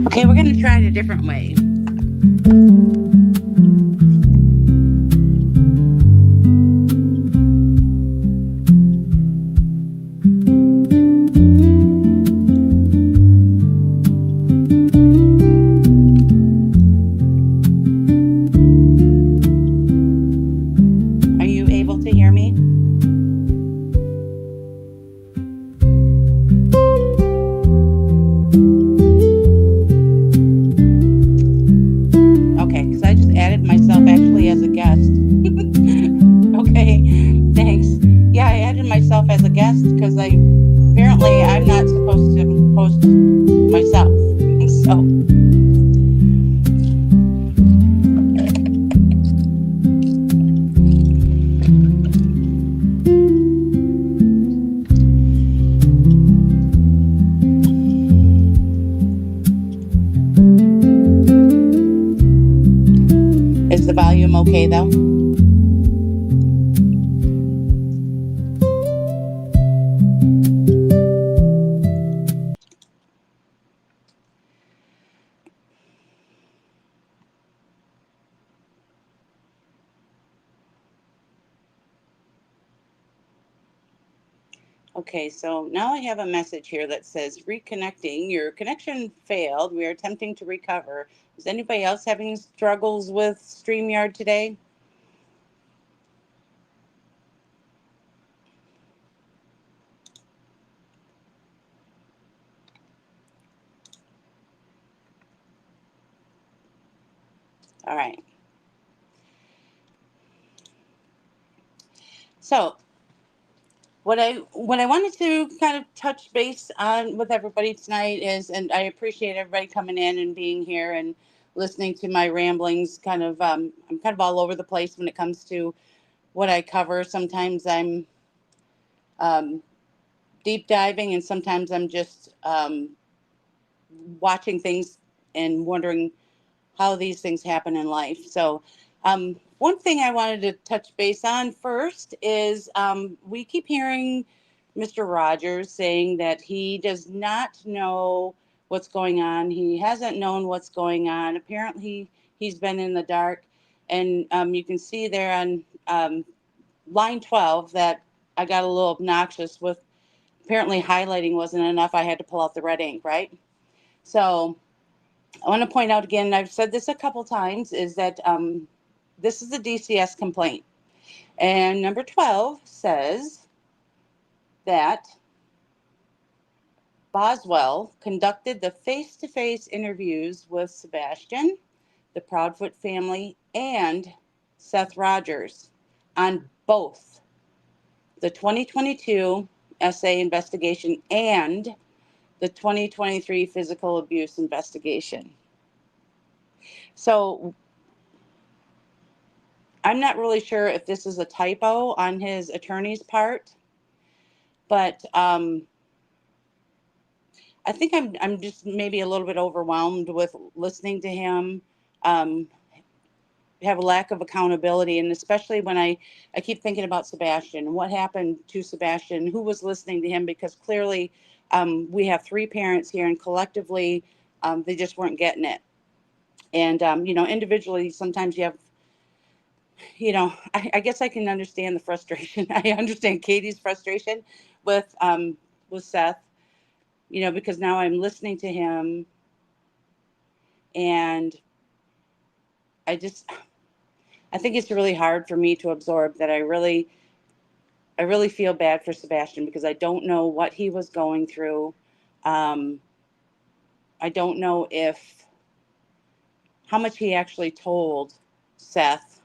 Okay, we're going to try it a different way. Are you able to hear me? Okay, because I just added myself actually as a guest. Okay, thanks. Yeah, I added myself as a guest because I'm not supposed to host myself. So is the volume okay though? Okay, so now I have a message here that says reconnecting. Your connection failed. We are attempting to recover. Is anybody else having struggles with StreamYard today? All right. So what I wanted to kind of touch base on with everybody tonight is, and I appreciate everybody coming in and being here and listening to my ramblings. I'm kind of all over the place when it comes to what I cover. Sometimes I'm um, deep diving, and sometimes I'm just watching things and wondering how these things happen in life. So, one thing I wanted to touch base on first is we keep hearing Mr. Rogers saying that he does not know what's going on. He hasn't known what's going on. Apparently, he's been in the dark. And you can see there on line 12 that I got a little obnoxious with apparently highlighting wasn't enough. I had to pull out the red ink, right? So, I want to point out again, I've said this a couple times, is that this is a DCS complaint. And number 12 says that Boswell conducted the face to face interviews with Sebastian, the Proudfoot family, and Seth Rogers on both the 2022 SA investigation and the 2023 physical abuse investigation. So I'm not really sure if this is a typo on his attorney's part, but I think I'm just maybe a little bit overwhelmed with listening to him have a lack of accountability, and especially when I keep thinking about Sebastian, what happened to Sebastian, who was listening to him, because clearly we have three parents here, and collectively they just weren't getting it. And individually, sometimes you have I guess I can understand the frustration. I understand Katie's frustration with Seth, because now I'm listening to him, and I just I think it's really hard for me to absorb that I really feel bad for Sebastian because I don't know what he was going through. Um, I don't know if how much he actually told Seth.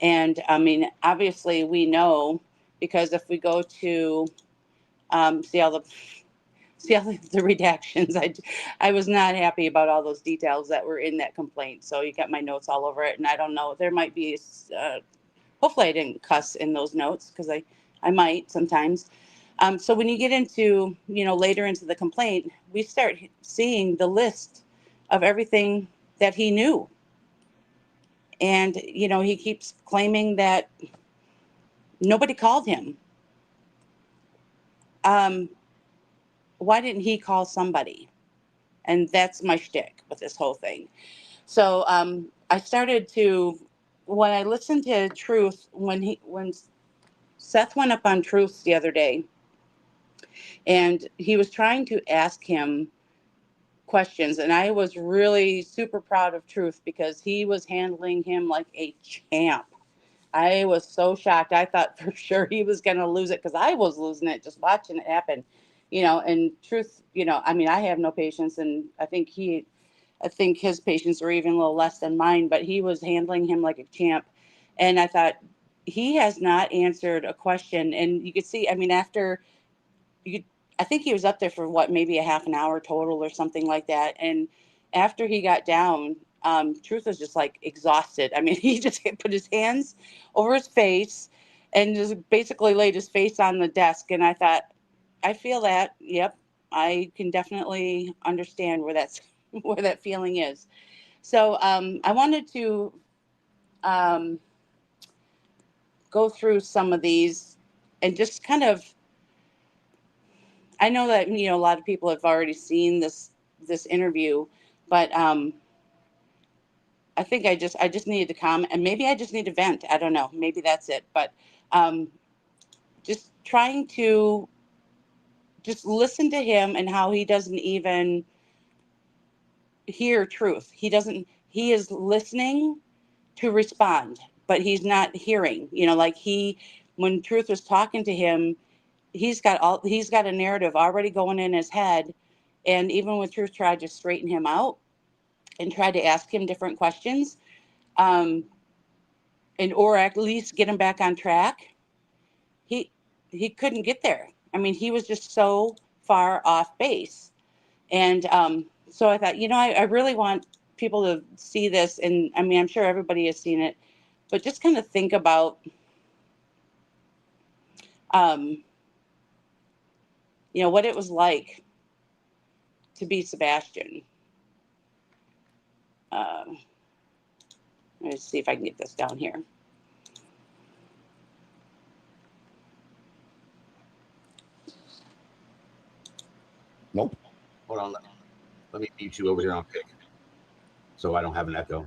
And I mean, obviously we know because if we go to see all see all the redactions. I was not happy about all those details that were in that complaint. So you got my notes all over it, and I don't know. There might be. Hopefully, I didn't cuss in those notes because I might sometimes. So when you get into later into the complaint, we start seeing the list of everything that he knew, and he keeps claiming that nobody called him. Why didn't he call somebody? And that's my shtick with this whole thing. So I started to, when I listened to Truth, when Seth went up on Truth the other day, and he was trying to ask him questions, and I was really super proud of Truth because he was handling him like a champ. I was so shocked. I thought for sure he was going to lose it because I was losing it just watching it happen, and Truth, I mean, I have no patience, and I think his patience were even a little less than mine, but he was handling him like a champ. And I thought, he has not answered a question. And you could see, I mean, I think he was up there for maybe a half an hour total or something like that. And after he got down, Truth was just like exhausted. I mean, he just put his hands over his face and just basically laid his face on the desk. And I thought, I feel that. Yep. I can definitely understand where that feeling is. So I wanted to go through some of these and just kind of, I know that a lot of people have already seen this interview, but I think I just needed to comment, and maybe I just need to vent. I don't know. Maybe that's it. But just trying to just listen to him and how he doesn't even hear Truth. He is listening to respond, but he's not hearing. Like when Truth was talking to him, he's got a narrative already going in his head. And even when Truth tried to straighten him out and tried to ask him different questions, or at least get him back on track, he couldn't get there. I mean, he was just so far off base. And so I thought, I really want people to see this. And I mean, I'm sure everybody has seen it, but just kind of think about, what it was like to be Sebastian. Let's see if I can get this down here. Nope. Hold on. Let me mute you over here on pick so I don't have an echo.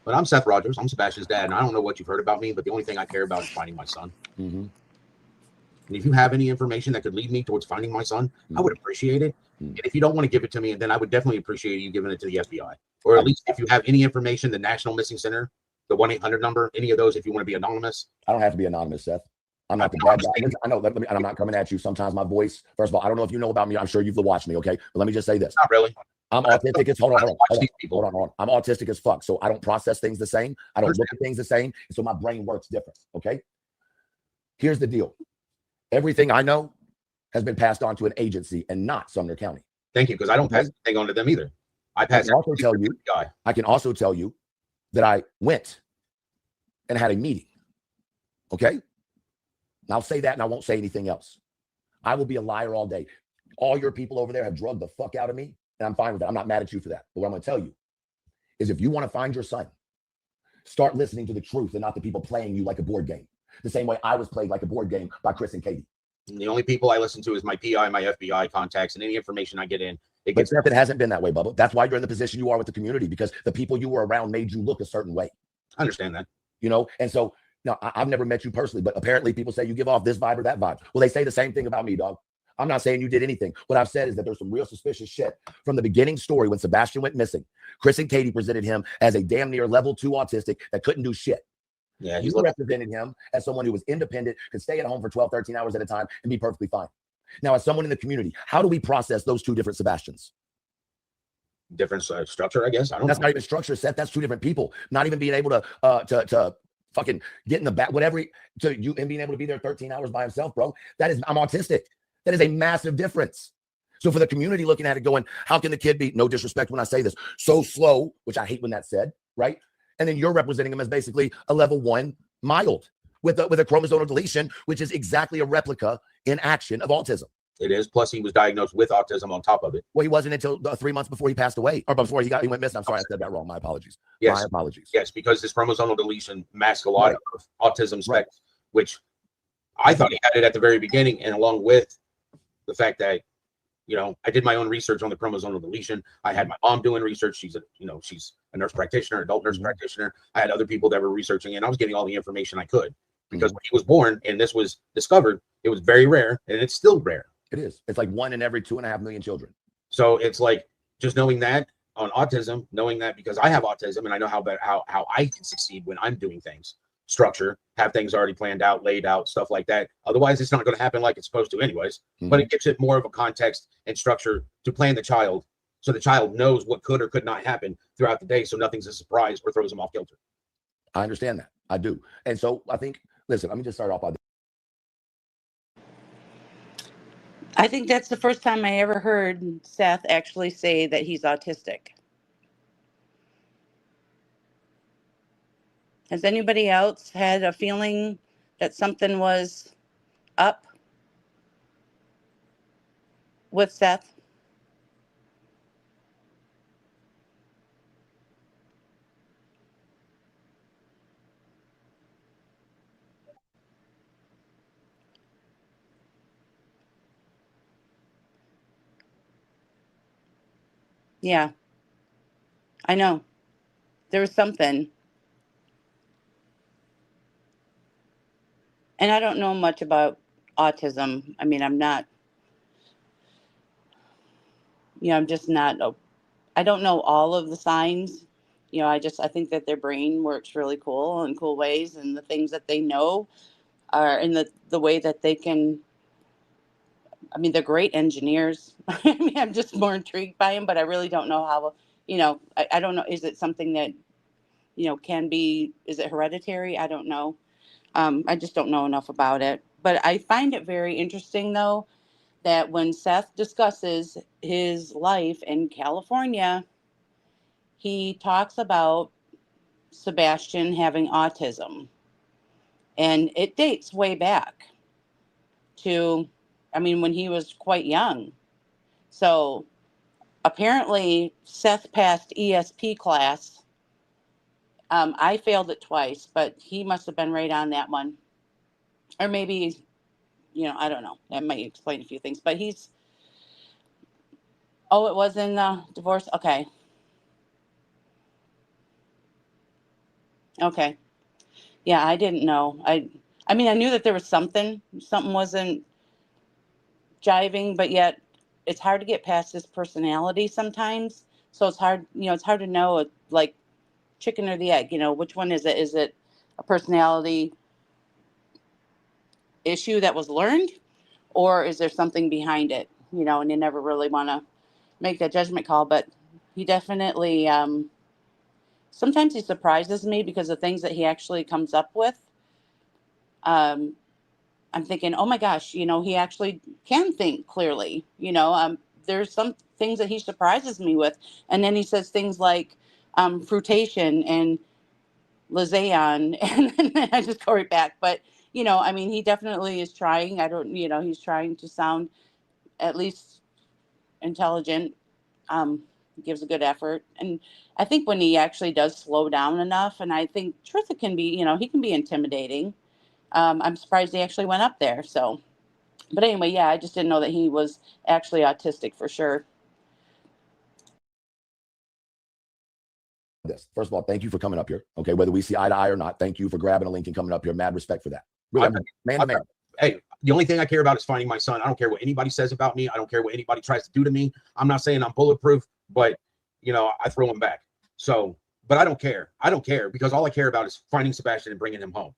But I'm Seth Rogers. I'm Sebastian's dad, and I don't know what you've heard about me, but the only thing I care about is finding my son. Mm-hmm. And if you have any information that could lead me towards finding my son, I would appreciate it. And if you don't want to give it to me, then I would definitely appreciate you giving it to the FBI. Or at least if you have any information, the National Missing Center, the 1-800 number, any of those, if you want to be anonymous. I don't have to be anonymous, Seth. I'm not the bad guy. I know, and I'm not coming at you. Sometimes my voice, first of all, I don't know if you know about me. I'm sure you've watched me, okay? But let me just say this. Not really. I'm autistic as hold on. I'm autistic as fuck. So I don't process things the same. I don't look at things the same. So my brain works different, okay? Here's the deal. Everything I know has been passed on to an agency and not Sumner County. Thank you, because I don't pass anything on to them either. I can also tell you that I went and had a meeting. Okay? And I'll say that and I won't say anything else. I will be a liar all day. All your people over there have drugged the fuck out of me, and I'm fine with that. I'm not mad at you for that. But what I'm going to tell you is if you want to find your son, start listening to the truth and not the people playing you like a board game. The same way I was played like a board game by Chris and Katie. And the only people I listen to is my PI, my FBI contacts, and any information I get in. It hasn't been that way, Bubba. That's why you're in the position you are with the community, because the people you were around made you look a certain way. I understand that. And so now I've never met you personally, but apparently people say you give off this vibe or that vibe. Well, they say the same thing about me, dog. I'm not saying you did anything. What I've said is that there's some real suspicious shit from the beginning story when Sebastian went missing. Chris and Katie presented him as a damn near level 2 autistic that couldn't do shit. Yeah, you represented him as someone who was independent, could stay at home for 12, 13 hours at a time and be perfectly fine. Now, as someone in the community, how do we process those two different Sebastians? Different structure, I guess. I don't know. That's not even structure, Seth. That's two different people. Not even being able to fucking get in the back, whatever, to you and being able to be there 13 hours by himself, bro. I'm autistic. That is a massive difference. So for the community looking at it going, how can the kid be, no disrespect when I say this, so slow, which I hate when that's said, right? And then you're representing him as basically a level 1 mild with a chromosomal deletion, which is exactly a replica in action of autism. It is. Plus, he was diagnosed with autism on top of it. Well, he wasn't until 3 months before he passed away, or before he went missing. I'm sorry, I said that wrong. My apologies. Yes. My apologies. Yes, because this chromosomal deletion masks a lot Right. of autism specs, which I thought he had it at the very beginning. And along with the fact that, you know, I did my own research on the chromosomal deletion. I had my mom doing research. She's a nurse practitioner, adult nurse practitioner. I had other people that were researching, and I was getting all the information I could. Because when he was born and this was discovered, it was very rare, and it's still rare. It is. It's like 1 in every 2.5 million children. So it's like just knowing that on autism, knowing that because I have autism and I know how I can succeed when I'm doing things, structure, have things already planned out, laid out, stuff like that. Otherwise, it's not going to happen like it's supposed to anyways. But it gives it more of a context and structure to plan the child, so the child knows what could or could not happen throughout the day, so nothing's a surprise or throws them off kilter. I understand that. I do. And so I think, listen, let me just start off by this. I think that's the first time I ever heard Seth actually say that he's autistic. Has anybody else had a feeling that something was up with Seth? Yeah, I know. There was something. And I don't know much about autism. I mean, I'm not, I'm just not, I don't know all of the signs. I think that their brain works really cool in cool ways, and the things that they know are in the way that they can. I mean, they're great engineers. I mean, I'm just more intrigued by them, but I really don't know how, I don't know. Is it something that, can be, is it hereditary? I don't know. I just don't know enough about it. But I find it very interesting, though, that when Seth discusses his life in California, he talks about Sebastian having autism. And it dates way back to, when he was quite young. So apparently Seth passed ESP class. I failed it twice, but he must have been right on that one. Or maybe, I don't know. That might explain a few things. But it was in the divorce? Okay. Okay. Yeah, I didn't know. I knew that there was something wasn't jiving, but yet it's hard to get past his personality sometimes. So it's hard to know, like, chicken or the egg, which one is it? Is it a personality issue that was learned, or is there something behind it? And you never really want to make that judgment call, but he definitely, sometimes he surprises me because of things that he actually comes up with. I'm thinking, oh my gosh, he actually can think clearly. There's some things that he surprises me with. And then he says things like fruitation and Lizaeon, and then I just go right back. But, he definitely is trying. He's trying to sound at least intelligent, gives a good effort. And I think when he actually does slow down enough, and I think Tritha can be, he can be intimidating. I'm surprised he actually went up there. So, but anyway, yeah, I just didn't know that he was actually autistic for sure. First of all, thank you for coming up here. Okay, whether we see eye to eye or not, thank you for grabbing a link and coming up here. Mad respect for that. Really, man to man. Hey, the only thing I care about is finding my son. I don't care what anybody says about me. I don't care what anybody tries to do to me. I'm not saying I'm bulletproof, but I throw him back. So, but I don't care. I don't care because all I care about is finding Sebastian and bringing him home.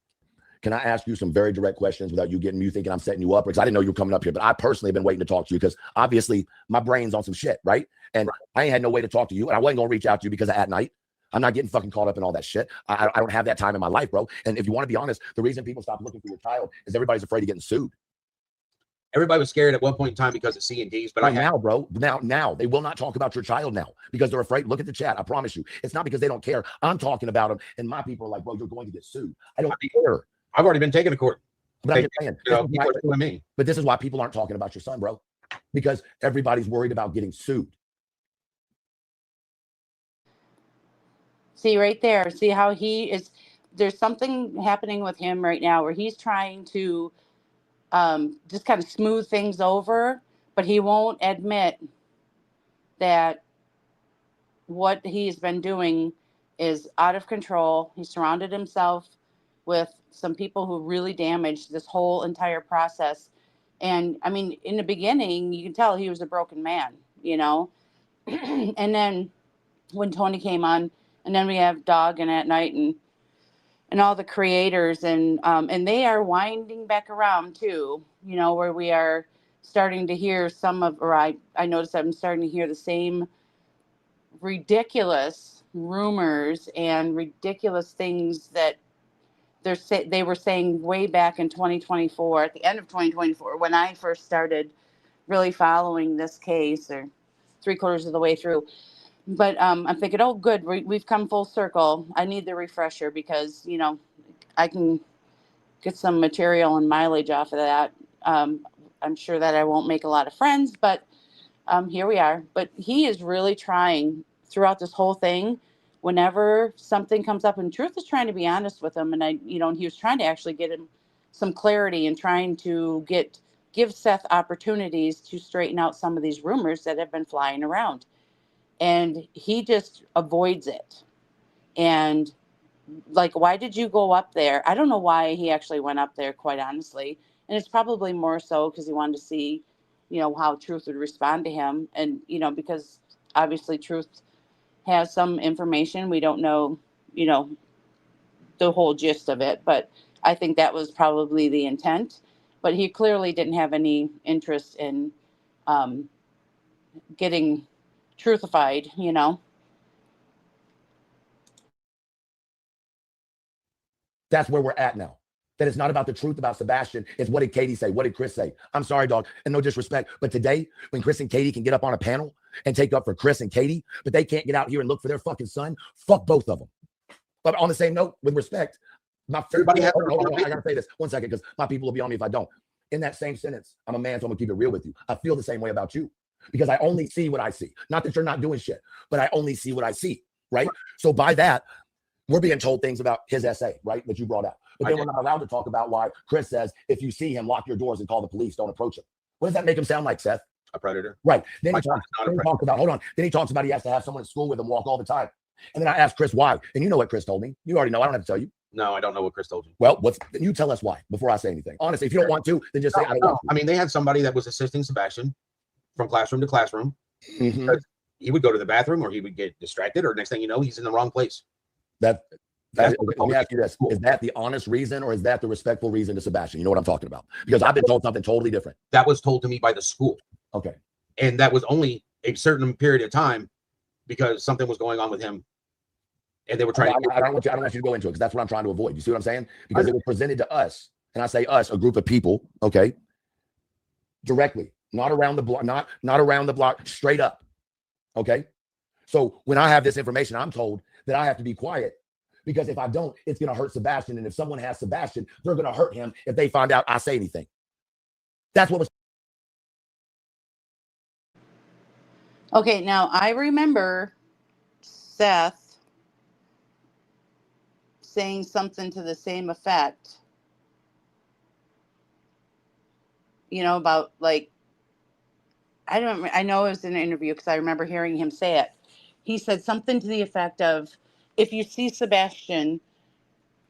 Can I ask you some very direct questions without you thinking I'm setting you up? Because I didn't know you were coming up here, but I personally have been waiting to talk to you because obviously my brain's on some shit, right? And I ain't had no way to talk to you, and I wasn't gonna reach out to you because of at night. I'm not getting fucking caught up in all that shit. I don't have that time in my life, bro. And if you want to be honest, the reason people stop looking for your child is everybody's afraid of getting sued. Everybody was scared at one point in time because of C&Ds, but now, bro, now they will not talk about your child now because they're afraid. Look at the chat. I promise you, it's not because they don't care. I'm talking about them, and my people are like, "Bro, you're going to get sued." I don't care. I've already been taken to court. But I'm just saying, people are suing me. But this is why people aren't talking about your son, bro, because everybody's worried about getting sued. See right there. See how he is. There's something happening with him right now where he's trying to just kind of smooth things over, but he won't admit that what he's been doing is out of control. He surrounded himself with some people who really damaged this whole entire process. And I mean, in the beginning, you can tell he was a broken man, you know? And then when Tony came on, and then we have Dog and At Night and all the creators, and they are winding back around too, you know, where we are starting to hear some of, or I noticed I'm starting to hear the same ridiculous rumors and ridiculous things that they were saying way back in 2024, at the end of 2024, when I first started really following this case, or 3/4 of the way through. But I'm thinking, oh, good, we've come full circle. I need the refresher because, you know, I can get some material and mileage off of that. I'm sure that I won't make a lot of friends, but here we are. But he is really trying throughout this whole thing. Whenever something comes up, and Truth is trying to be honest with him, and he was trying to actually get him some clarity and trying to give Seth opportunities to straighten out some of these rumors that have been flying around. And he just avoids it. And like, why did you go up there? I don't know why he actually went up there, quite honestly. And it's probably more so because he wanted to see, you know, how Truth would respond to him. And, you know, because obviously Truth has some information. We don't know, you know, the whole gist of it, but I think that was probably the intent. But he clearly didn't have any interest in getting truthified, you know. That's where we're at now. That it's not about the truth about Sebastian. It's what did Katie say? What did Chris say? I'm sorry, dog, and no disrespect, but today, when Chris and Katie can get up on a panel and take up for Chris and Katie, but they can't get out here and look for their fucking son, fuck both of them. But on the same note, with respect, everybody has. Hold on, I gotta say this 1 second because my people will be on me if I don't. In that same sentence, I'm a man, so I'm gonna keep it real with you. I feel the same way about you because I only see what I see. Not that you're not doing shit, but I only see what I see, right? So by that, we're being told things about his essay, right, that you brought out. But then we're not allowed to talk about why Chris says, if you see him, lock your doors and call the police. Don't approach him. What does that make him sound like, Seth? A predator. Right. Then he talks about, hold on. Then he talks about he has to have someone at school with him walk all the time. And then I asked Chris why. And you know what Chris told me. You already know. I don't have to tell you. No, I don't know what Chris told you. Well, you tell us why before I say anything. Honestly, if you don't want to, then just say I don't want to. I mean, they had somebody that was assisting Sebastian from classroom to classroom. Mm-hmm. He would go to the bathroom or he would get distracted, or next thing you know, he's in the wrong place. Let me ask you this. Is that the honest reason or is that the respectful reason to Sebastian? You know what I'm talking about? Because I've been told something totally different. That was told to me by the school. Okay. And that was only a certain period of time because something was going on with him. And they were trying I don't want you to go into it because that's what I'm trying to avoid. You see what I'm saying? Because it was presented to us. And I say us, a group of people, okay, directly, not around the block, not around the block, straight up. Okay. So when I have this information, I'm told that I have to be quiet. Because if I don't, it's going to hurt Sebastian. And if someone has Sebastian, they're going to hurt him if they find out I say anything. That's what was. Okay, now I remember Seth saying something to the same effect. You know, about like, I know it was in an interview because I remember hearing him say it. He said something to the effect of, if you see Sebastian,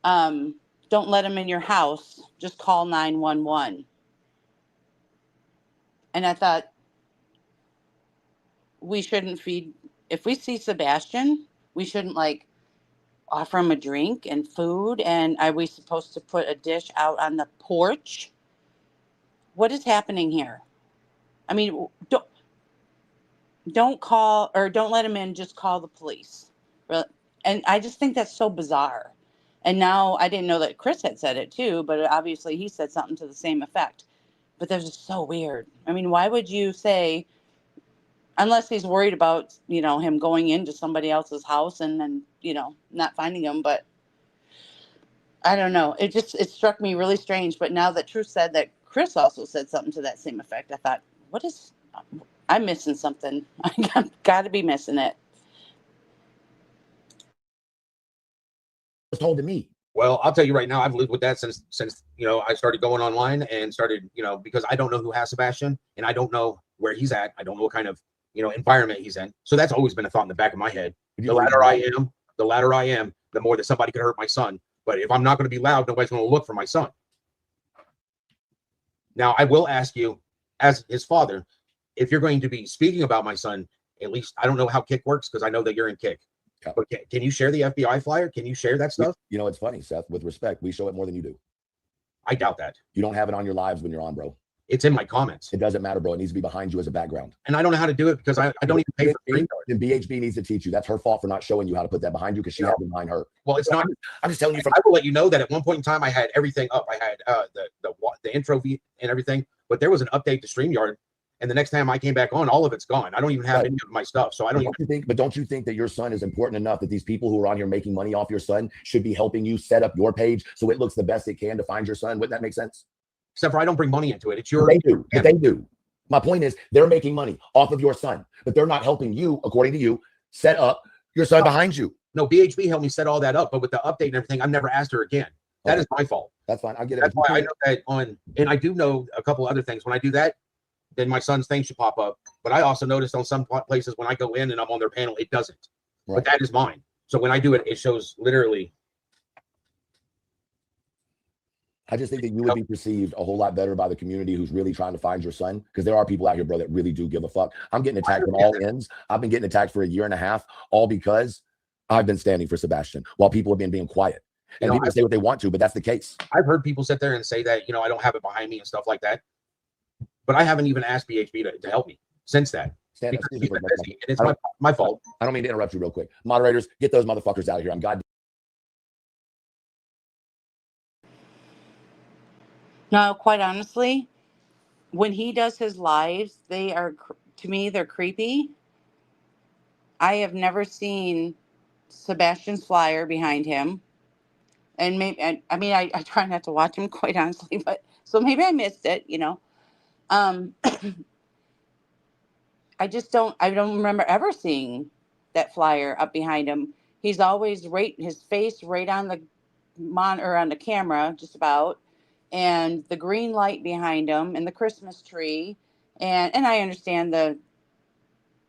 don't let him in your house. Just call 911. And I thought, we shouldn't feed. If we see Sebastian, we shouldn't like offer him a drink and food. And are we supposed to put a dish out on the porch? What is happening here? I mean, don't call or don't let him in. Just call the police. And I just think that's so bizarre. And now I didn't know that Chris had said it too, but obviously he said something to the same effect. But that's just so weird. I mean, why would you say, unless he's worried about, him going into somebody else's house and then, not finding him. But I don't know. It struck me really strange. But now that Truth said that Chris also said something to that same effect, I thought, I'm missing something. I've got to be missing it. Was told to me. Well, I'll tell you right now, I've lived with that since I started going online and started, because I don't know who has Sebastian and I don't know where he's at. I don't know what kind of environment he's in. So that's always been a thought in the back of my head. The louder I am, the more that somebody could hurt my son. But if I'm not going to be loud, nobody's going to look for my son. Now, I will ask you, as his father, if you're going to be speaking about my son, at least I don't know how Kick works because I know that you're in Kick. Yeah. But can you share the FBI flyer? Can you share that stuff? It's funny, Seth. With respect, we show it more than you do. I doubt that. You don't have it on your lives when you're on, bro. It's in my comments. It doesn't matter, bro. It needs to be behind you as a background. And I don't know how to do it because I don't even pay for it. Then BHB needs to teach you. That's her fault for not showing you how to put that behind you because she has it behind her. Well, it's not. I'm just telling you. I will let you know that at one point in time, I had everything up. I had the intro and everything, but there was an update to StreamYard. And the next time I came back on, all of it's gone. I don't even have any of my stuff. So I don't even. Don't you think that your son is important enough that these people who are on here making money off your son should be helping you set up your page so it looks the best it can to find your son? Wouldn't that make sense? Except for I don't bring money into it. It's your. They do. They do. My point is they're making money off of your son, but they're not helping you, according to you, set up your son behind you. No, BHB helped me set all that up, but with the update and everything, I've never asked her again. That is my fault. That's fine. I get it. That's why I know that and I do know a couple other things. When I do that, then my son's thing should pop up. But I also noticed on some places when I go in and I'm on their panel, it doesn't. Right. But that is mine. So when I do it, it shows literally. I just think that you would be perceived a whole lot better by the community who's really trying to find your son, because there are people out here, bro, that really do give a fuck. I'm getting attacked from all ends. I've been getting attacked for a year and a half, all because I've been standing for Sebastian while people have been being quiet. And people say what they want to, but that's the case. I've heard people sit there and say that, I don't have it behind me and stuff like that. But I haven't even asked BHB to help me since that. It's my fault. I don't mean to interrupt you real quick. Moderators, get those motherfuckers out of here. I'm goddamn. No, quite honestly, when he does his lives, to me, they're creepy. I have never seen Sebastian's flyer behind him. And maybe, I try not to watch him, quite honestly, but so maybe I missed it, I don't remember ever seeing that flyer up behind him. He's always his face right on the monitor, on the camera, just about, and the green light behind him and the Christmas tree. And I understand the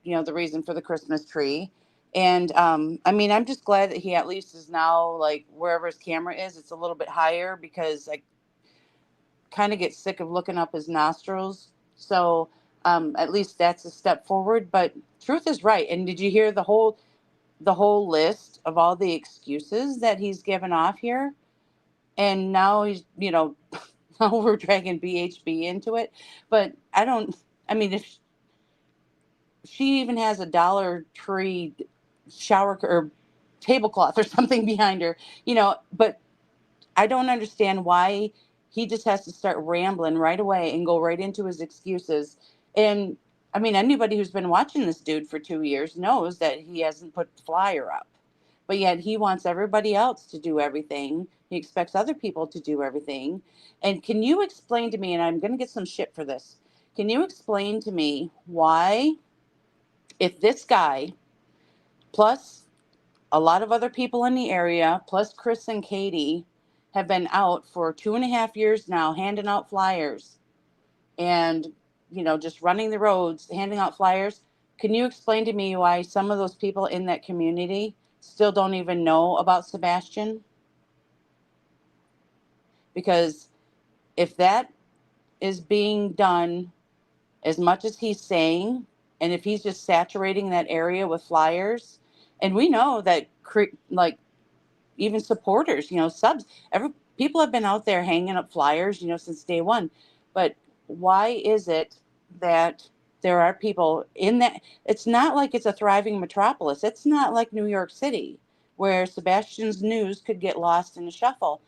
reason for the Christmas tree. And I'm just glad that he at least is now, like, wherever his camera is, it's a little bit higher, because I kind of get sick of looking up his nostrils. So at least that's a step forward. But Truth is right. And did you hear the whole list of all the excuses that he's given off here? And now he's, now we're dragging BHB into it. But if she even has a Dollar Tree shower or tablecloth or something behind her, but I don't understand why he just has to start rambling right away and go right into his excuses. And anybody who's been watching this dude for 2 years knows that he hasn't put the flyer up, but yet he wants everybody else to do everything. He expects other people to do everything. And can you explain to me, and I'm going to get some shit for this, can you explain to me why, if this guy, plus a lot of other people in the area, plus Chris and Katie, have been out for 2.5 years now, handing out flyers and, just running the roads, handing out flyers. Can you explain to me why some of those people in that community still don't even know about Sebastian? Because if that is being done as much as he's saying, and if he's just saturating that area with flyers, and we know that, even supporters, subs, people have been out there hanging up flyers, since day one. But why is it that there are people in that? It's not like it's a thriving metropolis. It's not like New York City, where Sebastian's news could get lost in the shuffle.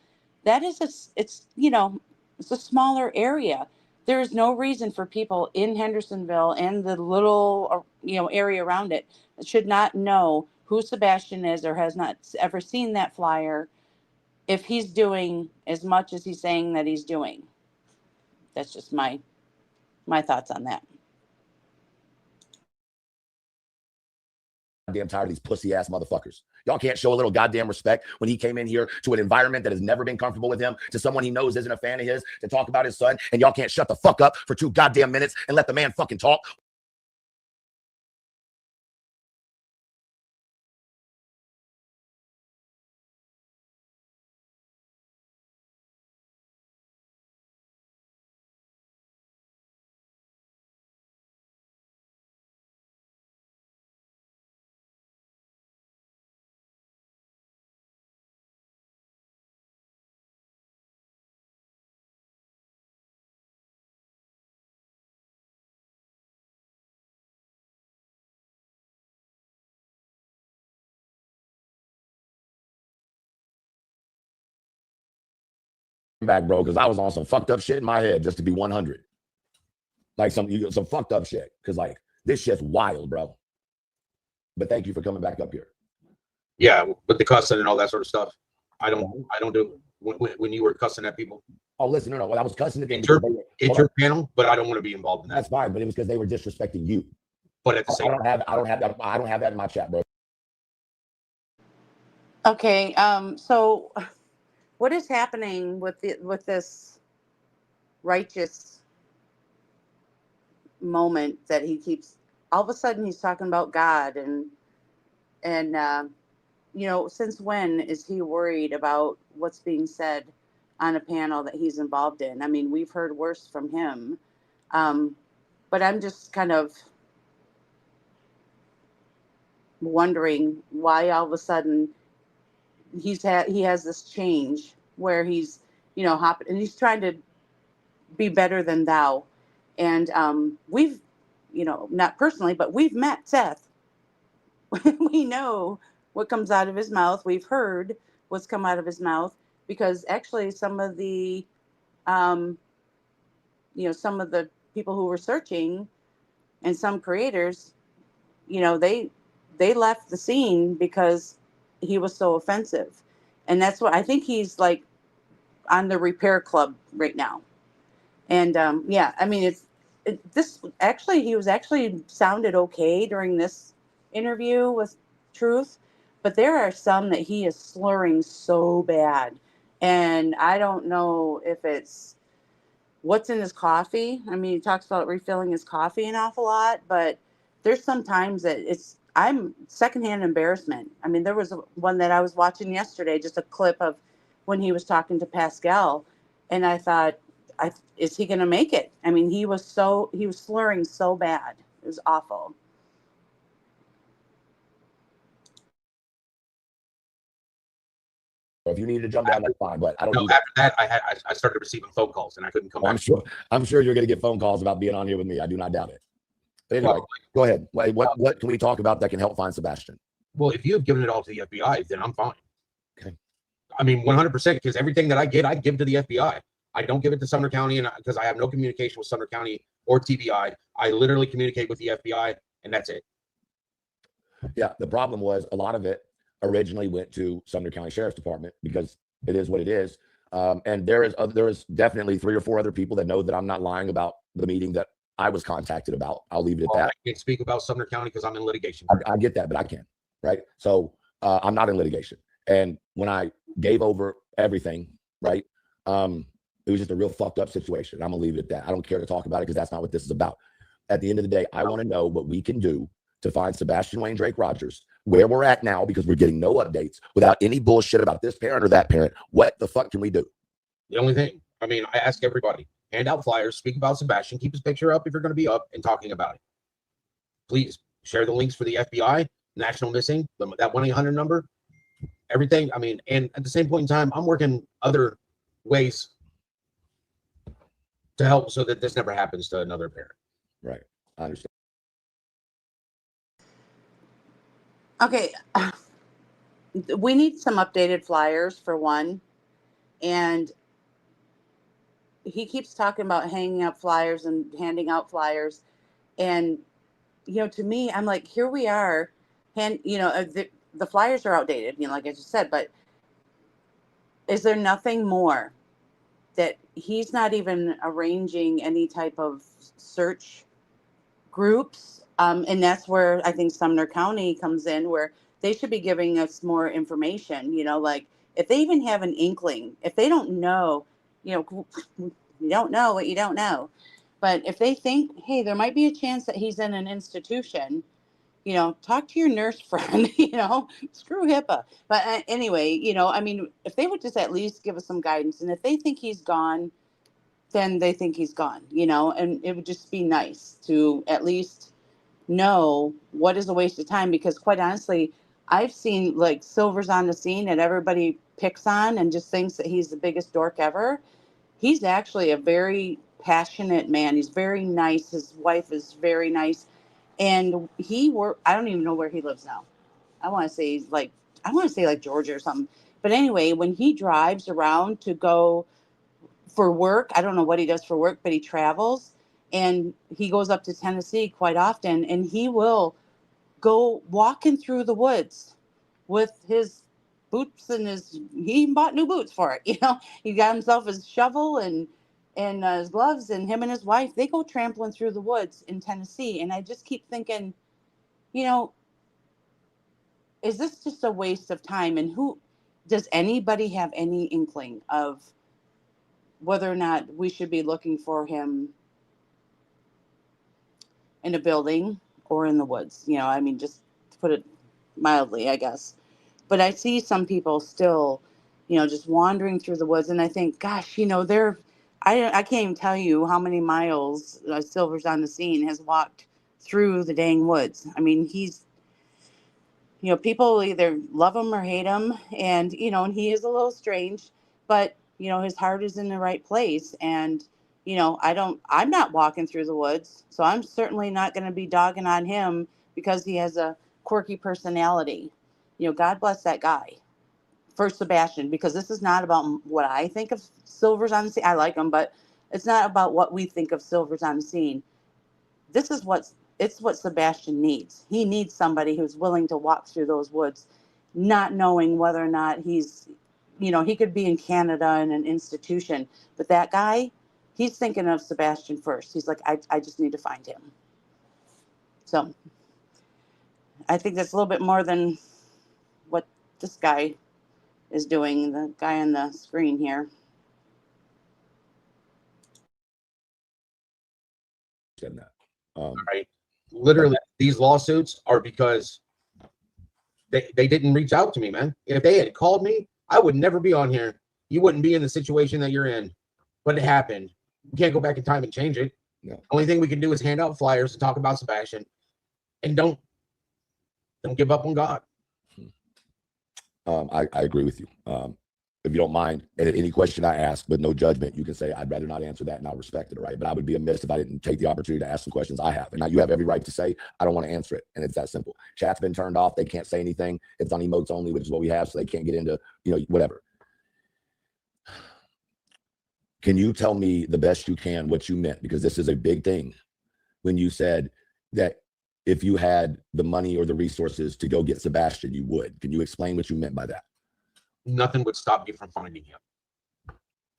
That is it's a smaller area. There is no reason for people in Hendersonville and the little, area around it should not know who Sebastian is or has not ever seen that flyer if he's doing as much as he's saying that he's doing. That's just my thoughts on that. Damn tired of these pussy ass motherfuckers. Y'all can't show a little goddamn respect when he came in here to an environment that has never been comfortable with him, to someone he knows isn't a fan of his, to talk about his son, and y'all can't shut the fuck up for 2 goddamn minutes and let the man fucking talk. Back, bro, because I was on some fucked up shit in my head, just to be 100. Like some fucked up shit, because like this shit's wild, bro. But thank you for coming back up here. Yeah, with the cussing and all that sort of stuff. I don't do when you were cussing at people. Oh, listen, no. Well, I was cussing at them. It's your panel, but I don't want to be involved in that. That's fine, but it was because they were disrespecting you. But at the same I don't have that in my chat, bro. Okay, so what is happening with this righteous moment that he keeps? All of a sudden, he's talking about God, and since when is he worried about what's being said on a panel that he's involved in? I mean, we've heard worse from him, but I'm just kind of wondering why all of a sudden he has this change where he's hopping, and he's trying to be better than thou. And we've not personally, but we've met Seth. We know what comes out of his mouth. We've heard what's come out of his mouth, because actually some of the some of the people who were searching and some creators, they left the scene because he was so offensive. And that's what I think he's like on the repair club right now. And I mean, he was actually sounded okay during this interview with Truth, but there are some that he is slurring so bad. And I don't know if it's what's in his coffee. I mean, he talks about refilling his coffee an awful lot, but there's some times that I'm secondhand embarrassment. I mean, there was one that I was watching yesterday, just a clip of when he was talking to Pascal, and I thought, is he going to make it? I mean, he was slurring so bad. It was awful. If you need to jump down, that's fine. But I don't. No, after that, I started receiving phone calls, and I couldn't come back. I'm sure you're going to get phone calls about being on here with me. I do not doubt it. But anyway, go ahead. What can we talk about that can help find Sebastian? Well, if you have given it all to the FBI, then I'm fine. Okay. I mean, 100%, because everything that I get, I give to the FBI. I don't give it to Sumner County, and because I have no communication with Sumner County or TBI, I literally communicate with the FBI, and that's it. Yeah, the problem was a lot of it originally went to Sumner County Sheriff's Department because it is what it is. And there is definitely 3 or 4 other people that know that I'm not lying about the meeting that I was contacted about. I'll leave it at that. I can't speak about Sumner County because I'm in litigation. I get that, but I can, right? So I'm not in litigation. And when I gave over everything, right, it was just a real fucked up situation. I'm gonna leave it at that. I don't care to talk about it because that's not what this is about. At the end of the day, I want to know what we can do to find Sebastian Wayne Drake Rogers, where we're at now, because we're getting no updates without any bullshit about this parent or that parent. What the fuck can we do? The only thing, I mean, I ask everybody, hand out flyers, speak about Sebastian, keep his picture up if you're going to be up and talking about it. Please share the links for the FBI, National Missing, that 1-800 number, everything. I mean, and at the same point in time, I'm working other ways to help so that this never happens to another parent. Right. I understand. Okay. We need some updated flyers for one. And he keeps talking about hanging up flyers and handing out flyers. And, to me, I'm like, here we are. And, the flyers are outdated, like I just said, but is there nothing more that he's not even arranging any type of search groups? And that's where I think Sumner County comes in, where they should be giving us more information, like if they even have an inkling, if they don't know, you don't know what you don't know. But if they think, hey, there might be a chance that he's in an institution, talk to your nurse friend, screw HIPAA. But anyway, I mean, if they would just at least give us some guidance, and if they think he's gone, then they think he's gone, and it would just be nice to at least know what is a waste of time. Because quite honestly, I've seen like Silver's on the scene that everybody picks on and just thinks that he's the biggest dork ever. He's actually a very passionate man. He's very nice. His wife is very nice. And I don't even know where he lives now. I want to say like Georgia or something. But anyway, when he drives around to go for work, I don't know what he does for work, but he travels and he goes up to Tennessee quite often, and he will go walking through the woods with his boots and he even bought new boots for it. He got himself his shovel and his gloves, and him and his wife, they go trampling through the woods in Tennessee. And I just keep thinking, is this just a waste of time? And does anybody have any inkling of whether or not we should be looking for him in a building or in the woods? I mean, just to put it mildly, I guess. But I see some people still, just wandering through the woods, and I think, gosh, I can't even tell you how many miles Silver's on the scene has walked through the dang woods. I mean, he's, people either love him or hate him, and and he is a little strange, but his heart is in the right place. And I'm not walking through the woods, so I'm certainly not going to be dogging on him because he has a quirky personality. God bless that guy for Sebastian, because this is not about what I think of Silver's on the scene. I like him, but it's not about what we think of Silver's on the scene. This is what Sebastian needs. He needs somebody who's willing to walk through those woods, not knowing whether or not he's, he could be in Canada in an institution, but that guy, he's thinking of Sebastian first. He's like, I just need to find him. So I think that's a little bit more than what this guy is doing, the guy on the screen here. Right. Literally, these lawsuits are because they didn't reach out to me, man. If they had called me, I would never be on here. You wouldn't be in the situation that you're in. But it happened. You can't go back in time and change it. No. Only thing we can do is hand out flyers and talk about Sebastian, and don't give up on God. I agree with you. If you don't mind, any question I ask, but no judgment, you can say, I'd rather not answer that, and I'll respect it, right? But I would be amiss if I didn't take the opportunity to ask some questions I have. And now you have every right to say, I don't want to answer it. And it's that simple. Chat's been turned off. They can't say anything. It's on emotes only, which is what we have, so they can't get into, whatever. Can you tell me the best you can what you meant? Because this is a big thing. When you said that if you had the money or the resources to go get Sebastian, you would. Can you explain what you meant by that? Nothing would stop me from finding him.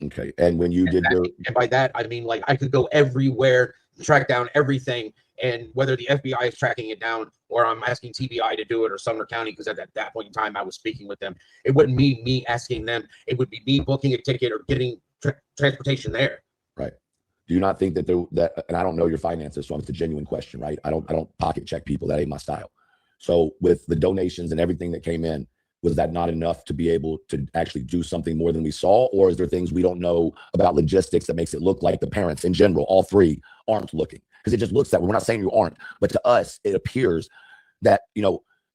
Okay. And when you did and by that, I mean, like, I could go everywhere, track down everything. And whether the FBI is tracking it down or I'm asking TBI to do it or Sumner County, because at that point in time, I was speaking with them. It wouldn't be me asking them. It would be me booking a ticket or getting transportation there. Right. Do you not think that and I don't know your finances, so it's a genuine question, right? I don't pocket check people. That ain't my style. So with the donations and everything that came in, was that not enough to be able to actually do something more than we saw? Or is there things we don't know about logistics that makes it look like the parents in general, all three, aren't looking? Because it just looks that way. We're not saying you aren't, but to us, it appears that,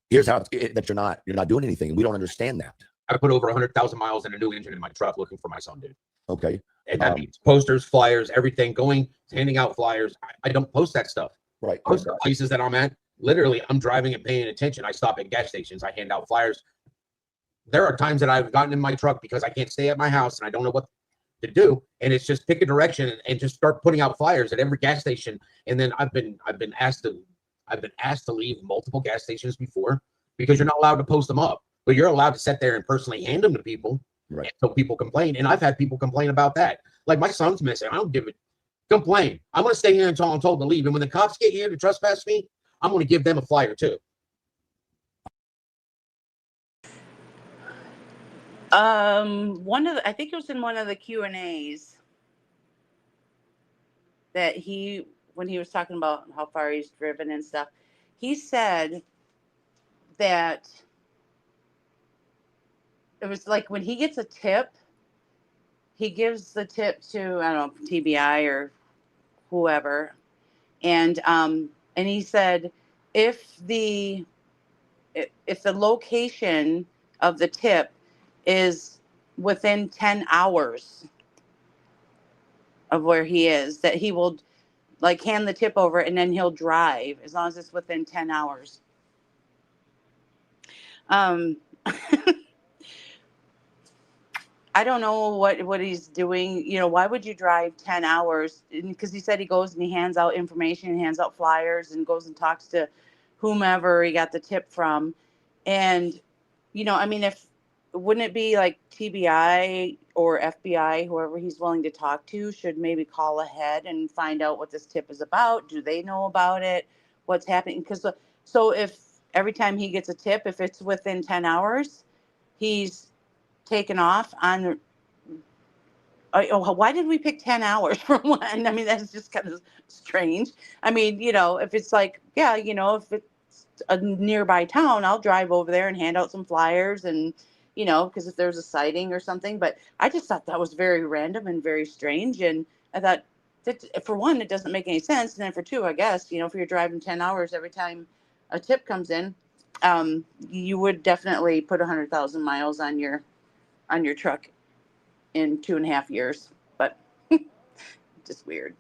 here's how that you're not doing anything. We don't understand that. I put over 100,000 miles in a new engine in my truck looking for my son, dude. Okay. And that means posters, flyers, everything, handing out flyers. I don't post that stuff. Right. Post the places that I'm at. Literally, I'm driving and paying attention. I stop at gas stations. I hand out flyers. There are times that I've gotten in my truck because I can't stay at my house and I don't know what to do, and it's just pick a direction and just start putting out flyers at every gas station. And then I've been asked to leave multiple gas stations before because you're not allowed to post them up, but you're allowed to sit there and personally hand them to people. Right. So people complain, and I've had people complain about that. Like, my son's missing. I don't give it. Complain. I'm going to stay here until I'm told to leave. And when the cops get here to trespass me, I'm going to give them a flyer too. I think it was in one of the Q&As that when he was talking about how far he's driven and stuff, he said that it was like when he gets a tip, he gives the tip to, I don't know, TBI or whoever. And he said, if the location of the tip is within 10 hours of where he is, that he will like hand the tip over and then he'll drive as long as it's within 10 hours. I don't know what he's doing. You know, why would you drive 10 hours? Because he said he goes and he hands out information, hands out flyers, and goes and talks to whomever he got the tip from. And, you know, I mean, wouldn't it be like TBI or FBI, whoever he's willing to talk to, should maybe call ahead and find out what this tip is about? Do they know about it? What's happening? Because so if every time he gets a tip, if it's within 10 hours, he's taken off on. Why did we pick 10 hours for one? I mean, that's just kind of strange. I mean, you know, if it's like, yeah, you know, if it's a nearby town, I'll drive over there and hand out some flyers and, you know, because if there's a sighting or something. But I just thought that was very random and very strange. And I thought that, for one, it doesn't make any sense. And then for two, I guess, you know, if you're driving 10 hours every time a tip comes in, you would definitely put 100,000 miles on your truck in 2.5 years, but just weird.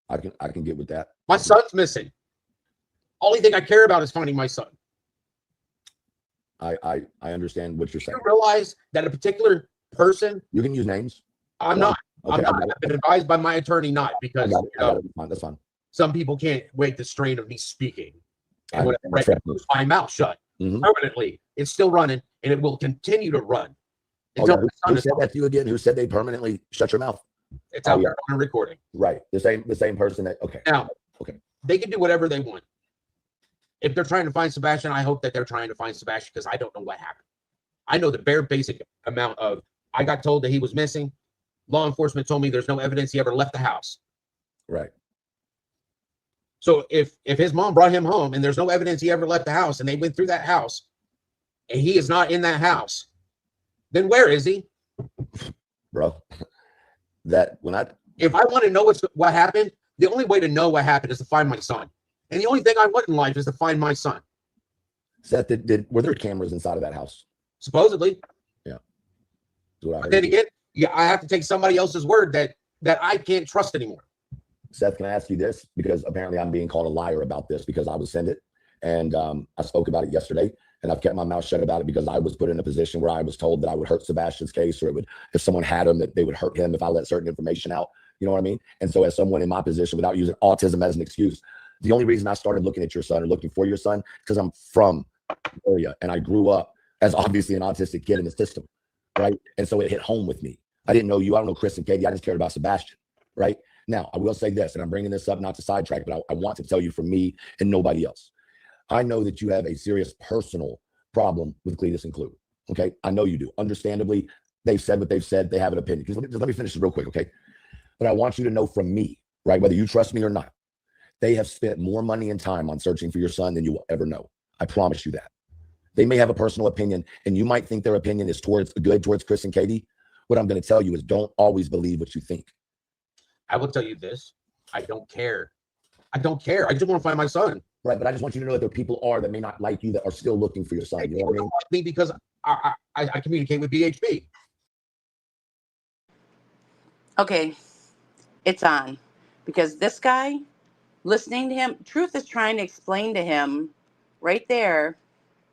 I can get with that. My son's missing. Only thing I care about is finding my son. I understand what you're saying. You realize that a particular person, You can use names. I'm Yeah. not. Okay, I'm not. I've been advised by my attorney not, because I got it. Fine. That's fine. some people can't wait the strain of me speaking. I And when I understand. lose my mouth shut Mhm. permanently, it's still running, and it will continue to run until Okay. my son Who is. said that to you again? Who said they permanently shut your mouth? It's out yeah. there on a recording. Right. The same person that. Okay. Now, Okay. they can do whatever they want. If they're trying to find Sebastian, I hope that they're trying to find Sebastian, because I don't know what happened. I know the bare basic amount of, I got told that he was missing. Law enforcement told me there's no evidence he ever left the house. Right. So if his mom brought him home and there's no evidence he ever left the house, and they went through that house and he is not in that house, then where is he? Bro. That If I want to know what happened, the only way to know what happened is to find my son. And the only thing I want in life is to find my son. Seth, were there cameras inside of that house? Supposedly. Yeah. That's what I But heard. then again, yeah, I have to take somebody else's word that I can't trust anymore. Seth, can I ask you this? Because apparently I'm being called a liar about this because I was sent it. And I spoke about it yesterday, and I've kept my mouth shut about it because I was put in a position where I was told that I would hurt Sebastian's case, or if someone had him, that they would hurt him if I let certain information out. You know what I mean? And so as someone in my position, without using autism as an excuse, the only reason I started looking at your son or looking for your son, because I'm from the area and I grew up as obviously an autistic kid in the system, right? And so it hit home with me. I didn't know you. I don't know Chris and Katie. I just cared about Sebastian, right? Now, I will say this, and I'm bringing this up not to sidetrack, but I want to tell you from me and nobody else. I know that you have a serious personal problem with Cletus and Clue, okay? I know you do. Understandably, they've said what they've said. They have an opinion. Just let me finish this real quick, okay? But I want you to know from me, right, whether you trust me or not, they have spent more money and time on searching for your son than you will ever know. I promise you that. They may have a personal opinion, and you might think their opinion is towards Chris and Katie. What I'm going to tell you is don't always believe what you think. I will tell you this. I don't care. I don't care. I just want to find my son. Right, but I just want you to know that there are people that may not like you that are still looking for your son. You know what I mean? Me, because I communicate with BHP. Okay, it's on, because this guy, listening to him, Truth is trying to explain to him right there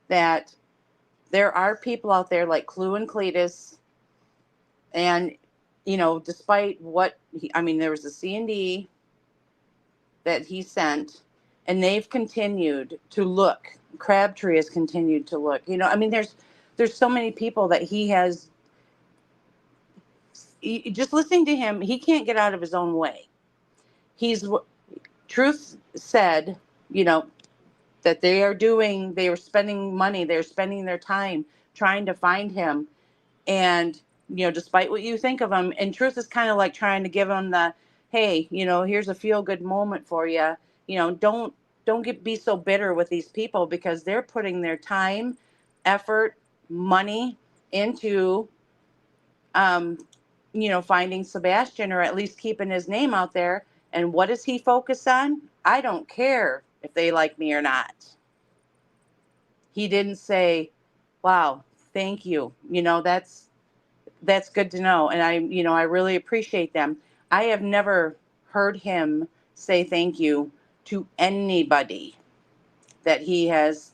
that there are people out there like Clue and Cletus, and despite what there was a C&D that he sent, and they've continued to look. Crabtree has continued to look. There's so many people that he has. Just listening to him, he can't get out of his own way. Truth said, that they are spending money, they're spending their time trying to find him. And, despite what you think of him, and Truth is kind of like trying to give him the, hey, here's a feel good moment for you. Don't be so bitter with these people, because they're putting their time, effort, money into, finding Sebastian, or at least keeping his name out there. And what does he focus on? I don't care if they like me or not. He didn't say, wow, thank you. That's good to know. And I really appreciate them. I have never heard him say thank you to anybody that he has.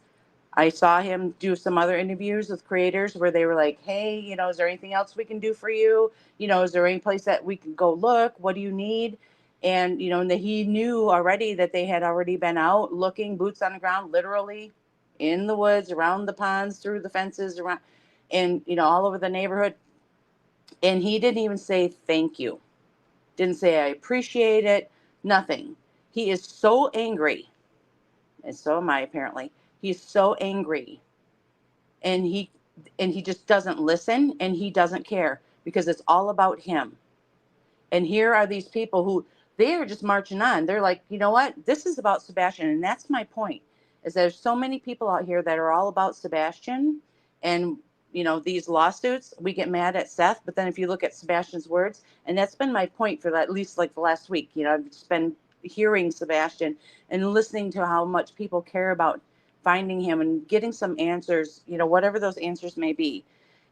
I saw him do some other interviews with creators where they were like, hey, is there anything else we can do for you? Is there any place that we can go look? What do you need? And, and that he knew already that they had already been out looking, boots on the ground, literally in the woods, around the ponds, through the fences, around, and, all over the neighborhood. And he didn't even say thank you. Didn't say I appreciate it. Nothing. He is so angry. And so am I, apparently. He's so angry. And he just doesn't listen, and he doesn't care, because it's all about him. And here are these people who, they are just marching on. They're like, you know what? This is about Sebastian. And that's my point, is there's so many people out here that are all about Sebastian. And, these lawsuits, we get mad at Seth. But then if you look at Sebastian's words, and that's been my point for at least like the last week, I've just been hearing Sebastian and listening to how much people care about finding him and getting some answers, whatever those answers may be.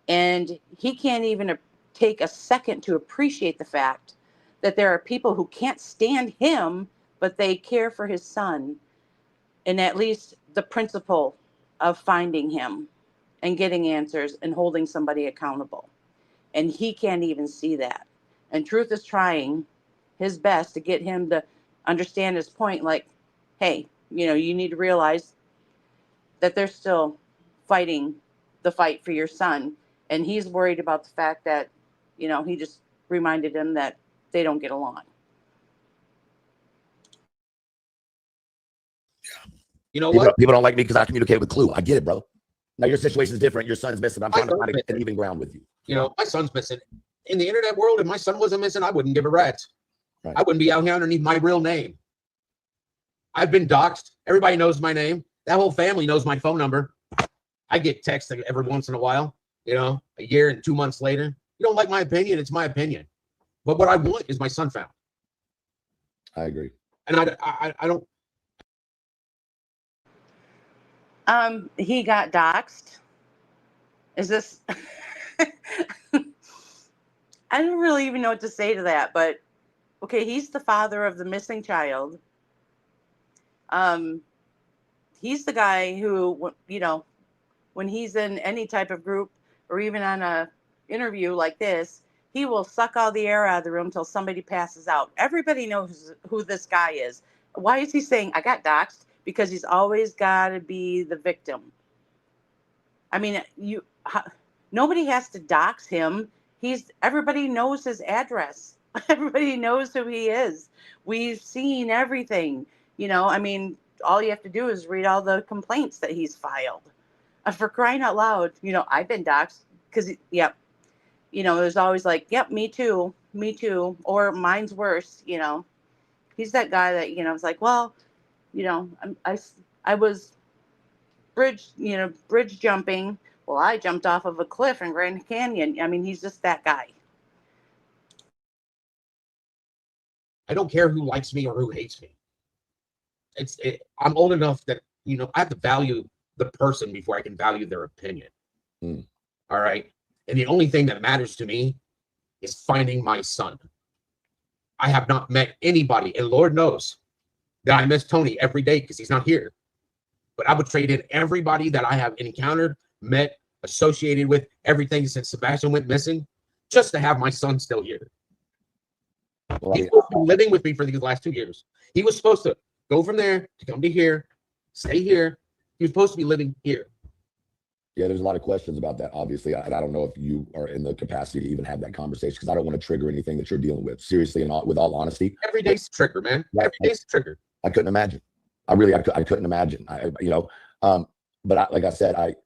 And he can't even take a second to appreciate the fact that there are people who can't stand him, but they care for his son, and at least the principle of finding him and getting answers and holding somebody accountable. And he can't even see that. And Truth is trying his best to get him to understand his point, like, hey, you need to realize that they're still fighting the fight for your son. And he's worried about the fact that, he just reminded him that they don't get along. You know what? People don't like me because I communicate with Clue. I get it, bro. Now your situation is different. Your son's missing. I'm trying to find an even ground with you. My son's missing. In the internet world, if my son wasn't missing, I wouldn't give a rat's. Right. I wouldn't be out here underneath my real name. I've been doxxed. Everybody knows my name. That whole family knows my phone number. I get texts every once in a while, a year and 2 months later. You don't like my opinion, it's my opinion. But what I want is my son found. I agree. And I don't. He got doxxed. Is this? I don't really even know what to say to that, but okay, he's the father of the missing child. He's the guy who, when he's in any type of group or even on a interview like this, he will suck all the air out of the room till somebody passes out. Everybody knows who this guy is. Why is he saying I got doxxed? Because he's always got to be the victim. I mean, nobody has to dox him. Everybody knows his address. Everybody knows who he is. We've seen everything. All you have to do is read all the complaints that he's filed. For crying out loud, I've been doxxed because, yep. There's always like, yep, me too, or mine's worse. He's that guy that, it's like, well, I was bridge jumping. Well, I jumped off of a cliff in Grand Canyon. I mean, he's just that guy. I don't care who likes me or who hates me. I'm old enough that, I have to value the person before I can value their opinion. All right. And the only thing that matters to me is finding my son. I have not met anybody, and Lord knows that I miss Tony every day because he's not here. But I would trade in everybody that I have encountered, met, associated with everything since Sebastian went missing, just to have my son still here. Well, I He's mean, living with me for these last 2 years. He was supposed to go from there to come to here, stay here. He was supposed to be living here. yeah, there's a lot of questions about that, obviously. I don't know if you are in the capacity to even have that conversation because I don't want to trigger anything that you're dealing with. Seriously, and with all honesty, Every day's a trigger, man. Right. Every day's a trigger. I couldn't imagine. I couldn't imagine. But like I said,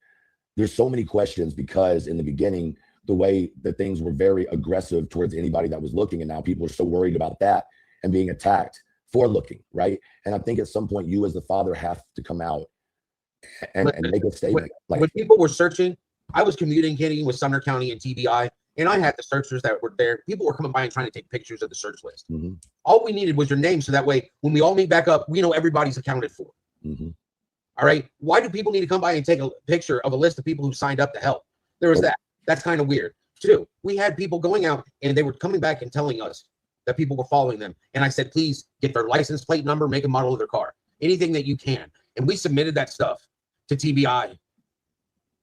there's so many questions because in the beginning, the way that things were very aggressive towards anybody that was looking, and now people are so worried about that and being attacked for looking, right? And I think at some point, you as the father have to come out and make a statement. When people were searching, I was communicating with Sumner County and TBI, and I had the searchers that were there. People were coming by and trying to take pictures of the search list. Mm-hmm. All we needed was your name, so that way, when we all meet back up, we know everybody's accounted for. Mm-hmm. All right. Why do people need to come by and take a picture of a list of people who signed up to help? There was that. That's kind of weird. Two, we had people going out and they were coming back and telling us that people were following them. And I said, please get their license plate number, make and model of their car, anything that you can. And we submitted that stuff to TBI.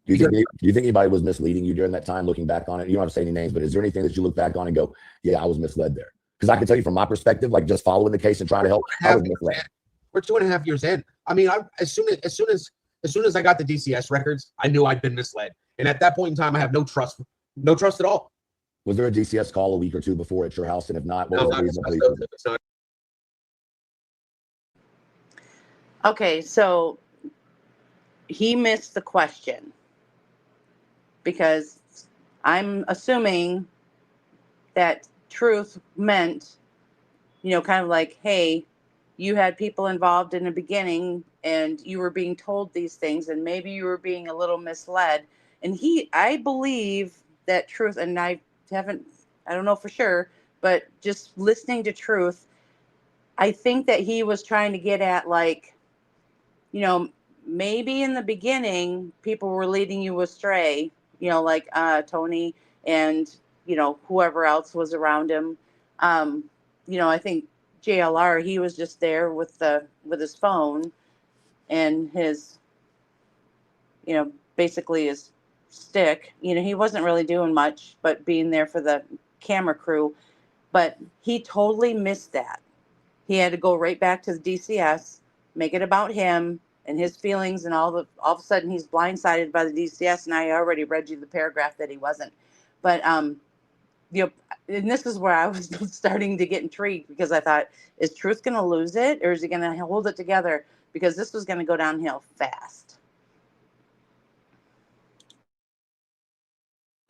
Do you think anybody was misleading you during that time, looking back on it? You don't have to say any names, but is there anything that you look back on and go, yeah, I was misled there? Because I can tell you from my perspective, like just following the case and trying to help, I was misled. We're 2.5 years in. I mean, as soon as I got the DCS records, I knew I'd been misled. And at that point in time, I have no trust at all. Was there a DCS call a week or two before at your house? And if not, what was the reason? Okay, so he missed the question because I'm assuming that truth meant, kind of like, hey, you had people involved in the beginning and you were being told these things and maybe you were being a little misled. And I believe that truth, and I don't know for sure, but just listening to truth, I think that he was trying to get at, like, maybe in the beginning people were leading you astray, like Tony and, whoever else was around him. I think JLR, he was just there with his phone and his, basically his stick. He wasn't really doing much but being there for the camera crew, but he totally missed that. He had to go right back to the DCS, make it about him and his feelings, and all of a sudden he's blindsided by the DCS. And I already read you the paragraph that he wasn't, but and this is where I was starting to get intrigued, because I thought, is Truth going to lose it, or is he going to hold it together? Because this was going to go downhill fast.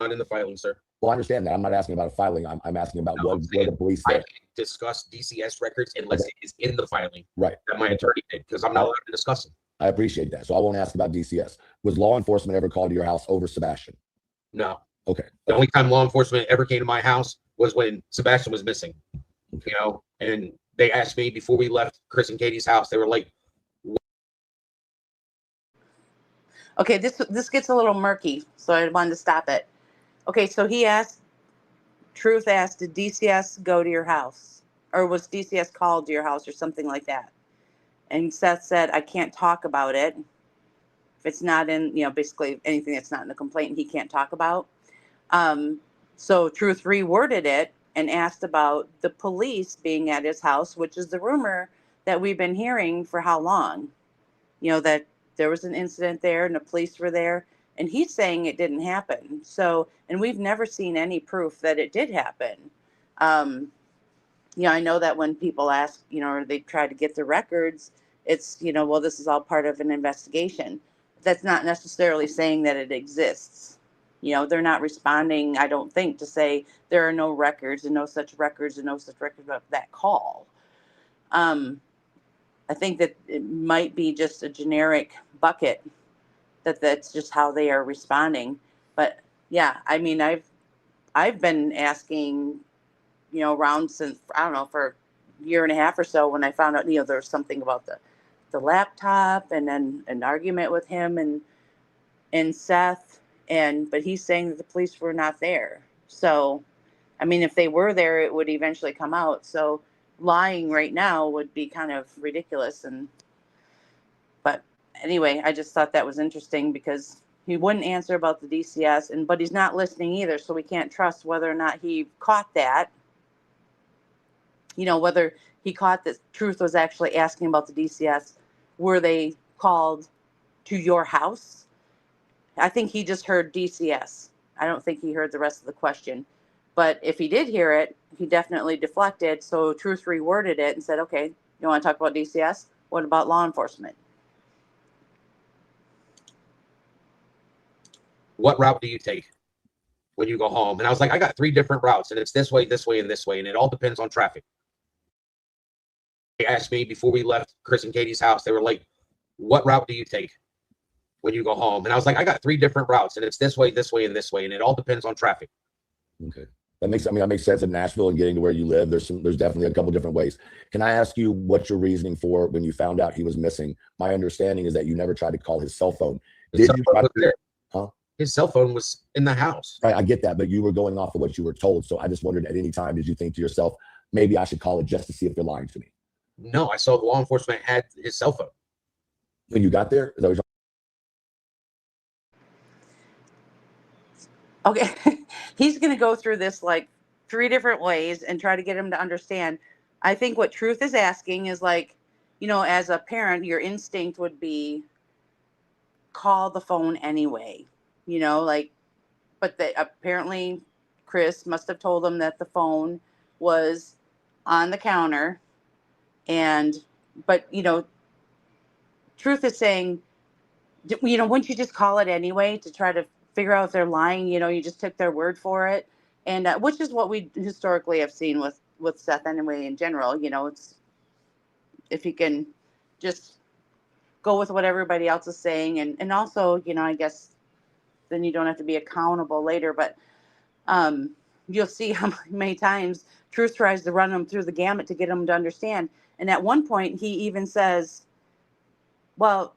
Not in the filing, sir. Well, I understand that. I'm not asking about a filing. I'm asking about what the police I said. can't discuss DCS records unless it is in the filing. Right. That my attorney did, because I'm not allowed to discuss them. I appreciate that. So I won't ask about DCS. Was law enforcement ever called to your house over Sebastian? No. Okay. The only time law enforcement ever came to my house was when Sebastian was missing. Okay. And they asked me before we left Chris and Katie's house. They were like, okay, this gets a little murky, so I wanted to stop it. Okay, so Truth asked, did DCS go to your house? Or was DCS called to your house or something like that? And Seth said, I can't talk about it. If it's not in, basically anything that's not in the complaint, he can't talk about. So Truth reworded it and asked about the police being at his house, which is the rumor that we've been hearing for how long? That there was an incident there and the police were there. And he's saying it didn't happen. So, and we've never seen any proof that it did happen. I know that when people ask, or they try to get the records, it's, well, this is all part of an investigation. That's not necessarily saying that it exists. They're not responding, I don't think, to say there are no records and no such records of that call. I think that it might be just a generic bucket, that's just how they are responding. But yeah, I mean, I've been asking, around since, I don't know, for a year and a half or so, when I found out, there was something about the laptop, and then an argument with him and Seth, but he's saying that the police were not there. So, I mean, if they were there, it would eventually come out. So lying right now would be kind of ridiculous. But anyway, I just thought that was interesting, because he wouldn't answer about the DCS, but he's not listening either, so we can't trust whether or not he caught that. Whether he caught that Truth was actually asking about the DCS. Were they called to your house? I think he just heard DCS. I don't think he heard the rest of the question. But if he did hear it, he definitely deflected. So Truth reworded it and said, okay, you want to talk about DCS? What about law enforcement? What route do you take when you go home? And I was like, I got 3 different routes, and it's this way, this way, and this way. And it all depends on traffic. They asked me before we left Chris and Katie's house, they were like, what route do you take when you go home? And I was like, I got 3 different routes, and it's this way, this way, and this way. And it all depends on traffic. Okay. That makes sense in Nashville and getting to where you live. There's definitely a couple different ways. Can I ask you what your reasoning for when you found out he was missing? My understanding is that you never tried to call his cell phone. Did you try to? Huh? His cell phone was in the house. Right, I get that, but you were going off of what you were told. So I just wondered, at any time, did you think to yourself, maybe I should call it just to see if they're lying to me? No, I saw the law enforcement had his cell phone. When you got there? Is that what Okay. He's going to go through this like 3 different ways and try to get him to understand. I think what Truth is asking is like, as a parent, your instinct would be call the phone anyway, but apparently Chris must have told him that the phone was on the counter. But Truth is saying, wouldn't you just call it anyway to try to figure out if they're lying? You just took their word for it. And which is what we historically have seen with Seth anyway, in general. It's if you can just go with what everybody else is saying. And also, I guess then you don't have to be accountable later. But you'll see how many times Truth tries to run them through the gamut to get them to understand. And at one point, he even says, well,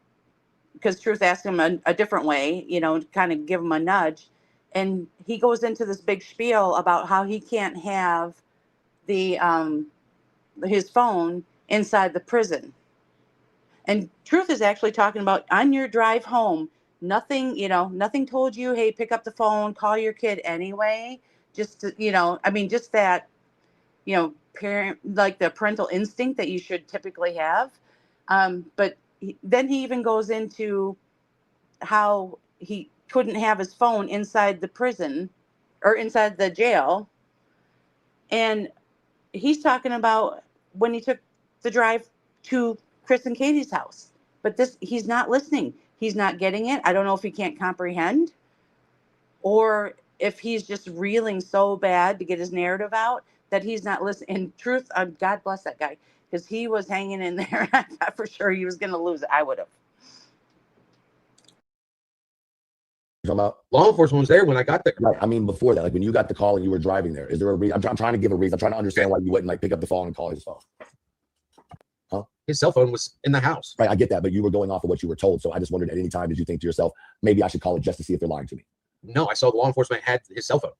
because Truth asked him a different way, kind of give him a nudge. And he goes into this big spiel about how he can't have his phone inside the prison. And Truth is actually talking about on your drive home, nothing told you, hey, pick up the phone, call your kid anyway. Just to, just that, parent, like the parental instinct that you should typically have. But then he even goes into how he couldn't have his phone inside the prison or inside the jail. And he's talking about when he took the drive to Chris and Katie's house. But he's not listening. He's not getting it. I don't know if he can't comprehend or if he's just reeling so bad to get his narrative out that he's not listening. In truth, God bless that guy, because he was hanging in there. I thought for sure he was going to lose it. I would have. about? Law enforcement was there when I got there. Right. I mean, before that, like when you got the call and you were driving there, is there a reason? I'm trying to give a reason. I'm trying to understand why you wouldn't like pick up the phone and call his phone. Huh? His cell phone was in the house. Right. I get that, but you were going off of what you were told. So I just wondered, at any time, did you think to yourself, maybe I should call it just to see if they're lying to me? No, I saw the law enforcement had his cell phone.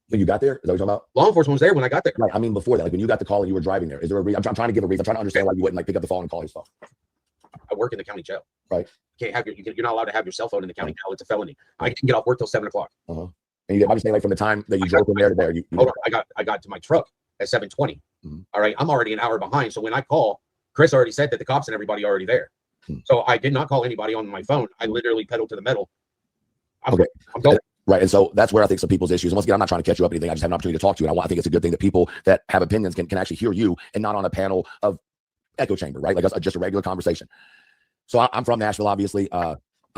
When you got there? Is that what you're talking about? Law enforcement was there when I got there. Right. I mean, before that, like when you got the call and you were driving there, is there a reason? I'm trying to give a reason. I'm trying to understand why you wouldn't like pick up the phone and call his phone. I work in the county jail. Right. You're not allowed to have your cell phone in the county jail. It's a felony. I didn't get off work till 7 o'clock. Uh-huh. And I'm just saying, like from the time that you drove from there to there, hold on. I got to my truck at 7:20. Mm-hmm. All right. I'm already an hour behind. So when I call, Chris already said that the cops and everybody are already there. Mm-hmm. So I did not call anybody on my phone. I literally pedaled to the metal. I'm going. Right. And so that's where I think some people's issues. And once again, I'm not trying to catch you up or anything. I just have an opportunity to talk to you. And I think it's a good thing that people that have opinions can actually hear you and not on a panel of echo chamber, right? Like just a regular conversation. So I'm from Nashville, obviously. I'm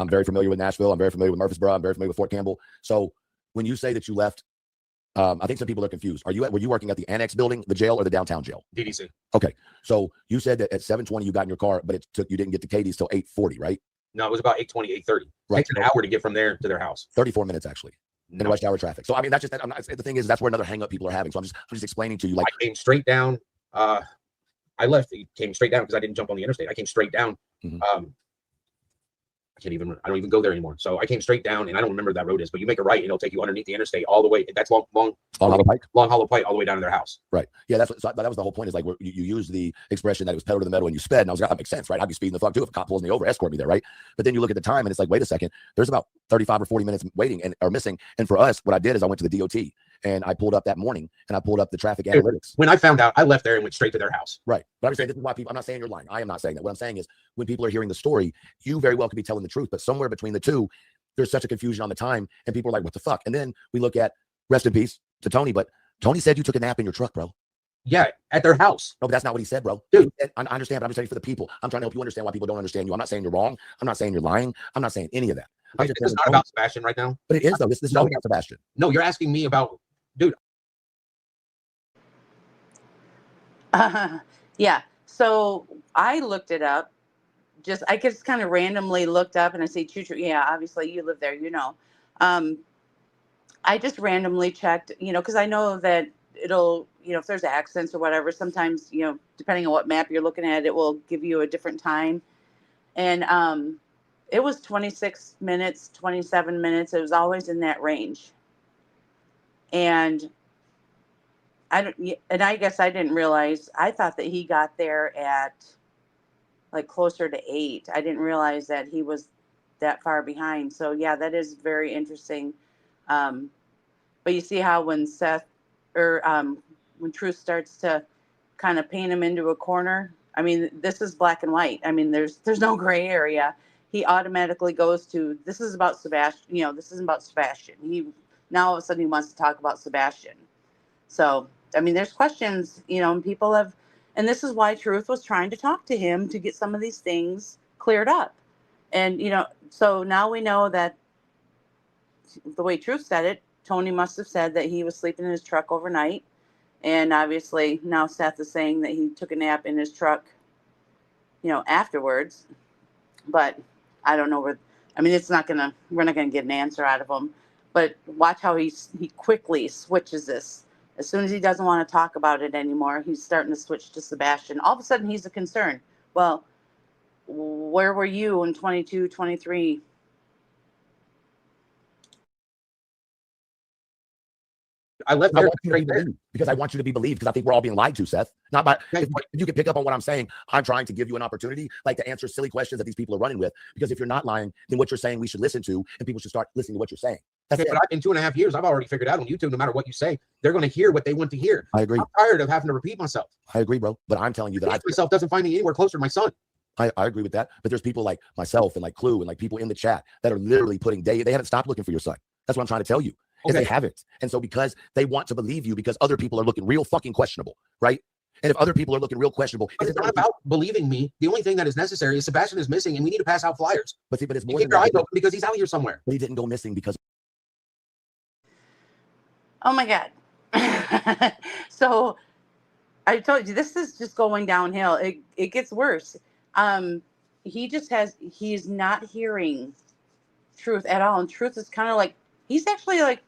very familiar with Nashville. I'm very familiar with Murfreesboro. I'm very familiar with Fort Campbell. So when you say that you left, I think some people are confused. Were you working at the annex building, the jail, or the downtown jail? DDC. Okay. So you said that at 7:20 you got in your car, but you didn't get to Katie's till 8:40, right? No, it was about 8:20, 8:30. Right. It takes an hour to get from there to their house. 34 minutes actually. In rush hour traffic. So I mean, that's just the thing is that's where another hang up people are having. So I'm just explaining to you, like I came straight down. I left. Came straight down because I didn't jump on the interstate. I came straight down. Mm-hmm. I don't even go there anymore. So I came straight down, and I don't remember that road is, but you make a right, and it'll take you underneath the interstate all the way. That's long Hollow Pike. Long Hollow Pike, all the way down to their house. Right. Yeah, that was the whole point. Is like you use the expression that it was pedal to the metal and you sped, and I was like, that makes sense, right? I'd be speeding the fuck too if a cop pulls me over, escort me there, right? But then you look at the time, and it's like, wait a second, there's about 35 or 40 minutes waiting or missing. And for us, what I did is I went to the DOT and I pulled up that morning and I pulled up the traffic analytics. When I found out, I left there and went straight to their house. Right. But I'm saying this is why people. I'm not saying you're lying. I am not saying that. What I'm saying is when people are hearing the story, you very well could be telling the truth, but somewhere between the two, there's such a confusion on the time, and people are like, what the fuck? And then we look at, rest in peace to Tony, but Tony said you took a nap in your truck, bro. Yeah, at their house. No, but that's not what he said, bro. Dude, I understand, but I'm just saying for the people. I'm trying to help you understand why people don't understand you. I'm not saying you're wrong. I'm not saying you're lying. I'm not saying any of that. It's not about Sebastian right now. But it is, though. This is all about Sebastian. No, you're asking me about, dude. Yeah. So I looked it up. I just kind of randomly looked up and I say, choo choo. Yeah, obviously you live there, you know. I just randomly checked, you know, because I know that it'll, you know, if there's accidents or whatever, sometimes, you know, depending on what map you're looking at, it will give you a different time. And it was 26 minutes, 27 minutes. It was always in that range. And I guess I didn't realize, I thought that he got there at like closer to 8. I didn't realize that he was that far behind. So yeah, that is very interesting. But you see how when when Truth starts to kind of paint him into a corner, I mean, this is black and white. I mean, there's no gray area. He automatically goes to, this is about Sebastian, you know, this isn't about Sebastian. Now all of a sudden he wants to talk about Sebastian. So, I mean, there's questions, you know, and people have, and this is why Truth was trying to talk to him to get some of these things cleared up. And, you know, so now we know that the way Truth said it, Tony must have said that he was sleeping in his truck overnight. And obviously now Seth is saying that he took a nap in his truck, you know, afterwards. But I don't know I mean, we're not going to get an answer out of him. But watch how he quickly switches this. As soon as he doesn't want to talk about it anymore, he's starting to switch to Sebastian. All of a sudden, he's a concern. Well, where were you in 22, 23? I left there because I want you to be believed, because I think we're all being lied to, Seth. Not by, if you can pick up on what I'm saying, I'm trying to give you an opportunity, like to answer silly questions that these people are running with. Because if you're not lying, then what you're saying we should listen to, and people should start listening to what you're saying. That's it. But in 2.5 years, I've already figured out on YouTube, no matter what you say, they're going to hear what they want to hear. I agree. I'm tired of having to repeat myself. I agree, bro. But I'm telling you that myself doesn't find me anywhere closer to my son. I agree with that. But there's people like myself and like Clue and like people in the chat that are literally putting they haven't stopped looking for your son. That's what I'm trying to tell you. Okay. They haven't. And so because they want to believe you, because other people are looking real fucking questionable, right? And if other people are looking real questionable, it's not about believing me. The only thing that is necessary is Sebastian is missing, and we need to pass out flyers. But it's more than that, because he's out here somewhere. But he didn't go missing because. Oh my God! So I told you this is just going downhill. It gets worse. He's not hearing Truth at all, and Truth is kind of like he's actually like,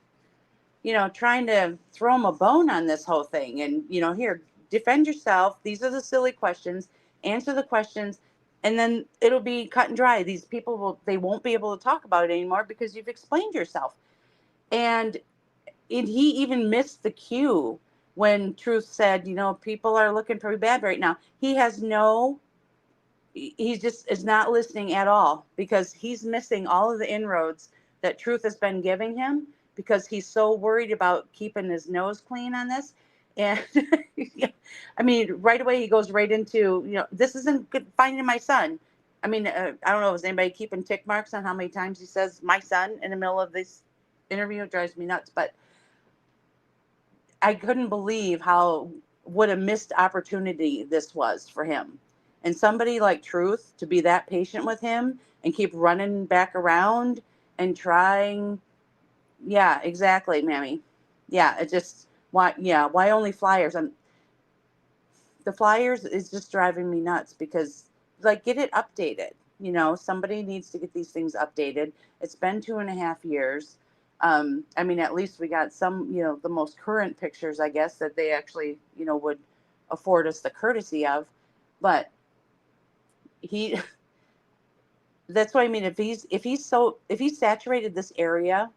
you know, trying to throw him a bone on this whole thing, and you know, here. Defend yourself. These are the silly questions. Answer the questions, and then it'll be cut and dry. These people they won't be able to talk about it anymore because you've explained yourself. And he even missed the cue when Truth said, you know, people are looking pretty bad right now. He just is not listening at all, because he's missing all of the inroads that Truth has been giving him, because he's so worried about keeping his nose clean on this. And I mean, right away he goes right into, you know, this isn't good, finding my son. I mean, I don't know, is anybody keeping tick marks on how many times he says my son in the middle of this interview? It drives me nuts. But I couldn't believe what a missed opportunity this was for him. And somebody like Truth to be that patient with him and keep running back around and trying. Yeah, exactly, Mammy. Yeah, it just. Why only flyers? The flyers is just driving me nuts, because like, get it updated. You know, somebody needs to get these things updated. It's been 2.5 years. I mean, at least we got some, you know, the most current pictures, I guess, that they actually, you know, would afford us the courtesy of. But that's what I mean. If he's saturated this area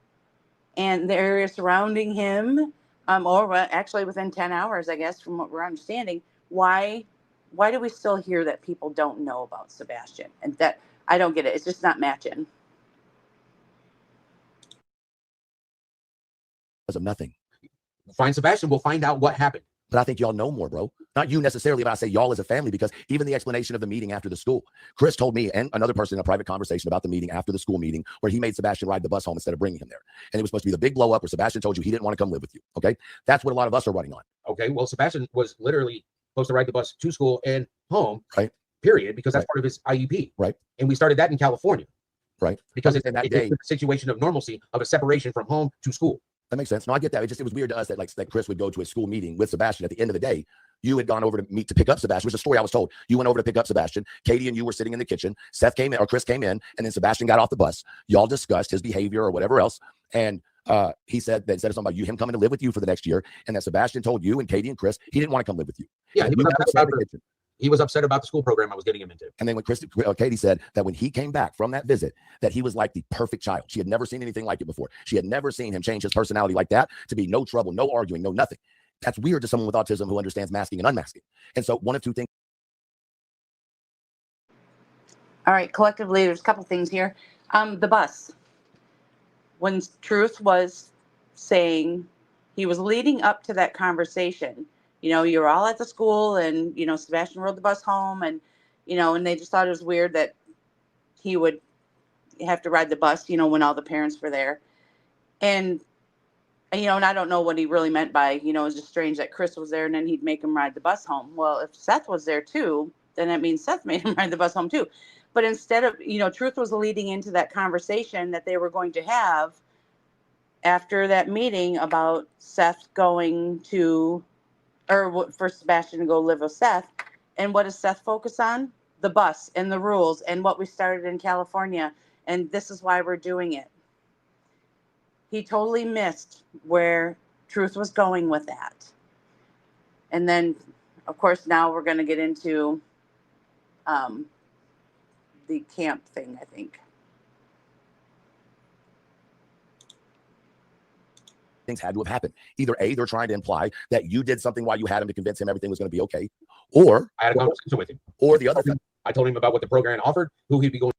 and the area surrounding him, or actually within 10 hours, I guess, from what we're understanding, why do we still hear that people don't know about Sebastian? And that, I don't get it. It's just not matching. Because of nothing. Find Sebastian, we'll find out what happened. But I think y'all know more, bro. Not you necessarily, but I say y'all as a family, because even the explanation of the meeting after the school, Chris told me and another person in a private conversation about the meeting after the school meeting where he made Sebastian ride the bus home instead of bringing him there. And it was supposed to be the big blow up where Sebastian told you he didn't want to come live with you. Okay. That's what a lot of us are running on. Okay. Well, Sebastian was literally supposed to ride the bus to school and home, right? Period, because that's part of his IEP. Right. And we started that in California. Right. Because it's a situation of normalcy of a separation from home to school. That makes sense. No, I get that. It was weird to us that Chris would go to a school meeting with Sebastian. At the end of the day, you had gone over to meet to pick up Sebastian. It was a story I was told. You went over to pick up Sebastian. Katie and you were sitting in the kitchen. Seth came in, or Chris came in, and then Sebastian got off the bus. Y'all discussed his behavior or whatever else. And he said that something about him coming to live with you for the next year, and that Sebastian told you and Katie and Chris he didn't want to come live with you. Yeah, he was upset about the school program I was getting him into. And then when Katie said that when he came back from that visit, that he was like the perfect child. She had never seen anything like it before. She had never seen him change his personality like that to be no trouble, no arguing, no nothing. That's weird to someone with autism who understands masking and unmasking. And so one of two things. All right, collectively, there's a couple things here. The bus. When Truth was saying, he was leading up to that conversation. You know, you're all at the school and, you know, Sebastian rode the bus home and, you know, and they just thought it was weird that he would have to ride the bus, you know, when all the parents were there. And you know, and I don't know what he really meant by, you know, it was just strange that Chris was there and then he'd make him ride the bus home. Well, if Seth was there too, then that means Seth made him ride the bus home too. But instead of, you know, Truth was leading into that conversation that they were going to have after that meeting about Seth going to, or for Sebastian to go live with Seth. And what does Seth focus on? The bus and the rules and what we started in California. And this is why we're doing it. He totally missed where Truth was going with that. And then, of course, now we're going to get into the camp thing, I think. Things had to have happened. Either A, they're trying to imply that you did something while you had him to convince him everything was going to be okay. Or I had a conversation with him. Or the other thing. I told him about what the program offered, who he'd be going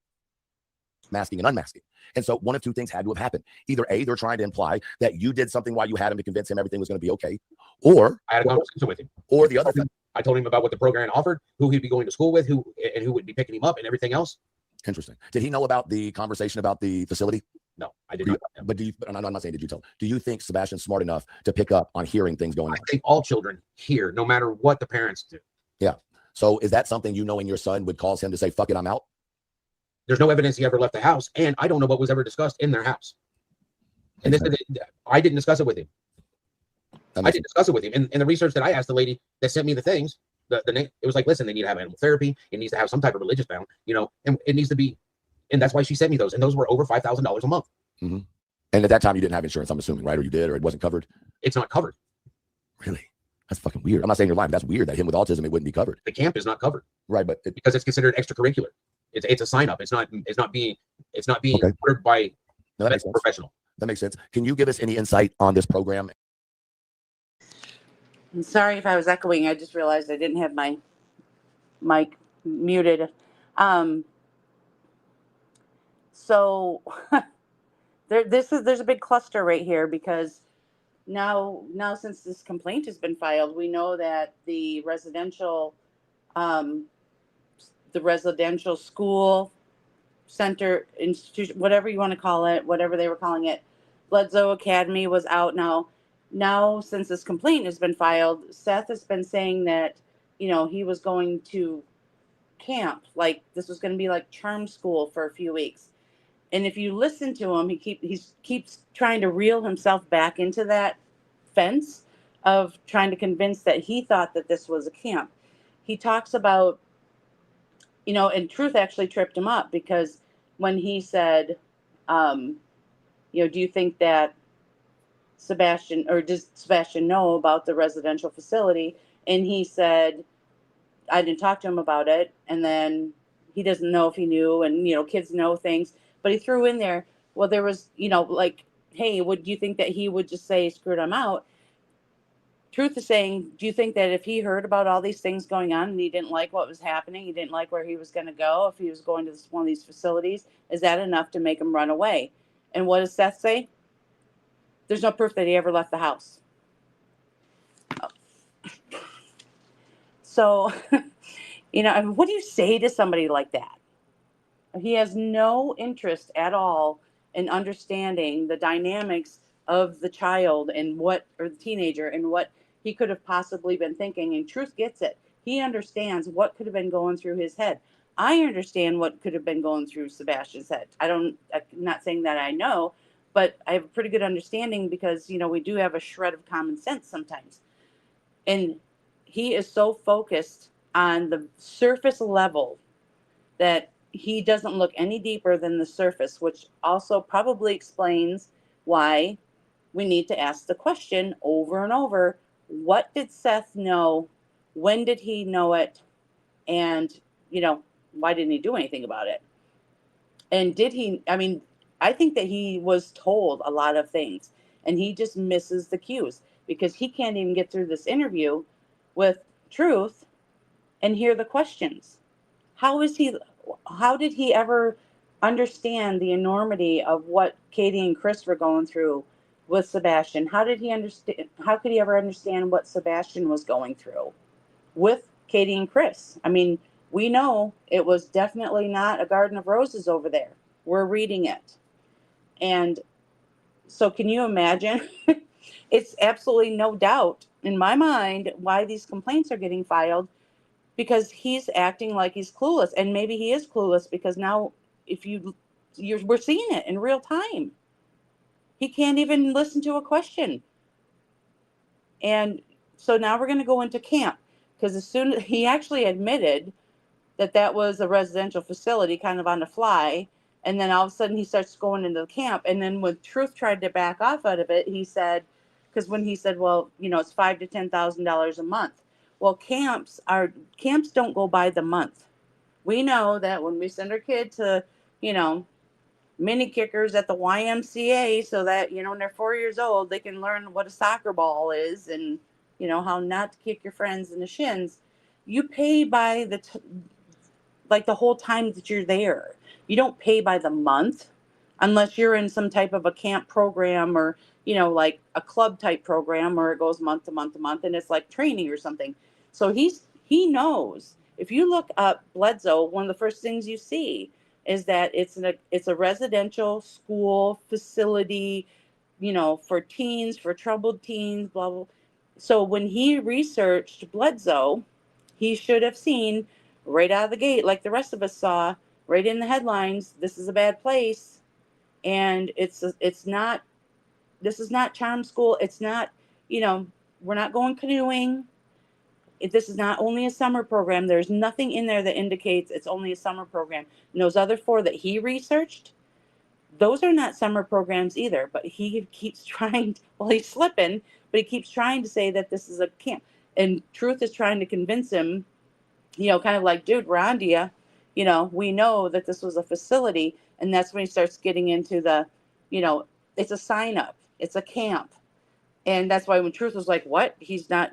masking and unmasking. And so one of two things had to have happened. Either A, they're trying to imply that you did something while you had him to convince him everything was going to be okay. Or I had a conversation with him. Or the other thing. I told him about what the program offered, who he'd be going to school with, who would be picking him up and everything else. Interesting. Did he know about the conversation about the facility? No, I did not. But I'm not saying did you tell him. Do you think Sebastian's smart enough to pick up on hearing things going on? I think all children hear, no matter what the parents do. Yeah. So is that something you knowing your son would cause him to say, fuck it, I'm out? There's no evidence he ever left the house, and I don't know what was ever discussed in their house. And I didn't discuss it with him. I didn't discuss it with him. And the research that I asked the lady that sent me the things, the name, it was like, listen, they need to have animal therapy. It needs to have some type of religious bound, you know, and it needs to be. And that's why she sent me those. And those were over $5,000 a month. Mm-hmm. And at that time, you didn't have insurance, I'm assuming, right? Or you did, or it wasn't covered? It's not covered. Really? That's fucking weird. I'm not saying you're lying, but that's weird that him with autism, it wouldn't be covered. The camp is not covered. Right, but because it's considered extracurricular. It's a sign up. It's not being okay. Ordered by a professional. That makes sense. Can you give us any insight on this program? I'm sorry if I was echoing. I just realized I didn't have my mic muted. So there's a big cluster right here because now since this complaint has been filed, we know that the residential school center institution, whatever you want to call it, whatever they were calling it, Bledsoe Academy was out now. Now, since this complaint has been filed, Seth has been saying that, you know, he was going to camp, like this was going to be like charm school for a few weeks. And if you listen to him, he keeps trying to reel himself back into that fence of trying to convince that he thought that this was a camp. He talks about, you know, and Truth actually tripped him up because when he said, you know, do you think that does Sebastian know about the residential facility? And he said, I didn't talk to him about it. And then he doesn't know if he knew, and kids know things, but he threw in there, well, there was, like, hey, would you think that he would just say screwed him out? Truth is saying, do you think that if he heard about all these things going on and he didn't like what was happening, he didn't like where he was going to go, if he was going to one of these facilities, is that enough to make him run away? And what does Seth say? There's no proof that he ever left the house. So, what do you say to somebody like that? He has no interest at all in understanding the dynamics of the child or the teenager and what he could have possibly been thinking. And Truth gets it. He understands what could have been going through his head. I understand what could have been going through Sebastian's head. I'm not saying that I know, but I have a pretty good understanding because, we do have a shred of common sense sometimes. And he is so focused on the surface level that he doesn't look any deeper than the surface, which also probably explains why we need to ask the question over and over, what did Seth know? When did he know it? And, why didn't he do anything about it? And I think that he was told a lot of things and he just misses the cues because he can't even get through this interview with Truth and hear the questions. How did he ever understand the enormity of what Katie and Chris were going through with Sebastian? How could he ever understand what Sebastian was going through with Katie and Chris? We know it was definitely not a garden of roses over there. We're reading it. And so can you imagine? It's absolutely no doubt in my mind why these complaints are getting filed, because he's acting like he's clueless, and maybe he is clueless because now we're seeing it in real time. He can't even listen to a question. And so now we're going to go into camp, because as soon as he actually admitted that was a residential facility kind of on the fly, and then all of a sudden he starts going into the camp, and then when Truth tried to back off out of it, he said, because when he said, well, it's $5,000 to $10,000 a month. Well, camps don't go by the month. We know that when we send our kid to, mini kickers at the YMCA, so that, when they're 4 years old, they can learn what a soccer ball is and, how not to kick your friends in the shins. You pay by the whole time that you're there. You don't pay by the month unless you're in some type of a camp program or, like a club type program where it goes month to month to month and it's like training or something. So he knows. If you look up Bledsoe, one of the first things you see is that it's a residential school facility, for teens, for troubled teens, blah, blah. So when he researched Bledsoe, he should have seen right out of the gate, like the rest of us saw, right in the headlines, this is a bad place. And this is not charm school. It's not, we're not going canoeing. This is not only a summer program. There's nothing in there that indicates it's only a summer program. And those other 4 that he researched, those are not summer programs either. But he keeps trying, he's slipping, but he keeps trying to say that this is a camp. And Truth is trying to convince him, kind of like, dude, we're on to you. We know that this was a facility. And that's when he starts getting into the, it's a sign up. It's a camp. And that's why when Truth was like, what? He's not,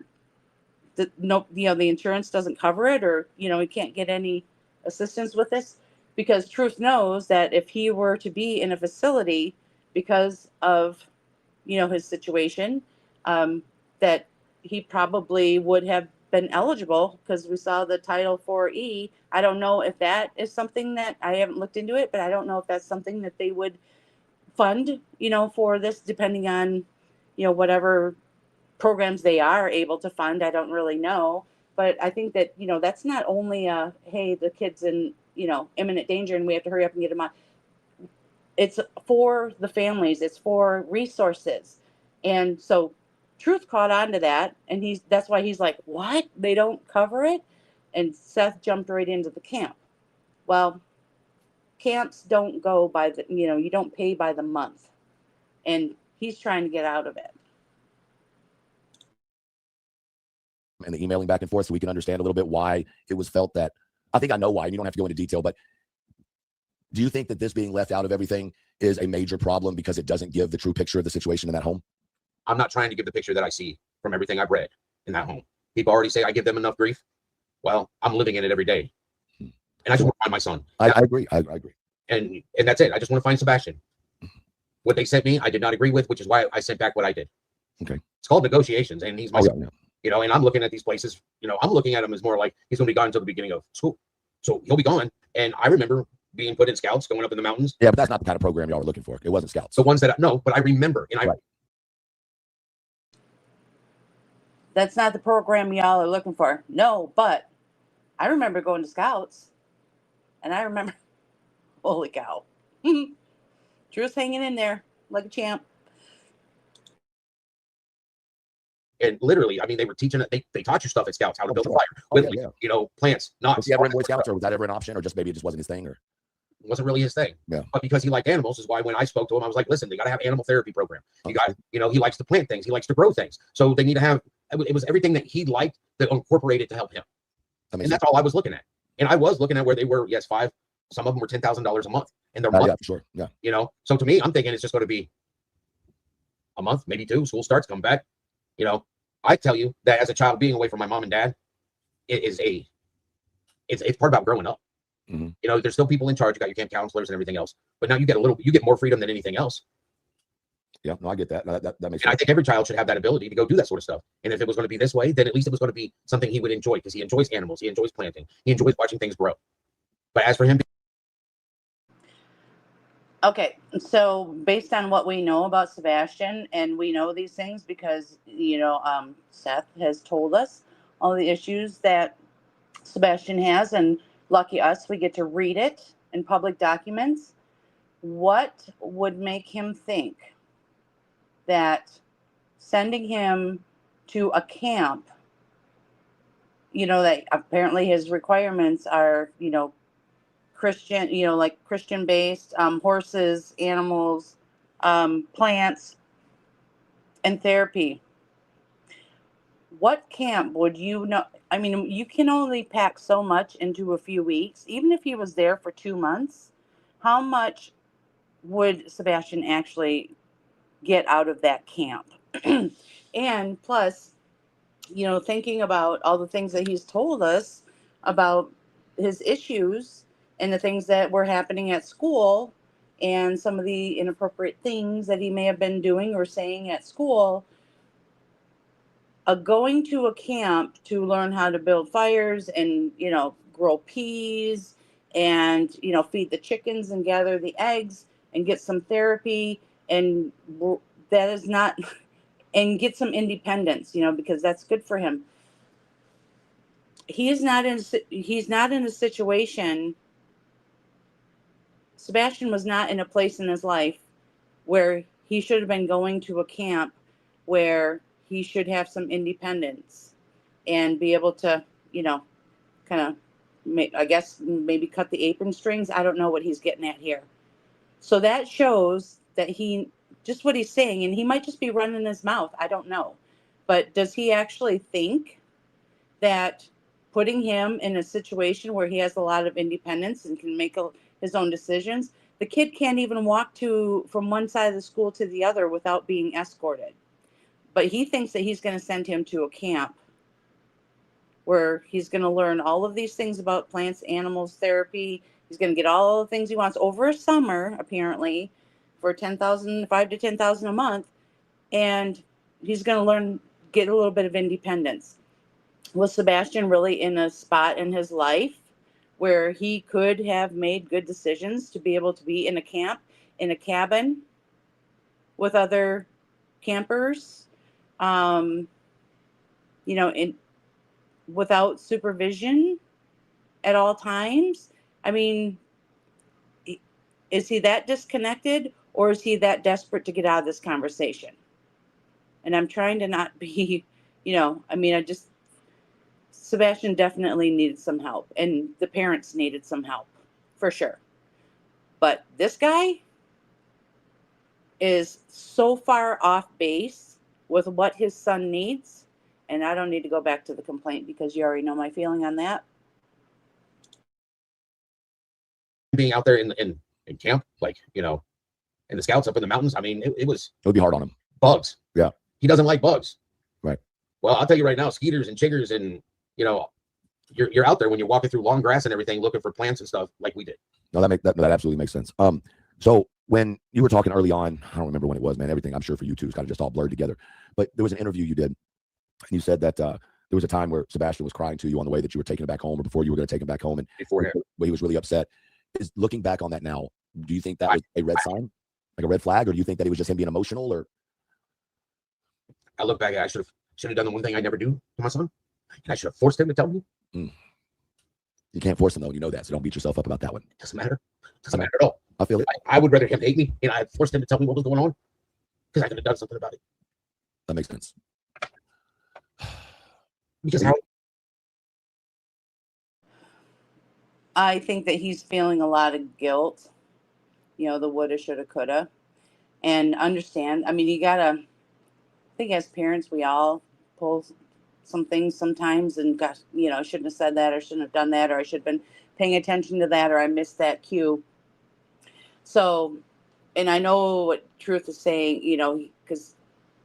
the insurance doesn't cover it, or, he can't get any assistance with this, because Truth knows that if he were to be in a facility because of, his situation, that he probably would have been eligible, because we saw the Title 4E. I don't know if that is something that, I haven't looked into it, but I don't know if that's something that they would fund, for this, depending on, whatever programs they are able to fund. I don't really know. But I think that, that's not only hey, the kid's in, imminent danger and we have to hurry up and get him out. It's for the families. It's for resources. And so Truth caught on to that. And that's why he's like, what? They don't cover it? And Seth jumped right into the camp. Well, camps don't go by the, you don't pay by the month. And he's trying to get out of it. And the emailing back and forth, so we can understand a little bit why it was felt that I think I know why, and you don't have to go into detail, but do you think that this being left out of everything is a major problem because it doesn't give the true picture of the situation in that home? I'm not trying to give the picture that I see from everything I've read in that home. People already say I give them enough grief. Well, I'm living in it every day. And I just want to find my son. I agree. I agree. And that's it. I just want to find Sebastian. What they sent me, I did not agree with, which is why I sent back what I did. Okay. It's called negotiations, and he's my son. Yeah. You know, and I'm looking at these places, you know, I'm looking at him as more like he's going to be gone until the beginning of school. So he'll be gone. And I remember being put in scouts, going up in the mountains. Yeah, but that's not the kind of program y'all were looking for. It wasn't scouts. The ones that but I remember. And Right. That's not the program y'all are looking for. No, but I remember going to scouts, and I remember, holy cow. Drew's hanging in there like a champ. And literally, I mean, they were teaching it. They taught you stuff at scouts, how to build a fire with, you know, plants, Was knots. he ever in Boy Scouts, or was that ever an option, or just maybe it just wasn't his thing? Or It wasn't really his thing. Yeah. But because he liked animals is why when I spoke to him, I was like, listen, they got to have animal therapy program. You got, you know, he likes to plant things. He likes to grow things. So they need to have, it was everything that he liked that incorporated to help him. And that's all I was looking at. And I was looking at where they were, yes, some of them were $10,000 a month. And they're yeah, sure. Yeah. You know, so to me, I'm thinking it's just going to be a month, maybe two. School starts, come back. You know, I tell you that as a child being away from my mom and dad, it's part about growing up. Mm-hmm. You know, there's still people in charge. You got your camp counselors and everything else, but now you get more freedom than anything else. Yeah, no, I get that. That makes sense. I think every child should have that ability to go do that sort of stuff. And if it was going to be this way, then at least it was going to be something he would enjoy, because he enjoys animals, he enjoys planting, he enjoys watching things grow. But as for him, Okay, so based on what we know about Sebastian, and we know these things because, you know, Seth has told us all the issues that Sebastian has, and lucky us, we get to read it in public documents. What would make him think that sending him to a camp, you know, that apparently his requirements are, you know, Christian, you know, like Christian based, horses, animals, plants, and therapy. What camp would you know? I mean, you can only pack so much into a few weeks. Even if he was there for 2 months, how much would Sebastian actually get out of that camp? And plus, you know, thinking about all the things that he's told us about his issues and the things that were happening at school and some of the inappropriate things that he may have been doing or saying at school, going to a camp to learn how to build fires and, you know, grow peas and, you know, feed the chickens and gather the eggs and get some therapy, and that is not, and get some independence, you know, because that's good for him. He's not in a situation. Sebastian was not in a place in his life where he should have been going to a camp where he should have some independence and be able to, you know, kind of, I guess, maybe cut the apron strings. I don't know what he's getting at here. So that shows that just what he's saying, and he might just be running his mouth. I don't know. But does he actually think that putting him in a situation where he has a lot of independence and can make his own decisions? The kid can't even walk from one side of the school to the other without being escorted. But he thinks that he's going to send him to a camp where he's going to learn all of these things about plants, animals, therapy. He's going to get all the things he wants over a summer, apparently, for $5,000 to $10,000 a month. And he's going to get a little bit of independence. Was Sebastian really in a spot in his life where he could have made good decisions to be able to be in a camp, in a cabin with other campers, you know, without supervision at all times? I mean, is he that disconnected, or is he that desperate to get out of this conversation? And I'm trying to not be, you know, I mean, Sebastian definitely needed some help, and the parents needed some help for sure. But this guy is so far off base with what his son needs. And I don't need to go back to the complaint because you already know my feeling on that. being out there in camp, like, and the scouts up in the mountains. I mean, it would be hard on him. Bugs. Yeah. He doesn't like bugs. Right. Well, I'll tell you right now, skeeters and chiggers, and you're out there when you're walking through long grass and everything, looking for plants and stuff like we did. No, that absolutely makes sense. So when you were talking early on, I don't remember when it was, man. Everything I'm sure for you too is kind of just all blurred together. But there was an interview you did, and you said that there was a time where Sebastian was crying to you on the way that you were taking him back home, or before you were going to take him back home, and beforehand, where he was really upset. Is looking back on that now, do you think that was a red sign, like a red flag, or do you think that it was just him being emotional? Or I look back, I should have done the one thing I never do to my son. I should have forced him to tell me. You can't force him though. You know that, so don't beat yourself up about that one. It doesn't matter. It doesn't matter at all. I feel it. I would rather him hate me, and I forced him to tell me what was going on, because I could have done something about it. That makes sense. Because I think that he's feeling a lot of guilt, the woulda, shoulda, coulda, and understand. I mean, I think as parents, we all pull some things sometimes, and gosh, I shouldn't have said that, or shouldn't have done that, or I should have been paying attention to that, or I missed that cue. So, and I know what Truth is saying, because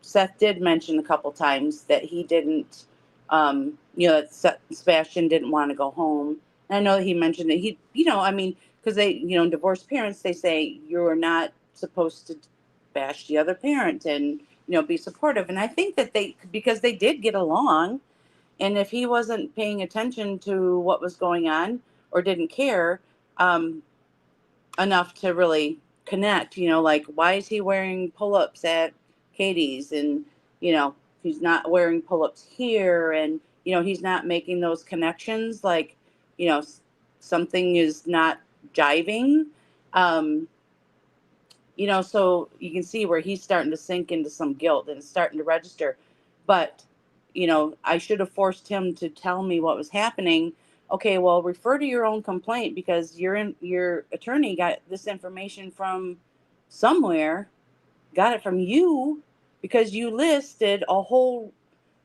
Seth did mention a couple times that he didn't, that Sebastian didn't want to go home. And I know that he mentioned that he, because they, divorced parents, they say you're not supposed to bash the other parent and, be supportive. And I think that because they did get along, and if he wasn't paying attention to what was going on or didn't care enough to really connect, like, why is he wearing pull-ups at Katie's, and, he's not wearing pull-ups here, and, he's not making those connections, like, something is not jiving. So you can see where he's starting to sink into some guilt and starting to register. But, I should have forced him to tell me what was happening. Okay, well, refer to your own complaint, because your attorney got this information from somewhere, got it from you, because you listed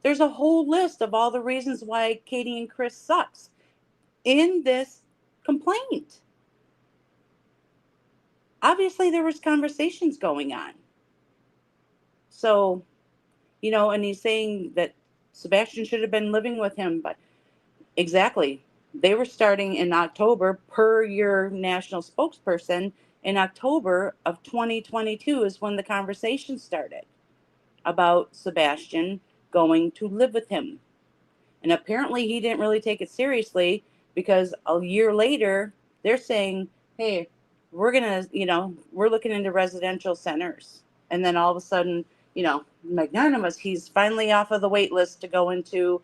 there's a whole list of all the reasons why Katie and Chris sucks in this complaint. Obviously, there was conversations going on. So, and he's saying that Sebastian should have been living with him, but exactly. They were starting in October, per your national spokesperson. In October of 2022 is when the conversation started about Sebastian going to live with him. And apparently he didn't really take it seriously, because a year later, they're saying, hey, we're looking into residential centers. And then all of a sudden, magnanimous, he's finally off of the wait list to go into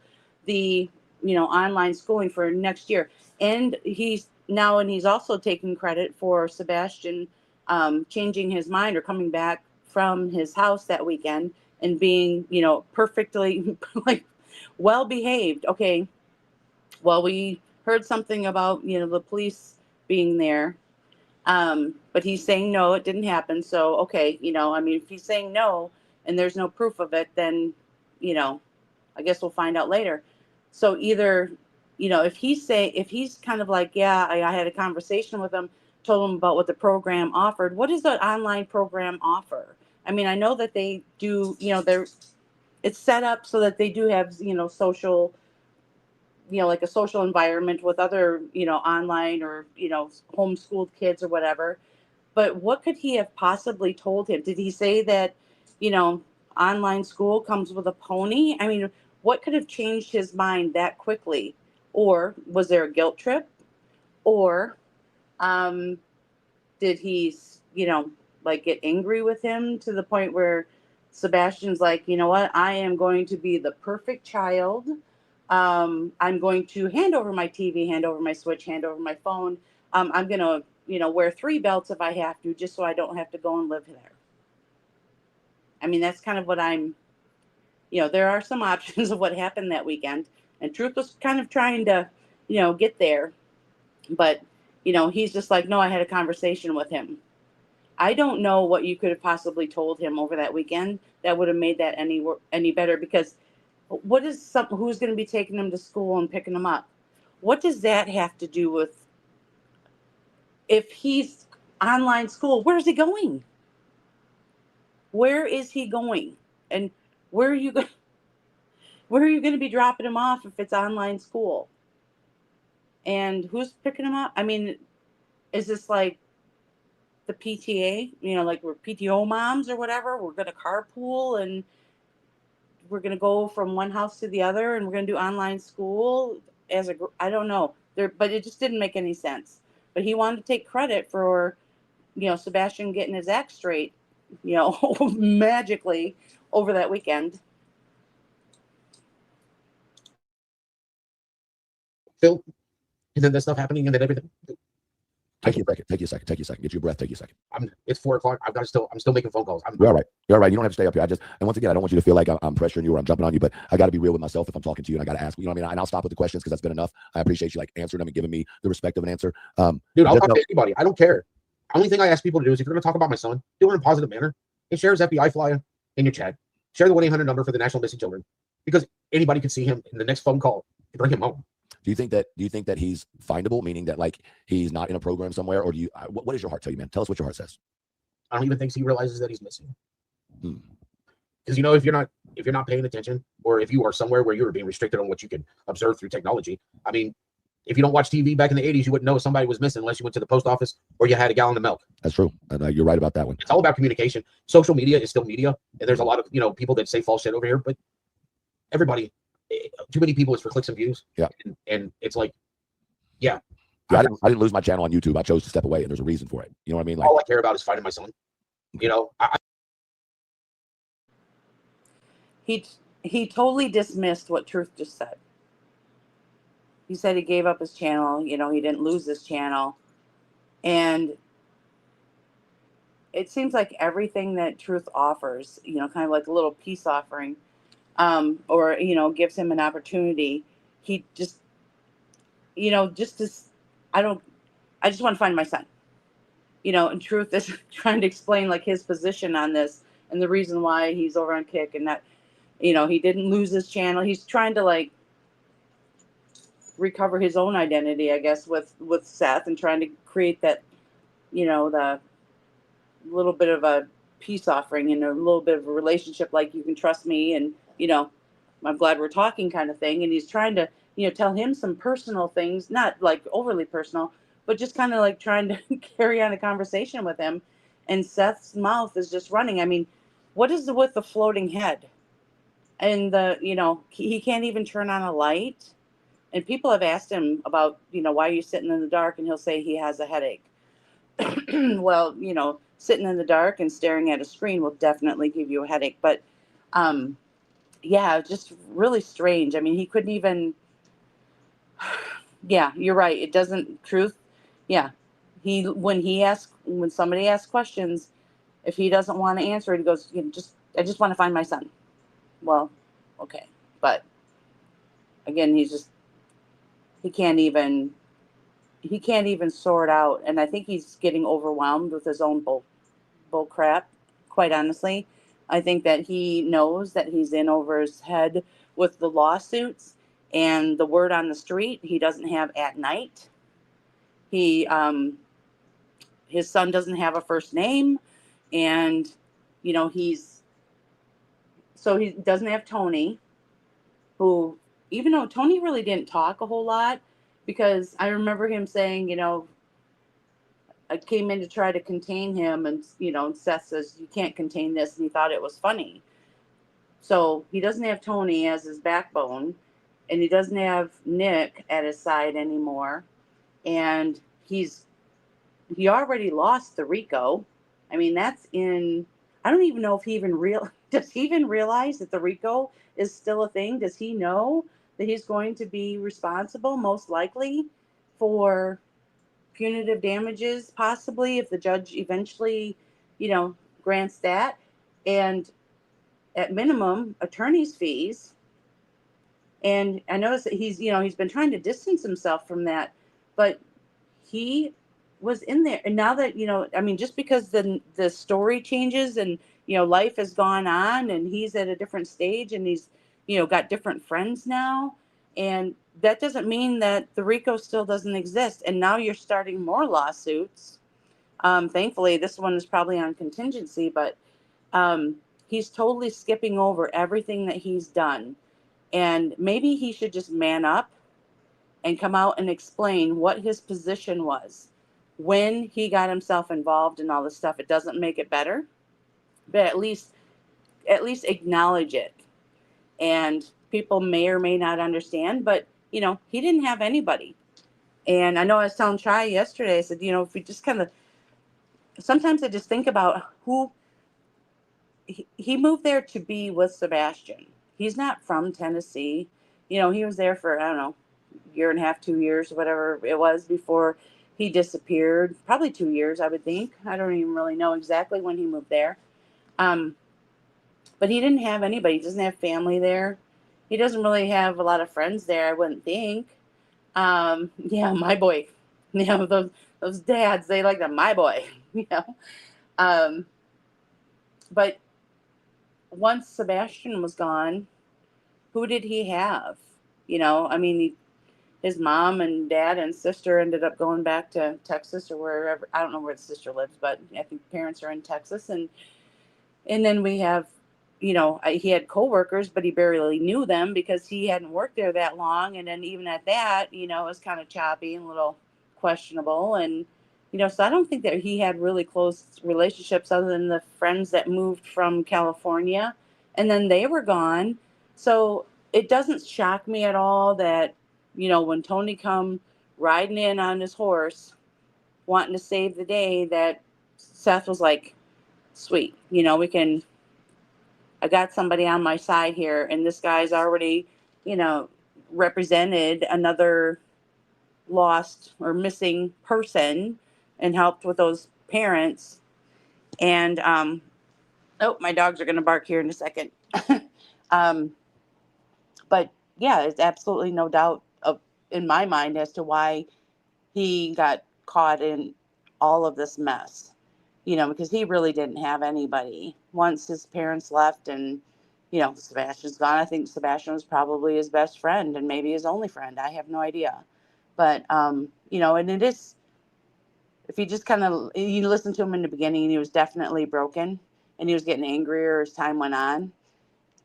the, online schooling for next year. And he's also taking credit for Sebastian changing his mind, or coming back from his house that weekend and being, perfectly like well behaved. Okay, well, we heard something about, the police being there. But he's saying no, it didn't happen. So, okay, if he's saying no and there's no proof of it, then, I guess we'll find out later. So either, if he's kind of like, yeah, I had a conversation with him, told him about what the program offered. What does the online program offer? I mean, I know that they do, it's set up so that they do have, social, like a social environment with other, online or, homeschooled kids or whatever. But what could he have possibly told him? Did he say that, online school comes with a pony? I mean, what could have changed his mind that quickly? Or was there a guilt trip? Or did he, like, get angry with him to the point where Sebastian's like, you know what, I am going to be the perfect child. I'm going to hand over my TV, hand over my Switch, hand over my phone. I'm going to, wear 3 belts if I have to, just so I don't have to go and live there. I mean, that's kind of what I'm, there are some options of what happened that weekend. And Truth was kind of trying to, get there. But, he's just like, no, I had a conversation with him. I don't know what you could have possibly told him over that weekend that would have made that any better, because who's going to be taking him to school and picking him up? What does that have to do with if he's online school, where's he going? Where is he going? And where are you going? Where are you going to be dropping him off if it's online school? And who's picking him up? I mean, is this like the PTA? You know, like we're PTO moms or whatever. We're going to carpool and we're going to go from one house to the other, and we're going to do online school as a. I don't know. But it just didn't make any sense. But he wanted to take credit for, Sebastian getting his act straight, magically over that weekend. Phil, and then this stuff happening, and then everything. Take you a second. Take you a second. Take you a second. Get your breath. Take you a second. It's 4 o'clock. I'm still making phone calls. You're all right. You're all right. You don't have to stay up here. And once again, I don't want you to feel like I'm pressuring you or I'm jumping on you, but I got to be real with myself if I'm talking to you, and I got to ask. You know what I mean? And I'll stop with the questions because that's been enough. I appreciate you like answering them and giving me the respect of an answer. Dude, I'll talk to anybody. I don't care. Only thing I ask people to do is if you're going to talk about my son, do it in a positive manner. And share his FBI flyer in your chat. Share the 1-800 number for the National Missing Children, because anybody can see him in the next phone call and bring him home. Do you think that he's findable, meaning that like he's not in a program somewhere, or do you? What does your heart tell you, man? Tell us what your heart says. I don't even think he realizes that he's missing. Because if you're not paying attention, or if you are somewhere where you're being restricted on what you can observe through technology, I mean, if you don't watch TV back in the 80s, you wouldn't know somebody was missing unless you went to the post office or you had a gallon of milk. That's true, and you're right about that one. It's all about communication. Social media is still media, and there's a lot of people that say false shit over here, but everybody. Too many people is for clicks and views. Yeah. And it's like, yeah. I didn't lose my channel on YouTube. I chose to step away, and there's a reason for it. You know what I mean? Like, all I care about is finding my son. He totally dismissed what Truth just said. He said he gave up his channel. He didn't lose his channel. And it seems like everything that Truth offers, kind of like a little peace offering, or gives him an opportunity, he just I just want to find my son, and Truth is trying to explain like his position on this and the reason why he's over on Kick, and that he didn't lose his channel. He's trying to like recover his own identity, I guess, with Seth, and trying to create that the little bit of a peace offering and a little bit of a relationship, like you can trust me, and I'm glad we're talking kind of thing. And he's trying to, tell him some personal things, not like overly personal, but just kind of like trying to carry on a conversation with him. And Seth's mouth is just running. I mean, what is with the floating head? And he can't even turn on a light. And people have asked him about, why are you sitting in the dark? And he'll say he has a headache. Well, sitting in the dark and staring at a screen will definitely give you a headache. But, yeah, just really strange. I mean, he couldn't even, yeah, you're right. It doesn't, Truth. Yeah. When somebody asks questions, if he doesn't want to answer it, he goes, I just want to find my son. Well, okay. But again, he can't even sort out. And I think he's getting overwhelmed with his own bull crap, quite honestly. I think that he knows that he's in over his head with the lawsuits and the word on the street he doesn't have at night. His son doesn't have a first name, and he doesn't have Tony, who, even though Tony really didn't talk a whole lot, because I remember him saying, I came in to try to contain him, and Seth says, you can't contain this, and he thought it was funny. So he doesn't have Tony as his backbone, and he doesn't have Nick at his side anymore, and he already lost the RICO. I mean, that's in, I don't even know if he does he even realize that the RICO is still a thing? Does he know that he's going to be responsible, most likely, for punitive damages, possibly, if the judge eventually, grants that, and at minimum, attorney's fees. And I noticed that he's been trying to distance himself from that, but he was in there. And now that, just because the story changes and, life has gone on and he's at a different stage and he's, got different friends now. And that doesn't mean that the RICO still doesn't exist. And now you're starting more lawsuits. Thankfully, this one is probably on contingency, but he's totally skipping over everything that he's done. And maybe he should just man up and come out and explain what his position was when he got himself involved in all this stuff. It doesn't make it better, but at least acknowledge it. And people may or may not understand, but he didn't have anybody. And I know I was telling Chai yesterday, I said, if we just kind of, sometimes I just think about who he moved there to be with Sebastian. He's not from Tennessee. He was there for, I don't know, year and a half, 2 years, whatever it was before he disappeared. Probably 2 years, I would think. I don't even really know exactly when he moved there. But he didn't have anybody. He doesn't have family there. He doesn't really have a lot of friends there, I wouldn't think. Yeah, my boy. Those dads, they like that, my boy. Um, but once Sebastian was gone, who did he have? I mean, his mom and dad and sister ended up going back to Texas or wherever. I don't know where the sister lives, but I think parents are in Texas. And then we have, he had coworkers, but he barely knew them because he hadn't worked there that long. And then even at that, it was kind of choppy and a little questionable. And, so I don't think that he had really close relationships other than the friends that moved from California. And then they were gone. So it doesn't shock me at all that, when Tony come riding in on his horse, wanting to save the day, that Seth was like, sweet, I got somebody on my side here, and this guy's already, represented another lost or missing person and helped with those parents. And, oh, my dogs are going to bark here in a second. um, but yeah, it's absolutely no doubt in my mind as to why he got caught in all of this mess, because he really didn't have anybody once his parents left. And, Sebastian's gone. I think Sebastian was probably his best friend and maybe his only friend. I have no idea. But, and it is, if you just kind of, you listen to him in the beginning, he was definitely broken and he was getting angrier as time went on.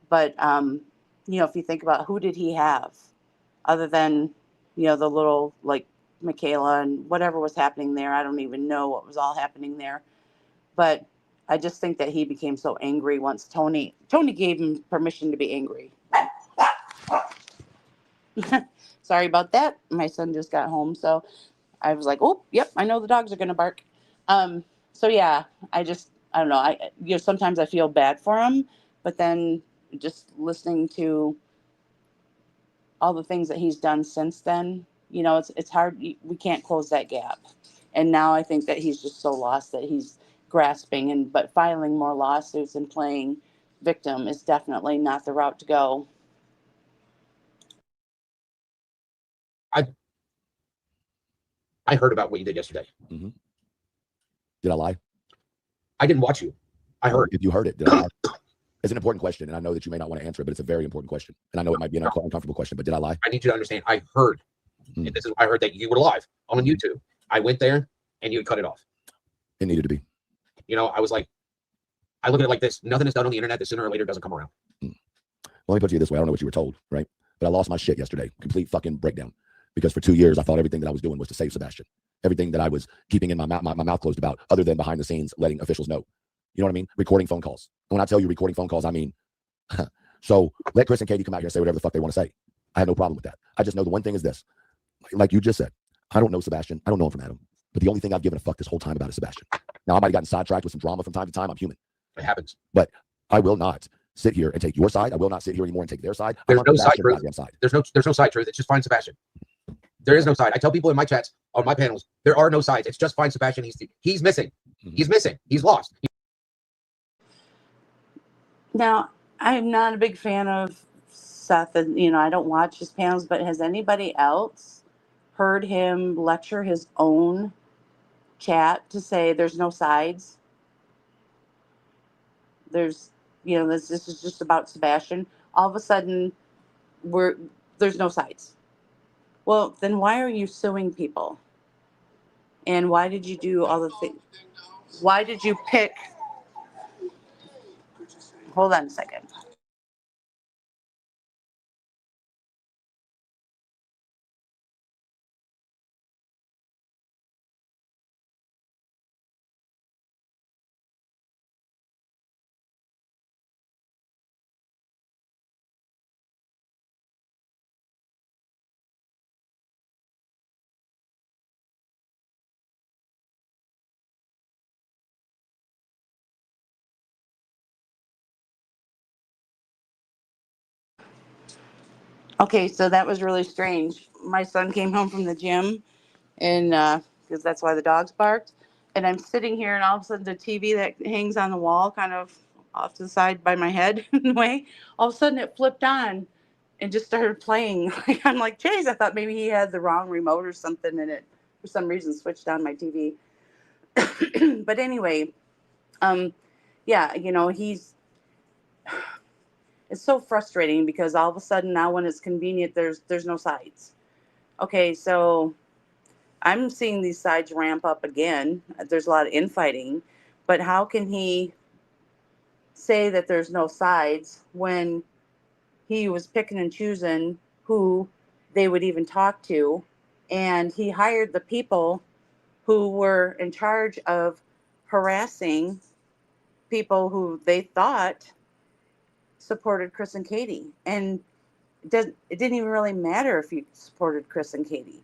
But, if you think about who did he have other than, the little, like, Michaela and whatever was happening there. I don't even know what was all happening there. But I just think that he became so angry once Tony gave him permission to be angry. Sorry about that. My son just got home, so I was like, oh, yep, I know the dogs are going to bark. So yeah, I don't know. Sometimes I feel bad for him, but then just listening to all the things that he's done since then, it's hard. We can't close that gap. And now I think that he's just so lost that he's grasping, but filing more lawsuits and playing victim is definitely not the route to go. I heard about what you did yesterday. Mm-hmm. Did I lie? I didn't watch you. I heard. If you heard it, did I lie? It's an important question, and I know that you may not want to answer it, but it's a very important question. And I know it might be an uncomfortable question, but did I lie? I need you to understand. I heard. And this is, I heard that you were live on YouTube. I went there and you cut it off. It needed to be. I was like, I look at it like this. Nothing is done on the internet that sooner or later doesn't come around. Well, let me put it this way. I don't know what you were told, right? But I lost my shit yesterday. Complete fucking breakdown. Because for 2 years, I thought everything that I was doing was to save Sebastian. Everything that I was keeping in my mouth closed about, other than behind the scenes, letting officials know. You know what I mean? Recording phone calls. When I tell you recording phone calls, I mean, so let Chris and Katie come out here and say whatever the fuck they want to say. I have no problem with that. I just know the one thing is this. Like you just said, I don't know Sebastian. I don't know him from Adam. But the only thing I've given a fuck this whole time about is Sebastian. Now, I might have gotten sidetracked with some drama from time to time. I'm human. It happens. But I will not sit here and take your side. I will not sit here anymore and take their side. There's no side, truth. There's no side truth. It's just find Sebastian. There is no side. I tell people in my chats, on my panels, there are no sides. It's just find Sebastian. He's missing. He's missing. He's lost. Now, I'm not a big fan of Seth, and I don't watch his panels, but has anybody else heard him lecture his own chat to say there's no sides? This is just about Sebastian. All of a sudden, there's no sides. Well, then why are you suing people? And why did you do all the things? Why did you pick? Hold on a second. Okay, so that was really strange. My son came home from the gym, and because that's why the dogs barked. And I'm sitting here, and all of a sudden, the TV that hangs on the wall, kind of off to the side by my head, in a way, all of a sudden it flipped on and just started playing. I'm like, Chase, I thought maybe he had the wrong remote or something, and it for some reason switched on my TV. But anyway, um, yeah, it's so frustrating because all of a sudden now when it's convenient, there's no sides. Okay, so I'm seeing these sides ramp up again. There's a lot of infighting, but how can he say that there's no sides when he was picking and choosing who they would even talk to, and he hired the people who were in charge of harassing people who they thought supported Chris and Katie. And it didn't even really matter if he supported Chris and Katie.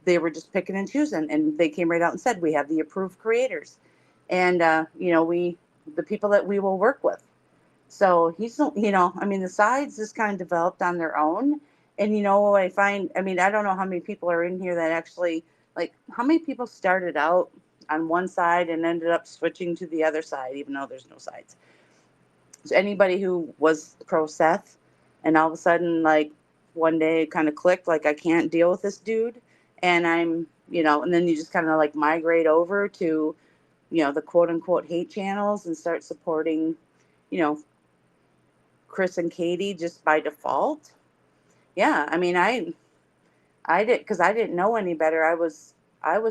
They were just picking and choosing, and they came right out and said, we have the approved creators, and the people that we will work with. So the sides just kind of developed on their own. And what I find, I don't know how many people are in here that actually, like, how many people started out on one side and ended up switching to the other side, even though there's no sides. So anybody who was pro Seth, and all of a sudden, like, one day it kind of clicked, like, I can't deal with this dude, and and then you just kind of like migrate over to, the quote unquote hate channels and start supporting, you know, Chris and Katie just by default. Yeah, I did, because I didn't know any better. I was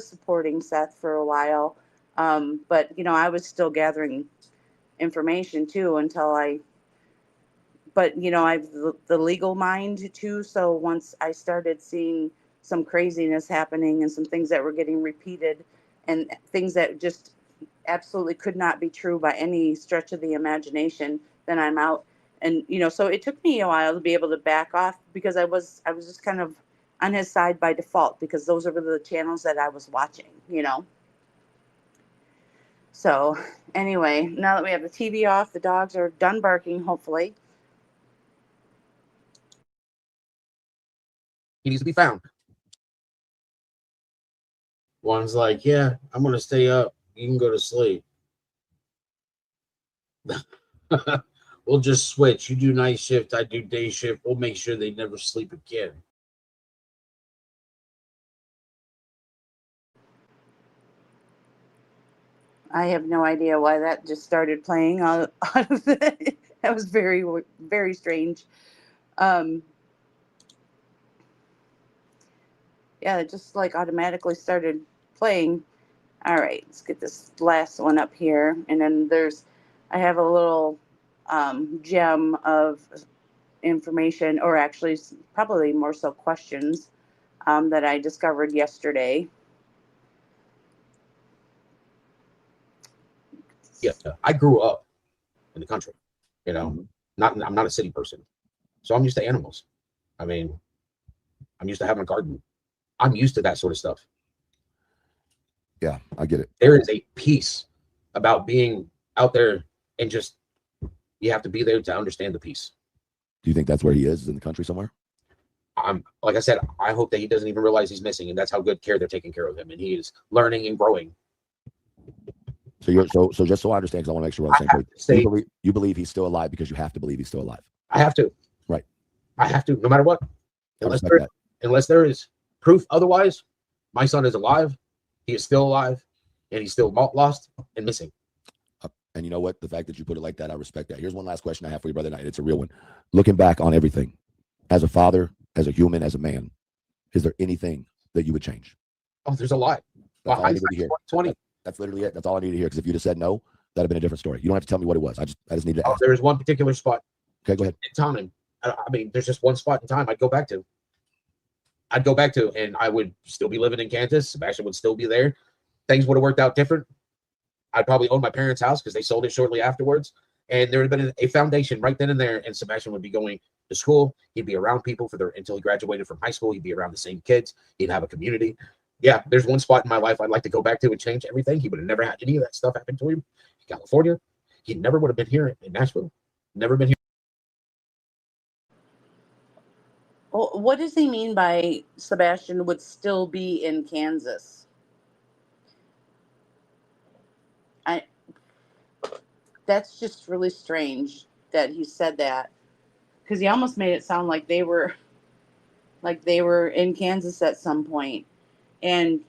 supporting Seth for a while, but I was still gathering information too until I've the legal mind too. So once I started seeing some craziness happening and some things that were getting repeated and things that just absolutely could not be true by any stretch of the imagination, then I'm out. And so it took me a while to be able to back off, because I was just kind of on his side by default, because those were the channels that I was watching. So anyway, now that we have the TV off, the dogs are done barking, hopefully. He needs to be found. One's like, yeah, I'm going to stay up. You can go to sleep. We'll just switch. You do night shift, I do day shift. We'll make sure they never sleep again. I have no idea why that just started playing out of the. That was very, very strange. Um, yeah, it just like automatically started playing. All right, let's get this last one up here. And then I have a little gem of information, or actually probably more so questions, that I discovered yesterday. Yeah, I grew up in the country. I'm not a city person, so I'm used to animals. I'm used to having a garden. I'm used to that sort of stuff. Yeah, I get it. There is a peace about being out there, and just you have to be there to understand the peace. Do you think that's where he is, in the country somewhere? Like I said, I hope that he doesn't even realize he's missing, and that's how good care they're taking care of him, and he is learning and growing. So so just so I understand, because I want to make sure we're on the same page. You believe he's still alive because you have to believe he's still alive. I have to. Right. I have to, no matter what. Unless there is proof otherwise, my son is alive. He is still alive, and he's still lost and missing. And you know what? The fact that you put it like that, I respect that. Here's one last question I have for you, brother Knight. It's a real one. Looking back on everything, As a father, as a human, as a man, is there anything that you would change? Oh, there's a lot. That's all I needed to Hindsight's hear. 2020. That's literally it. That's all I needed to hear. Because if you'd have said no, that'd have been a different story. You don't have to tell me what it was. I just needed to Oh, ask. there was one particular spot Okay, go ahead. in time. I mean, there's just one spot in time I'd go back to. And I would still be living in Kansas. Sebastian would still be there. Things would have worked out different. I'd probably own my parents' house because they sold it shortly afterwards. And there would have been a foundation right then and there. And Sebastian would be going to school. He'd be around people until he graduated from high school. He'd be around the same kids. He'd have a community. Yeah, there's one spot in my life I'd like to go back to and change everything. He would have never had any of that stuff happen to him in California. He never would have been here in Nashville. Never been here. Well, what does he mean by Sebastian would still be in Kansas? That's just really strange that he said that, because he almost made it sound like they were in Kansas at some point. And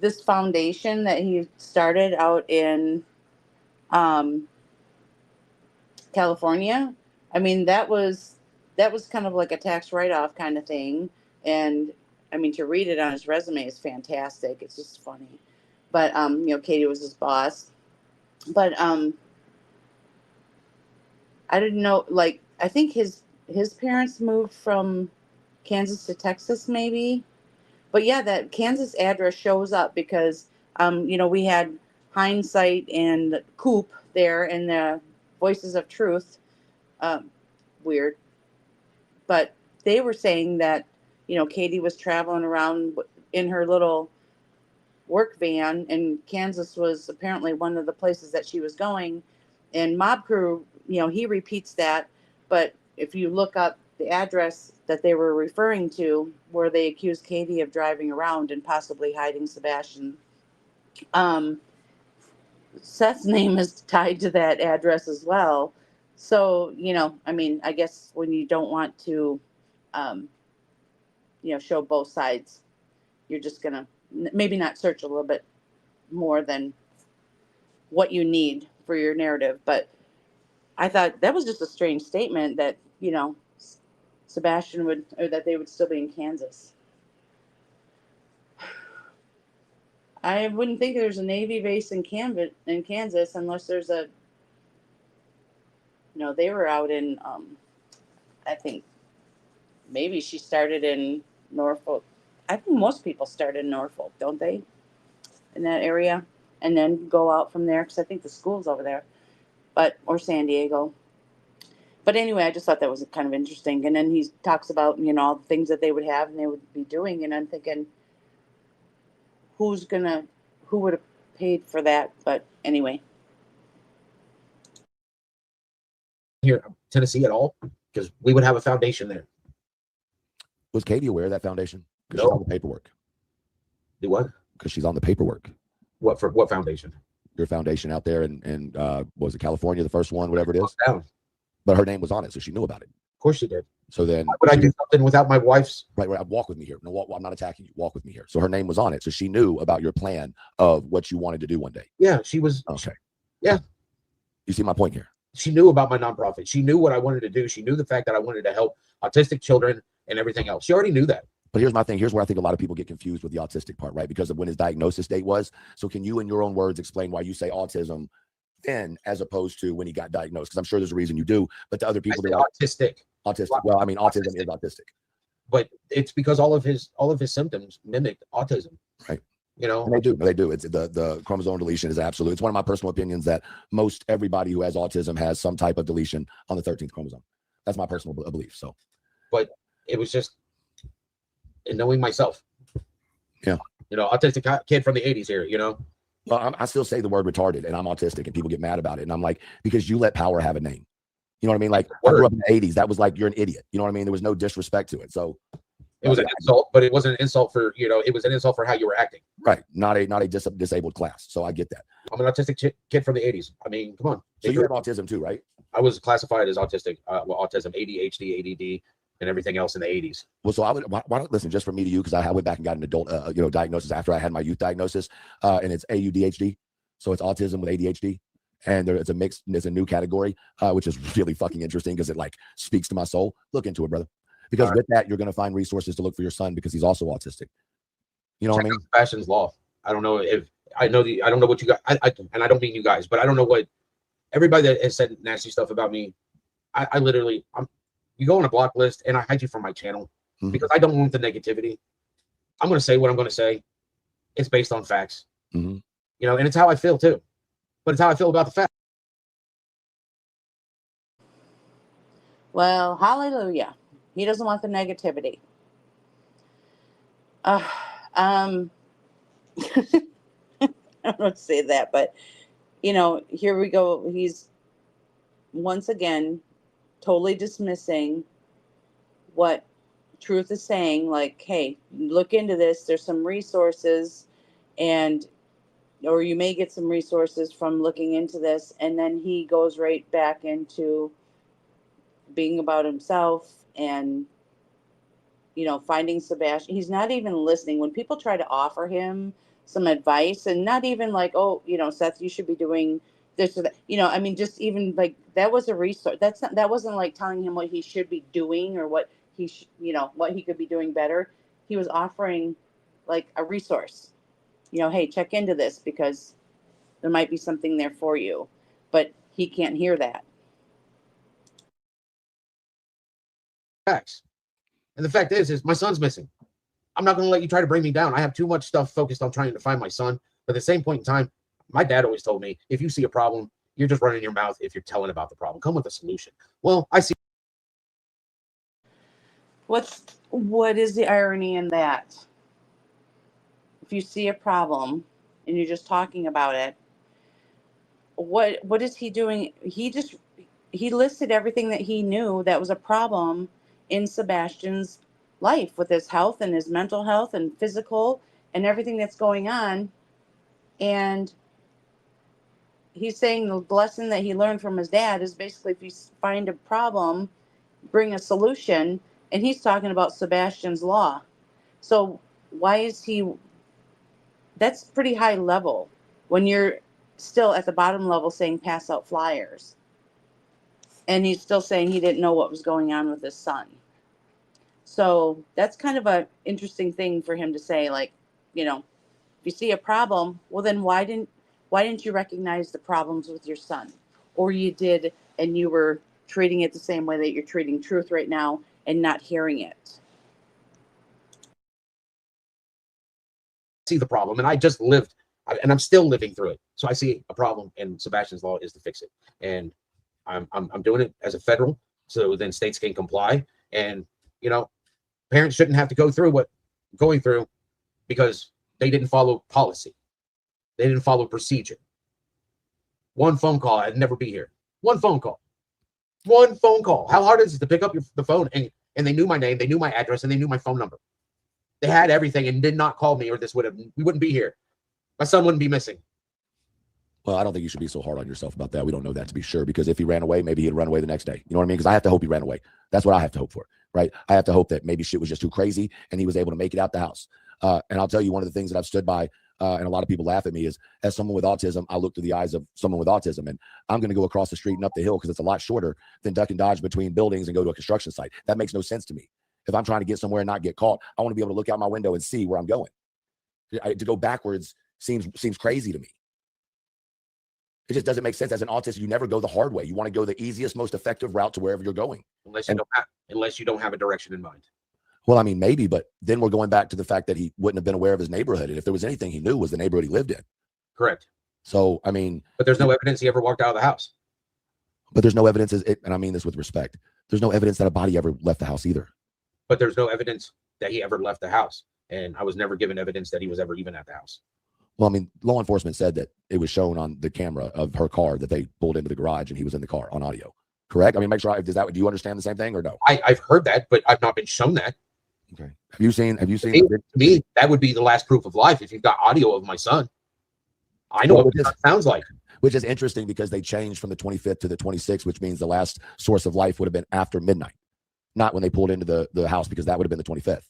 this foundation that he started out in California, I mean, that was kind of like a tax write-off kind of thing. And I mean, to read it on his resume is fantastic. It's just funny. But Katie was his boss. But I didn't know, like, I think his parents moved from Kansas to Texas, maybe. But yeah, that Kansas address shows up because we had Hindsight and Coop there in the Voices of Truth. Weird. But they were saying that, Katie was traveling around in her little work van, and Kansas was apparently one of the places that she was going. And Mob Crew, he repeats that. But if you look up the address that they were referring to, where they accused Katie of driving around and possibly hiding Sebastian, Seth's name is tied to that address as well. So, I mean, I guess when you don't want to, show both sides, you're just going to maybe not search a little bit more than what you need for your narrative. But I thought that was just a strange statement that, Sebastian that they would still be in Kansas. I wouldn't think there's a Navy base in Kansas unless there's a, they were out in, I think maybe she started in Norfolk. I think most people start in Norfolk, don't they? In that area, and then go out from there, because I think the school's over there, or San Diego. But anyway, I just thought that was kind of interesting. And then he talks about, all the things that they would have and they would be doing. And I'm thinking, who would have paid for that? But anyway. Here, Tennessee at all? Because we would have a foundation there. Was Katie aware of that foundation? Because No. she's on the paperwork. Do what? Because she's on the paperwork. What foundation? Your foundation out there in was it California, the first one, whatever it is? Down. But her name was on it, so she knew about it. Of course she did. So then, why would I do something without my wife's? Right. Walk with me here. No, I'm not attacking you. Walk with me here. So her name was on it, so she knew about your plan of what you wanted to do one day. Yeah, she was. Okay. Yeah. You see my point here? She knew about my nonprofit. She knew what I wanted to do. She knew the fact that I wanted to help autistic children and everything else. She already knew that. But here's my thing. Here's where I think a lot of people get confused with the autistic part, right? Because of when his diagnosis date was. So can you, in your own words, explain why you say autism then as opposed to when he got diagnosed? Because I'm sure there's a reason you do. But to other people, they're like, autistic. Autistic. Well, I mean, autism is autistic. But it's because all of his symptoms mimic autism. Right. And they do. It's the chromosome deletion is absolute. It's one of my personal opinions that most everybody who has autism has some type of deletion on the 13th chromosome. That's my personal belief. So, but it was just in knowing myself. Yeah. Autistic kid from the 80s here, Well, I still say the word retarded and I'm autistic and people get mad about it. And I'm like, because you let power have a name. You know what I mean? Like I grew up in the 80s. That was like, you're an idiot. You know what I mean? There was no disrespect to it. So it was an insult, but it wasn't an insult for, it was an insult for how you were acting. Right. Not a disabled class. So I get that. I'm an autistic kid from the 80s. I mean, come on. So you have autism too, right? I was classified as autistic, autism, ADHD, ADD, and everything else in the 80s. Well, so why don't listen, just from me to you, because I went back and got an adult, diagnosis after I had my youth diagnosis, and it's AUDHD. So it's autism with ADHD. And it's a mix. It's a new category, which is really fucking interesting because it like speaks to my soul. Look into it, brother. Because with that, you're going to find resources to look for your son because he's also autistic. You know what I mean? Sebastian's law. I don't know if I know I don't know what you guys. And I don't mean you guys, but I don't know what everybody that has said nasty stuff about me. I literally, you go on a block list and I hide you from my channel because I don't want the negativity. I'm going to say what I'm going to say. It's based on facts, you know, and it's how I feel too. But it's how I feel about the facts. Well, hallelujah. He doesn't want the negativity. I don't want to say that, but you know, here we go. He's once again totally dismissing what truth is saying. Like, hey, look into this. There's some resources, or you may get some resources from looking into this. And then he goes right back into being about himself and, you know, finding Sebastian. He's not even listening when people try to offer him some advice, and not even like, oh, you know, Seth, you should be doing this or that. You know, I mean, just even like that was a resource. That wasn't like telling him what he should be doing or what you know, what he could be doing better. He was offering like a resource. You know, hey, check into this because there might be something there for you. But he can't hear that. Facts. And the fact is my son's missing. I'm not going to let you try to bring me down. I have too much stuff focused on trying to find my son. But at the same point in time, my dad always told me, if you see a problem, you're just running your mouth if you're telling about the problem. Come with a solution. Well, I see. What is the irony in that? If you see a problem and you're just talking about it, what is he doing? He listed everything that he knew that was a problem in Sebastian's life with his health and his mental health and physical and everything that's going on. And he's saying the lesson that he learned from his dad is basically if you find a problem, bring a solution. And he's talking about Sebastian's law. So why is he? That's pretty high level when you're still at the bottom level saying pass out flyers. And he's still saying he didn't know what was going on with his son. So that's kind of an interesting thing for him to say, like, you know, if you see a problem, well, then why didn't you recognize the problems with your son? Or you did, and you were treating it the same way that you're treating truth right now and not hearing it. See the problem, and I just lived, and I'm still living through it. So I see a problem, and Sebastian's law is to fix it. And I'm doing it as a federal, so then states can comply. And you know, parents shouldn't have to go through what I'm going through because they didn't follow policy. They didn't follow procedure. One phone call, I'd never be here. One phone call. One phone call. How hard is it to pick up the phone and they knew my name, they knew my address, and they knew my phone number. They had everything and did not call me, or we wouldn't be here. My son wouldn't be missing. Well, I don't think you should be so hard on yourself about that. We don't know that to be sure, because if he ran away, maybe he'd run away the next day. You know what I mean? Because I have to hope he ran away. That's what I have to hope for, right? I have to hope that maybe shit was just too crazy and he was able to make it out the house. And I'll tell you, one of the things that I've stood by, and a lot of people laugh at me, is as someone with autism, I look through the eyes of someone with autism, and I'm going to go across the street and up the hill because it's a lot shorter than duck and dodge between buildings and go to a construction site. That makes no sense to me. If I'm trying to get somewhere and not get caught, I want to be able to look out my window and see where I'm going. To go backwards seems crazy to me. It just doesn't make sense. As an autist, you never go the hard way. You want to go the easiest, most effective route to wherever you're going. Unless you don't have a direction in mind. Well, I mean, maybe, but then we're going back to the fact that he wouldn't have been aware of his neighborhood. And if there was anything he knew, was the neighborhood he lived in. Correct. So, I mean. But there's no evidence he ever walked out of the house. But there's no evidence, and I mean this with respect, there's no evidence that a body ever left the house either. But there's no evidence that he ever left the house. And I was never given evidence that he was ever even at the house. Well, I mean, law enforcement said that it was shown on the camera of her car that they pulled into the garage and he was in the car on audio. Correct? I mean, make sure, do you understand the same thing or no? I've heard that, but I've not been shown that. Okay. Have you seen? To me, that would be the last proof of life if you've got audio of my son. I know what it sounds like. Which is interesting because they changed from the 25th to the 26th, which means the last source of life would have been after midnight, not when they pulled into the house, because that would have been the 25th.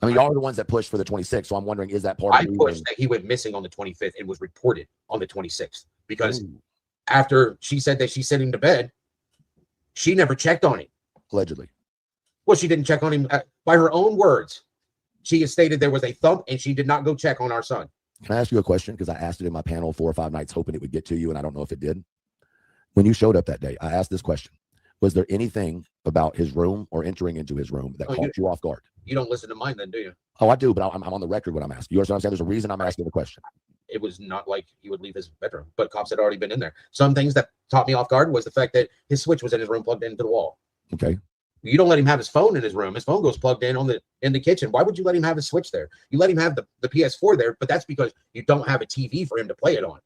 I mean, y'all are the ones that pushed for the 26th. So I'm wondering, is that part of I the pushed reason? that he went missing on the 25th and was reported on the 26th because Ooh, after she said that she's sitting to bed, she never checked on him. allegedly. Well, she didn't check on him by her own words. She has stated there was a thump and she did not go check on our son. Can I ask you a question? Because I asked it in my panel 4 or 5 nights, hoping it would get to you, and I don't know if it did. When you showed up that day, I asked this question. Was there anything about his room or entering into his room that caught you off guard? You don't listen to mine then, do you? Oh, I do, but I'm on the record when I'm asking. You understand what I'm saying? There's a reason I'm asking the question. It was not like he would leave his bedroom, but cops had already been in there. Some things that caught me off guard was the fact that his switch was in his room plugged into the wall. Okay. You don't let him have his phone in his room. His phone goes plugged in in the kitchen. Why would you let him have his switch there? You let him have the PS4 there, but that's because you don't have a TV for him to play it on.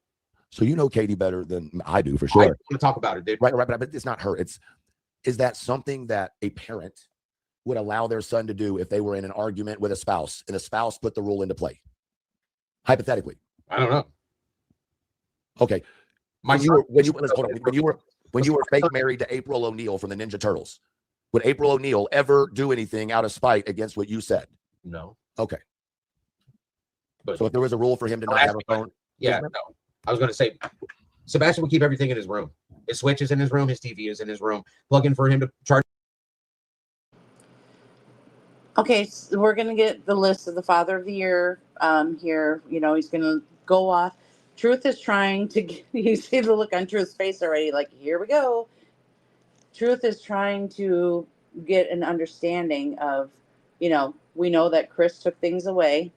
So you know Katie better than I do, for sure. I want to talk about it, dude. Right, but it's not her. Is that something that a parent would allow their son to do if they were in an argument with a spouse and a spouse put the rule into play? Hypothetically. I don't know. Okay. When you were fake married to April O'Neil from the Ninja Turtles, would April O'Neil ever do anything out of spite against what you said? No. Okay. But so if there was a rule for him to not have a phone, yeah, no. I was going to say, Sebastian would keep everything in his room. His switch is in his room. His TV is in his room. Plug in for him to charge. Okay, so we're going to get the list of the Father of the Year here. You know, he's going to go off. Truth is trying to get, you see the look on Truth's face already, like, here we go. Truth is trying to get an understanding of, you know, we know that Chris took things away,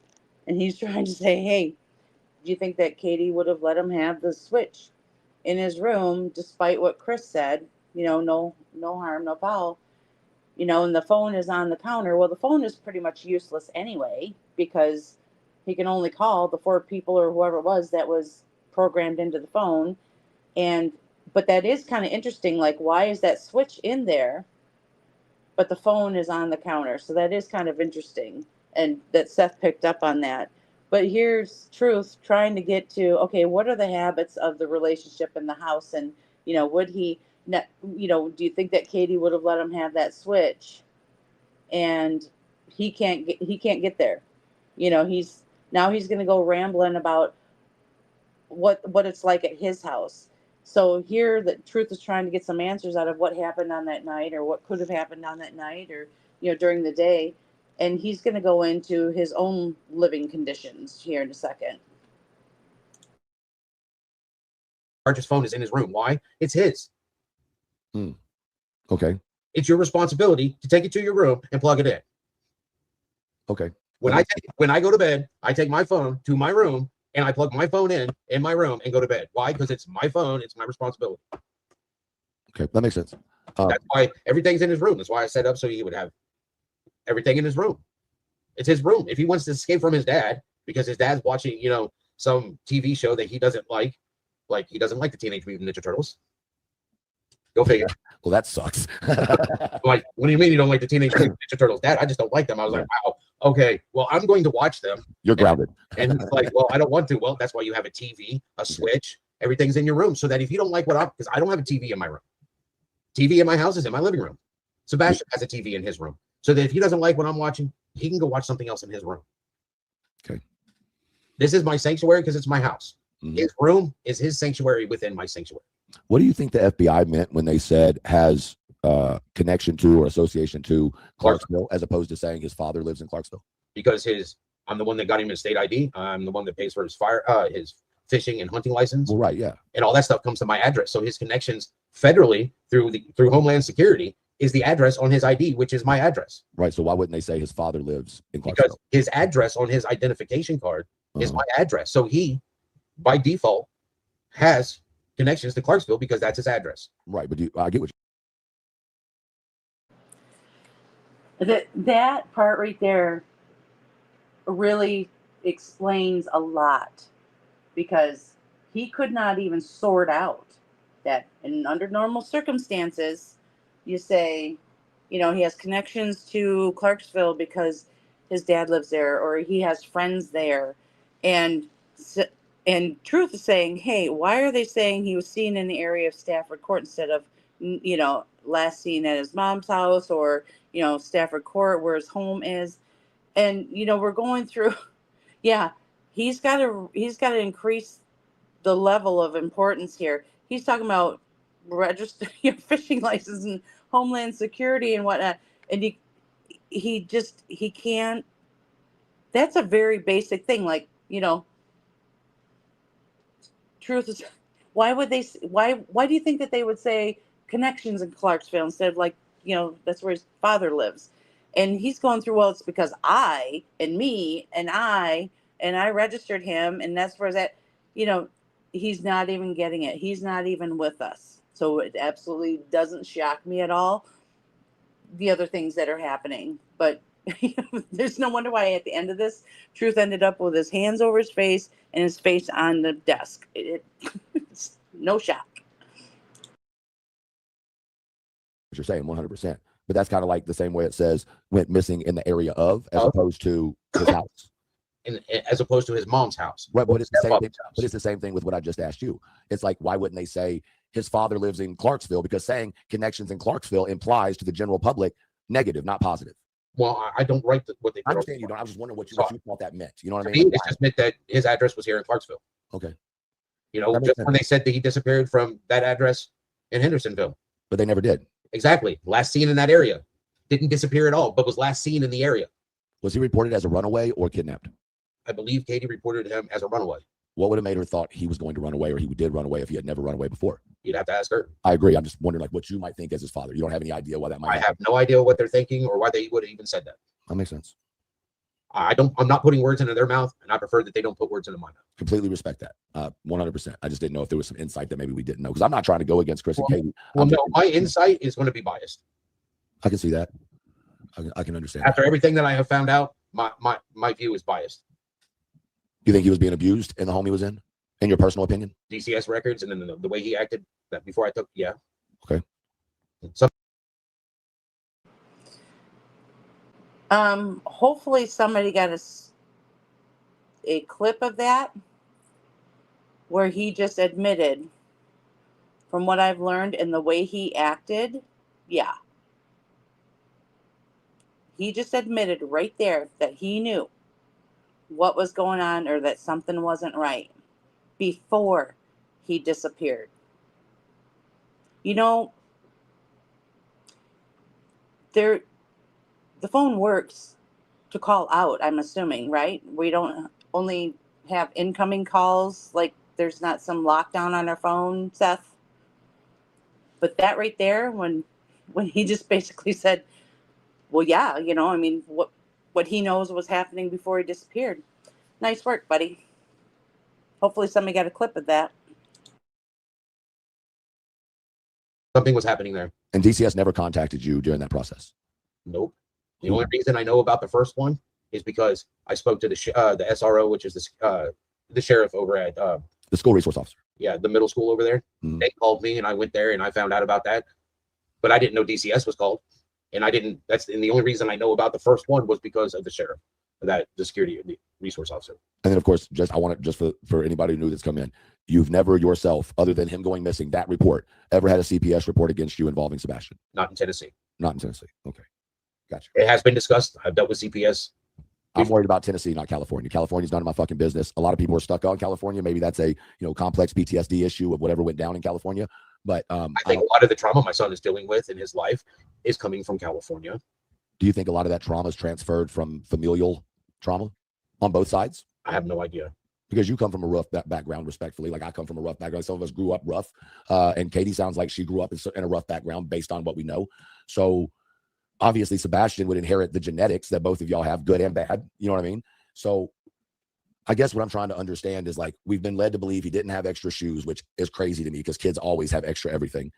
and he's trying to say, hey, do you think that Katie would have let him have the switch in his room despite what Chris said? You know, no harm, no foul. You know, and the phone is on the counter. Well, the phone is pretty much useless anyway because he can only call the 4 people or whoever it was that was programmed into the phone. But that is kind of interesting. Like, why is that switch in there, but the phone is on the counter? So that is kind of interesting, and that Seth picked up on that. But here's Truth trying to get to, okay, what are the habits of the relationship in the house? And, you know, would he, you know, do you think that Katie would have let him have that switch? And he can't get there. You know, he's going to go rambling about what it's like at his house. So here the Truth is trying to get some answers out of what happened on that night, or what could have happened on that night, or, you know, during the day. And he's going to go into his own living conditions here in a second. His phone is in his room. Why? It's his. Okay. It's your responsibility to take it to your room and plug it in. Okay. When I go to bed, I take my phone to my room and I plug my phone in my room and go to bed. Why? Because it's my phone. It's my responsibility. Okay, that makes sense. That's why everything's in his room. That's why I set up so he would have everything in his room. It's his room. If he wants to escape from his dad because his dad's watching, you know, some TV show that he doesn't like he doesn't like the Teenage Mutant Ninja Turtles. Go figure. Well, that sucks. Like, what do you mean you don't like the Teenage Mutant Ninja Turtles? Dad, I just don't like them. I was like, wow, okay, well, I'm going to watch them. You're grounded. And it's like, well, I don't want to. Well, that's why you have a TV, a switch, everything's in your room. So that if you don't like because I don't have a TV in my room. TV in my house is in my living room. Sebastian has a TV in his room. So that if he doesn't like what I'm watching, he can go watch something else in his room. Okay. This is my sanctuary because it's my house. Mm-hmm. His room is his sanctuary within my sanctuary. What do you think the FBI meant when they said has connection to or association to Clarksville, as opposed to saying his father lives in Clarksville? Because I'm the one that got him his state ID. I'm the one that pays for his his fishing and hunting license. Well, right, yeah. And all that stuff comes to my address. So his connections federally through Homeland Security is the address on his ID, which is my address. Right. So why wouldn't they say his father lives in Clarksville? Because his address on his identification card is my address. So he, by default, has connections to Clarksville because that's his address. Right. But I get what That part right there really explains a lot, because he could not even sort out that under normal circumstances, you say, you know, he has connections to Clarksville because his dad lives there or he has friends there. And Truth is saying, hey, why are they saying he was seen in the area of Stafford Court instead of, you know, last seen at his mom's house, or, you know, Stafford Court where his home is? And we're going through. Yeah, he's got to increase the level of importance here. He's talking about register fishing license and homeland security and whatnot, and he can't. That's a very basic thing. Like, truth is, why do you think that they would say connections in Clarksville instead of, like, that's where his father lives? And he's going through, well, it's because I and me and I registered him, and that's where that, he's not even getting it. He's not even with us. So it absolutely doesn't shock me at all, the other things that are happening. But there's no wonder why at the end of this, Truth ended up with his hands over his face and his face on the desk. It's no shock. What you're saying, 100%. But that's kind of like the same way it says went missing in the area of, as opposed to his house. As opposed to his mom's house. Right, but it's the same thing. But it's the same thing with what I just asked you. It's like, why wouldn't they say his father lives in Clarksville? Because saying connections in Clarksville implies to the general public negative, not positive. Well, I don't write what they. I understand you don't. I was just wondering what you thought that meant. You know what I mean? Like, it just meant that his address was here in Clarksville. Okay. Just when they said that he disappeared from that address in Hendersonville. But they never did. Exactly. Last seen in that area. Didn't disappear at all, but was last seen in the area. Was he reported as a runaway or kidnapped? I believe Katie reported him as a runaway. What would have made her thought he was going to run away, or he did run away if he had never run away before? You'd have to ask her. I agree. I'm just wondering, like, what you might think as his father. You don't have any idea why that might happen. I have no idea what they're thinking or why they would have even said that. That makes sense. I'm not putting words into their mouth, and I prefer that they don't put words into my mouth. Completely respect that. 100%. I just didn't know if there was some insight that maybe we didn't know, because I'm not trying to go against Chris and Katie. Well, no, my insight is going to be biased. I can see that. I can understand. After everything that I have found out, my view is biased. You think he was being abused in the home he was in your personal opinion? DCS records, and then the way he acted that before I took, yeah. Okay. Hopefully somebody got a clip of that where he just admitted, from what I've learned and the way he acted, yeah. He just admitted right there that he knew what was going on, or that something wasn't right, before he disappeared. The phone works to call out, I'm assuming, right? We don't only have incoming calls, like there's not some lockdown on our phone, Seth. But that right there, when he just basically said, well, yeah, what he knows was happening before he disappeared. Nice work, buddy. Hopefully somebody got a clip of that. Something was happening there. And DCS never contacted you during that process? Nope. The only reason I know about the first one is because I spoke to the SRO, which is the sheriff over at the school resource officer. Yeah, the middle school over there. Mm-hmm. They called me, and I went there, and I found out about that. But I didn't know DCS was called, and and the only reason I know about the first one was because of the sheriff, the security resource officer. And then, of course, I want to for anybody who knew that's come in, you've never yourself, other than him going missing, that report, ever had a CPS report against you involving Sebastian? Not in Tennessee. Not in Tennessee. Okay. Gotcha. It has been discussed. I've dealt with CPS. I'm worried about Tennessee, not California. California's none of my fucking business. A lot of people are stuck on California. Maybe that's a complex PTSD issue of whatever went down in California. But I think a lot of the trauma my son is dealing with in his life is coming from California. Do you think a lot of that trauma is transferred from familial trauma on both sides? I have no idea. Because you come from a rough background, respectfully. Like, I come from a rough background. Some of us grew up rough. And Katie sounds like she grew up in a rough background based on what we know. So obviously Sebastian would inherit the genetics that both of y'all have, good and bad. You know what I mean? So I guess what I'm trying to understand is, like, we've been led to believe he didn't have extra shoes, which is crazy to me because kids always have extra everything.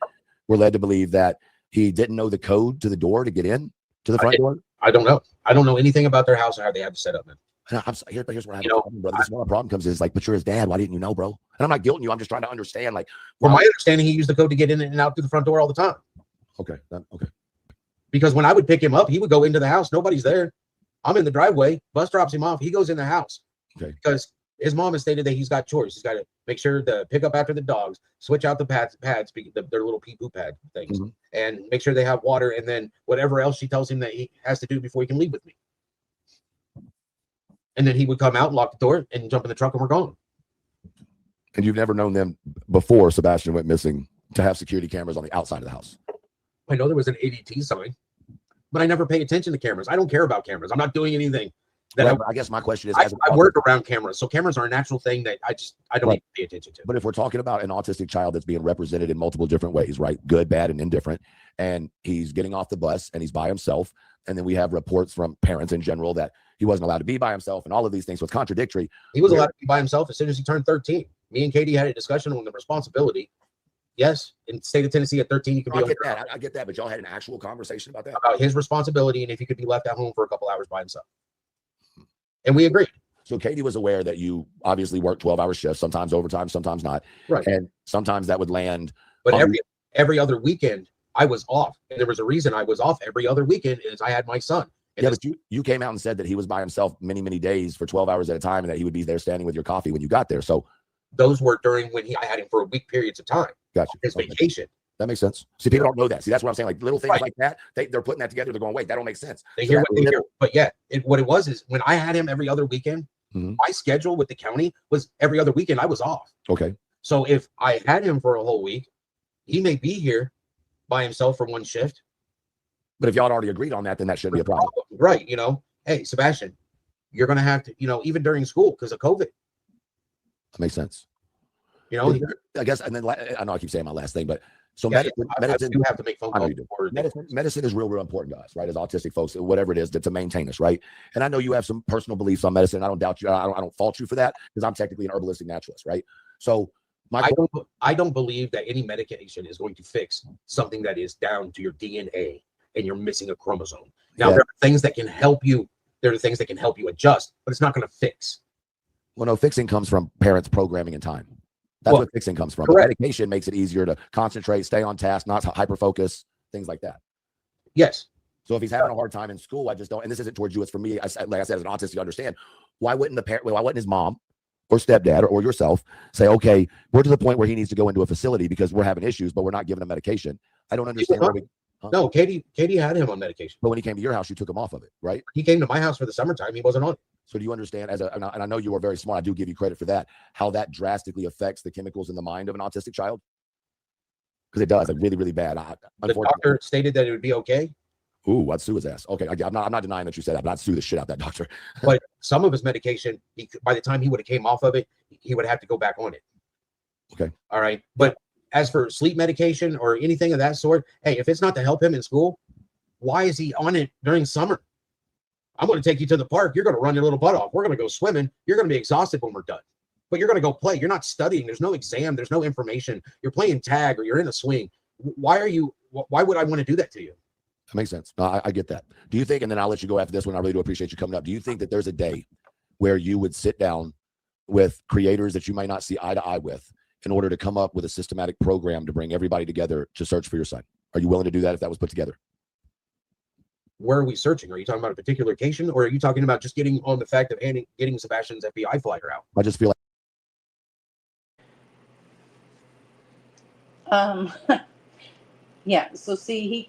We're led to believe that he didn't know the code to the door to get in to the front door. I don't know. I don't know anything about their house or how they have it set up, man. Here's what I have a problem, brother. This is where my problem comes is, like, but you're his dad. Why didn't you know, bro? And I'm not guilting you. I'm just trying to understand, like, from my understanding, he used the code to get in and out through the front door all the time. Okay. Okay. Because when I would pick him up, he would go into the house. Nobody's there. I'm in the driveway. Bus drops him off. He goes in the house. Okay. Because his mom has stated that he's got chores. He's got to make sure to pick up after the dogs, switch out the pads, their little pee-poo pad things, and make sure they have water, and then whatever else she tells him that he has to do before he can leave with me. And then he would come out and lock the door and jump in the truck and we're gone. And you've never known them before Sebastian went missing to have security cameras on the outside of the house? I know there was an ADT sign, but I never pay attention to cameras. I don't care about cameras. I'm not doing anything. Right, I guess my question is, I work around cameras, so cameras are a natural thing that I don't need to pay attention to. But if we're talking about an autistic child that's being represented in multiple different ways, right? Good, bad, and indifferent, and he's getting off the bus and he's by himself, and then we have reports from parents in general that he wasn't allowed to be by himself and all of these things, so it's contradictory. He was allowed to be by himself as soon as he turned 13. Me and Katie had a discussion on the responsibility. Yes, in the state of Tennessee at 13, you can be. I get that, but y'all had an actual conversation about that? About his responsibility and if he could be left at home for a couple hours by himself. And we agreed. So Katie was aware that you obviously work 12-hour shifts, sometimes overtime, sometimes not. Right. And sometimes that would land. But every other weekend, I was off. And there was a reason I was off every other weekend is I had my son. And yeah, but you came out and said that he was by himself many, many days for 12 hours at a time and that he would be there standing with your coffee when you got there. So those were during when I had him for a week periods of time. Gotcha. His vacation. That makes sense. See, people don't know that. See, that's what I'm saying. Like little things like that, they're putting that together. They're going, wait, that don't make sense. They hear what they hear. But yeah, what it was is when I had him every other weekend, my schedule with the county was every other weekend I was off. Okay. So if I had him for a whole week, he may be here by himself for one shift. But if y'all had already agreed on that, then that shouldn't be a problem. Right. Hey, Sebastian, you're going to have to, even during school because of COVID. That makes sense. I guess, and then I know I keep saying my last thing, but so yeah, medicine, you have to make phone calls. Medicine is real important to us, right? As autistic folks, whatever it is, to maintain us, right? And I know you have some personal beliefs on medicine. I don't doubt you. I don't fault you for that because I'm technically an herbalistic naturalist, right? So I don't believe that any medication is going to fix something that is down to your DNA and you're missing a chromosome. Now there are things that can help you. There are things that can help you adjust, but it's not going to fix. Well, no, fixing comes from parents programming and time. That's what fixing comes from. Medication makes it easier to concentrate, stay on task, not hyper focus, things like that. Yes. So if he's having a hard time in school, I just don't. And this isn't towards you; it's for me. Like I said, as an autistic, you understand. Why wouldn't why wouldn't his mom or stepdad or yourself say, "Okay, we're to the point where he needs to go into a facility because we're having issues, but we're not giving him medication." I don't understand. No, Katie had him on medication. But when he came to your house, you took him off of it, right? He came to my house for the summertime. He wasn't on it. So do you understand, and I know you are very smart, I do give you credit for that, how that drastically affects the chemicals in the mind of an autistic child? Because it does, like really, really bad. The doctor stated that it would be okay. Ooh, I'd sue his ass. Okay, I'm not denying that you said that, but I'd sue the shit out of that doctor. But some of his medication, by the time he would have came off of it, he would have to go back on it. Okay. All right. But as for sleep medication or anything of that sort, hey, if it's not to help him in school, why is he on it during summer? I'm going to take you to the park. You're going to run your little butt off. We're going to go swimming. You're going to be exhausted when we're done. But you're going to go play. You're not studying. There's no exam. There's no information. You're playing tag or you're in a swing. Why would I want to do that to you? That makes sense. No, I get that. Do you think, and then I'll let you go after this one, I really do appreciate you coming up. Do you think that there's a day where you would sit down with creators that you might not see eye to eye with in order to come up with a systematic program to bring everybody together to search for your son? Are you willing to do that if that was put together? Where are we searching? Are you talking about a particular location, or are you talking about just getting on the fact of getting Sebastian's FBI flyer out? I just feel like yeah, so see,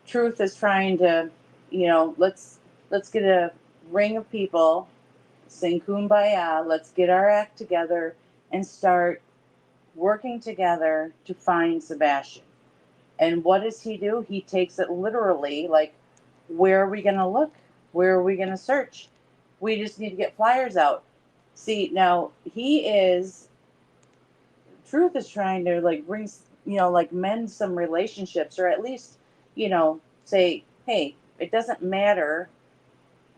Truth is trying to, let's get a ring of people, sing Kumbaya, let's get our act together and start working together to find Sebastian. And what does he do? He takes it literally, like, where are we going to look? Where are we going to search? We just need to get flyers out. See, now Truth is trying to bring, mend some relationships, or at least, say, hey, it doesn't matter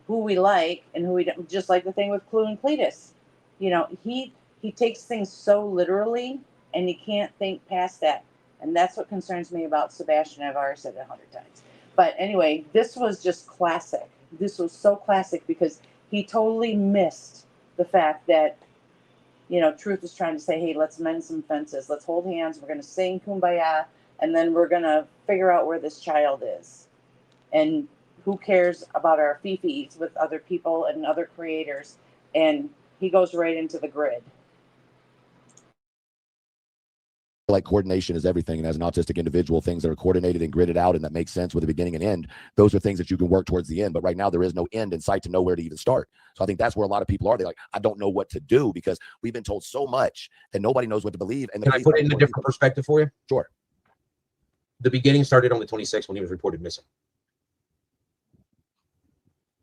who we like and who we don't, just like the thing with Clue and Cletus. He takes things so literally and he can't think past that. And that's what concerns me about Sebastian. I've already said it 100 times. But anyway, this was just classic. This was so classic because he totally missed the fact that, Truth is trying to say, hey, let's mend some fences. Let's hold hands. We're going to sing Kumbaya. And then we're going to figure out where this child is. And who cares about our fifis with other people and other creators? And he goes right into the grid. like coordination is everything. And as an autistic individual, things that are coordinated and gridded out and that make sense with a beginning and end, those are things that you can work towards the end. But right now, there is no end in sight to know where to even start. So I think that's where a lot of people are. They're like, I don't know what to do because we've been told so much and nobody knows what to believe. And can I put it in a different perspective for you? Sure. The beginning started on the 26th when he was reported missing.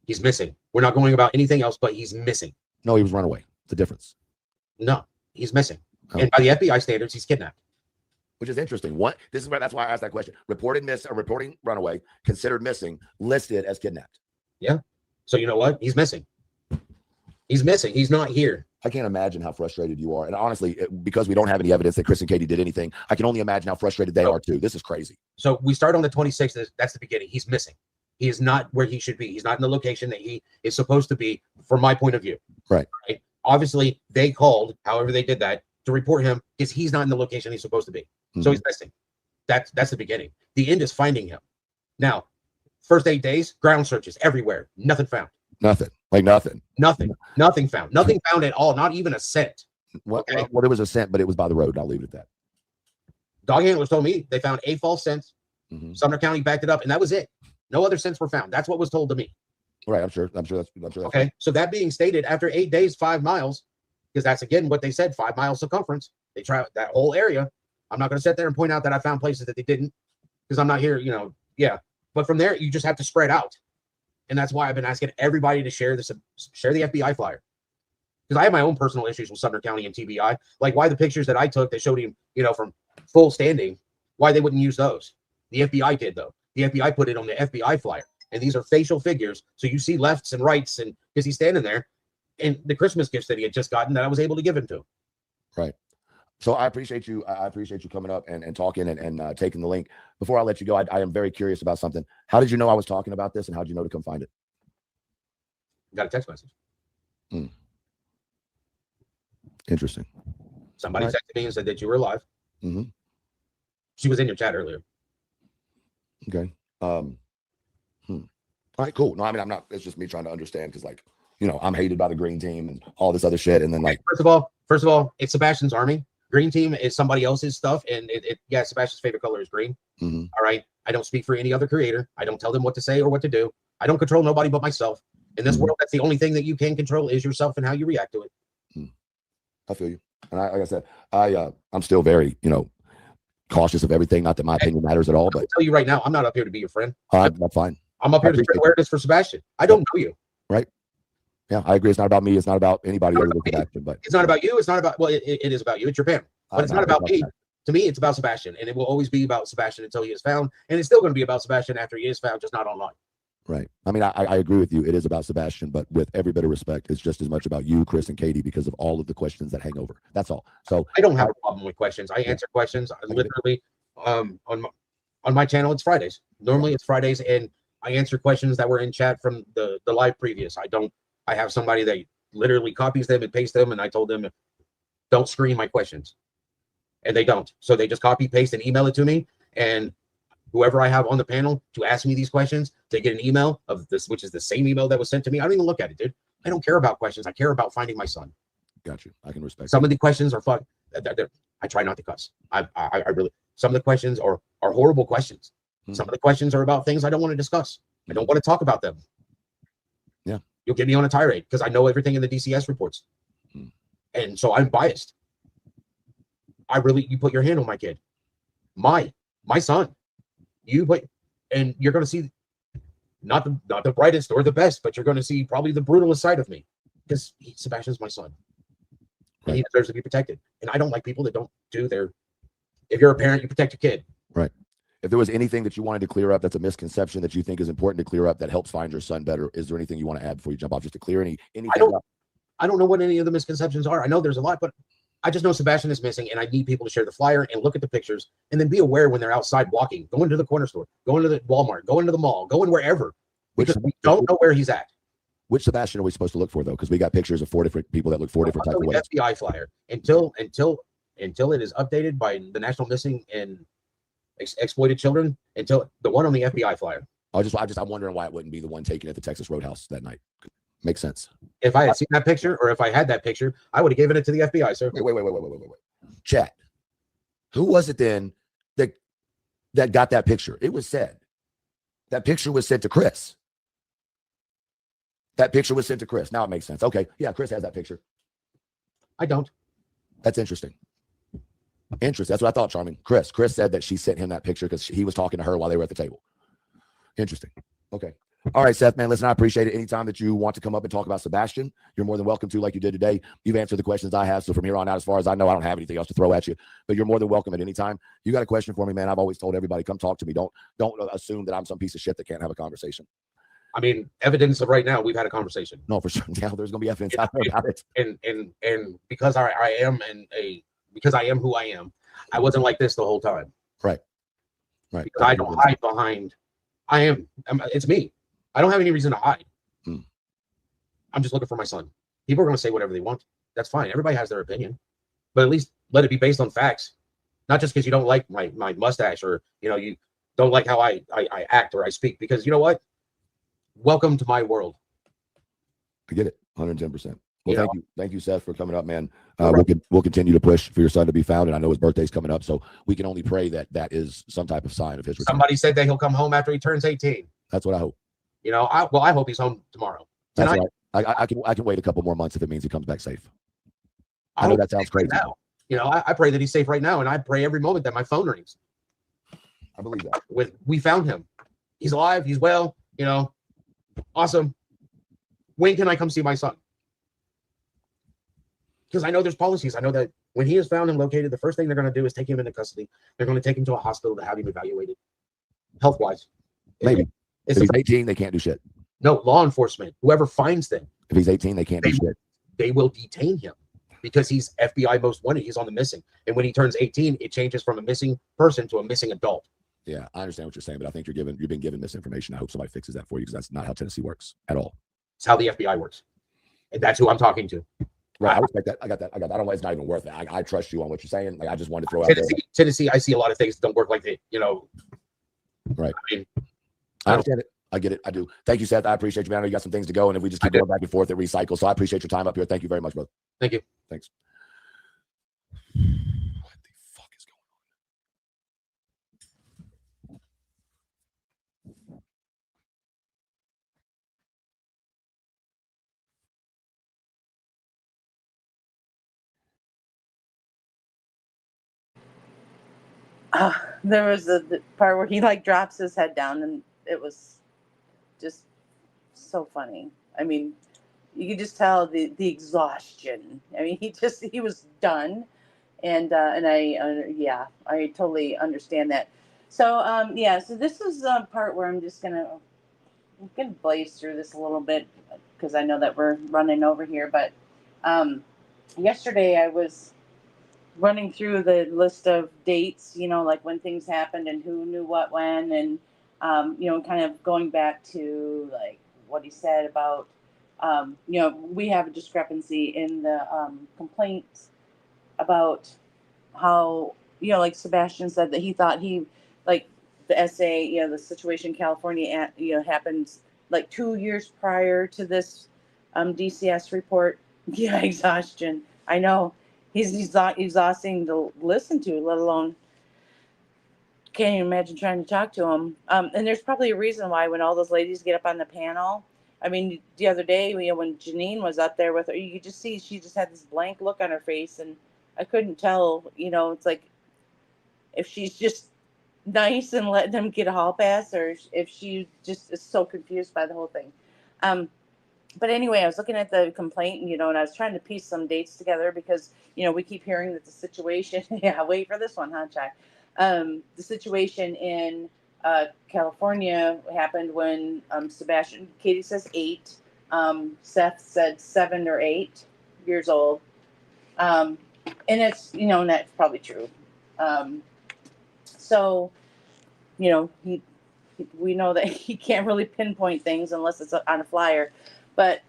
He's missing. We're not going about anything else, but he's missing. No, he was run away. It's a difference. No, he's missing. Oh. And by the FBI standards, he's kidnapped. Which is interesting. That's why I asked that question. Reporting runaway, considered missing, listed as kidnapped. Yeah. So you know what? He's missing. He's missing. He's not here. I can't imagine how frustrated you are. And honestly, because we don't have any evidence that Chris and Katie did anything, I can only imagine how frustrated they are too. This is crazy. So we start on the 26th. That's the beginning. He's missing. He is not where he should be. He's not in the location that he is supposed to be, from my point of view. Right. Obviously, they called, however they did that, to report him because he's not in the location he's supposed to be. Mm-hmm. So he's missing. That's the beginning. The end is finding him. Now, first 8 days, ground searches everywhere. Nothing found. Nothing. Like nothing. Nothing found. Nothing found at all. Not even a scent. Well, there was a scent, but it was by the road. I'll leave it at that. Dog handlers told me they found a false scent. Mm-hmm. Sumner County backed it up, and that was it. No other scents were found. That's what was told to me. Right. I'm sure that's okay. Right. So that being stated, after 8 days, 5 miles, because that's again what they said, 5 miles circumference. They tried that whole area. I'm not going to sit there and point out that I found places that they didn't, because I'm not here, yeah. But from there, you just have to spread out. And that's why I've been asking everybody to share the FBI flyer. Because I have my own personal issues with Sumner County and TBI. Like why the pictures that I took that showed him, from full standing, why they wouldn't use those. The FBI did, though. The FBI put it on the FBI flyer. And these are facial figures. So you see lefts and rights, and because he's standing there, and the Christmas gifts that he had just gotten that I was able to give him to. Right. So I appreciate you. I appreciate you coming up and talking and taking the link. Before I let you go, I am very curious about something. How did you know I was talking about this, and how did you know to come find it? Got a text message. Interesting. Somebody texted me and said that you were alive. Mm-hmm. She was in your chat earlier. Okay. All right, cool. No, I mean, I'm not. It's just me trying to understand because, I'm hated by the green team and all this other shit. And then, first of all, it's Sebastian's army. Green team is somebody else's stuff, and Sebastian's favorite color is green. Mm-hmm. All right. I don't speak for any other creator. I don't tell them what to say or what to do. I don't control nobody but myself. In this world, that's the only thing that you can control is yourself and how you react to it. I feel you. And like I said, I'm still very, cautious of everything. Not that my opinion matters at all, but I'll tell you right now, I'm not up here to be your friend. I'm fine. I'm up here to spread awareness for Sebastian. I don't know you. Right. Yeah, I agree. It's not about me. It's not about anybody other than Sebastian. But it's not about you. It's not about, well, it is about you. It's your panel. But it's not about me. To me, it's about Sebastian. And it will always be about Sebastian until he is found. And it's still going to be about Sebastian after he is found, just not online. Right. I mean, I agree with you. It is about Sebastian, but with every bit of respect, it's just as much about you, Chris, and Katie because of all of the questions that hang over. That's all. So I don't have a problem with questions. I answer questions. I literally on my channel, it's Fridays. Normally it's Fridays, and I answer questions that were in chat from the live previous. I have somebody that literally copies them and pastes them, and I told them don't screen my questions. And they don't. So they just copy, paste, and email it to me. And whoever I have on the panel to ask me these questions, they get an email of this, which is the same email that was sent to me. I don't even look at it, dude. I don't care about questions. I care about finding my son. Got you. I can respect some of the questions are fun. I try not to cuss. I really, some of the questions are horrible questions. Some of the questions are about things I don't want to discuss. I don't want to talk about them. Yeah. You'll get me on a tirade because I know everything in the DCS reports. And so I'm biased. You put your hand on my kid. My son. And you're going to see not the brightest or the best, but you're going to see probably the brutalest side of me because Sebastian's my son. And he deserves to be protected. And I don't like people that don't do if you're a parent, you protect your kid. Right. If there was anything that you wanted to clear up that's a misconception that you think is important to clear up that helps find your son better, is there anything you want to add before you jump off just to clear anything? I don't know what any of the misconceptions are. I know there's a lot, but I just know Sebastian is missing, and I need people to share the flyer and look at the pictures and then be aware when they're outside walking, go into the corner store, go into the Walmart, go into the mall, go in wherever, because we don't know where he's at. Which Sebastian are we supposed to look for, though? Because we got pictures of 4 different people that look 4 different types of ways. FBI flyer until it is updated by the National Missing and Exploited Children, until the one on the FBI flyer. I'm wondering why it wouldn't be the one taken at the Texas Roadhouse that night. Makes sense. If I had seen that picture, or if I had that picture, I would have given it to the FBI, sir. Wait. Chat. Who was it then that got that picture? It was said. That picture was sent to Chris. That picture was sent to Chris. Now it makes sense. Okay. Yeah, Chris has that picture. I don't. That's interesting. Interesting. That's what I thought, Charming. Chris said that she sent him that picture because he was talking to her while they were at the table. Interesting. Okay. All right, Seth, man, listen, I appreciate it. Anytime that you want to come up and talk about Sebastian, you're more than welcome to, like you did today. You've answered the questions I have. So from here on out, as far as I know, I don't have anything else to throw at you, but you're more than welcome at any time. You got a question for me, man? I've always told everybody, come talk to me. Don't assume that I'm some piece of shit that can't have a conversation. I mean, evidence of right now, we've had a conversation. No, for sure. Yeah, there's going to be evidence out there about it. And because I am because I am who I am, I wasn't like this the whole time. Right. Because I don't hide behind. It's me. I don't have any reason to hide. I'm just looking for my son. People are going to say whatever they want. That's fine. Everybody has their opinion, but at least let it be based on facts, not just because you don't like my mustache or you don't like how I act or I speak. Because you know what? Welcome to my world. I get it, 110%. Well, Yeah. thank you, Seth, for coming up, man. We'll continue to push for your son to be found, and I know his birthday's coming up, so we can only pray that that is some type of sign of his return. Somebody said that he'll come home after he turns 18. That's what I hope. I hope he's home tomorrow. That's right. I can wait a couple more months if it means he comes back safe. I know that sounds crazy. Right now. I pray that he's safe right now, and I pray every moment that my phone rings. I believe that. We found him. He's alive. He's well. Awesome. When can I come see my son? Because I know there's policies. I know that when he is found and located, the first thing they're going to do is take him into custody. They're going to take him to a hospital to have him evaluated, health-wise. Maybe. If he's 18, they can't do shit. No, law enforcement, whoever finds them. If he's 18, they can't do shit. They will detain him because he's FBI most wanted. He's on the missing. And when he turns 18, it changes from a missing person to a missing adult. Yeah, I understand what you're saying, but I think you've been given misinformation. I hope somebody fixes that for you because that's not how Tennessee works at all. It's how the FBI works. And that's who I'm talking to. Right, I respect that. I got that. I don't. It's not even worth it. I trust you on what you're saying. Like, I just wanted to throw out there. Tennessee, I see a lot of things that don't work like that. Right. I understand it. I get it. I do. Thank you, Seth. I appreciate you, man. I know you got some things to go, and if we just keep going back and forth, it recycles. So I appreciate your time up here. Thank you very much, brother. Thank you. Thanks. There was the part where he drops his head down, and it was just so funny. I mean, you could just tell the exhaustion. I mean, he was done, and I totally understand that. So so this is the part where I'm gonna blaze through this a little bit because I know that we're running over here. But yesterday I was running through the list of dates, like when things happened and who knew what when, and kind of going back to what he said about we have a discrepancy in the complaints about how like Sebastian said that he thought the SA, the situation in California happened 2 years prior to this DCS report. Yeah, exhaustion. I know. He's exhausting to listen to, let alone can't even imagine trying to talk to him. And there's probably a reason why when all those ladies get up on the panel. I mean, the other day, when Janine was up there with her, you could just see she just had this blank look on her face, and I couldn't tell. It's like if she's just nice and letting them get a hall pass, or if she just is so confused by the whole thing. But anyway, I was looking at the complaint, and I was trying to piece some dates together because, we keep hearing that the situation, wait for this one, huh, Jack? The situation in California happened when Sebastian, Katie says 8, Seth said 7 or 8 years old. And it's, and that's probably true. So, we know that he can't really pinpoint things unless it's on a flyer. But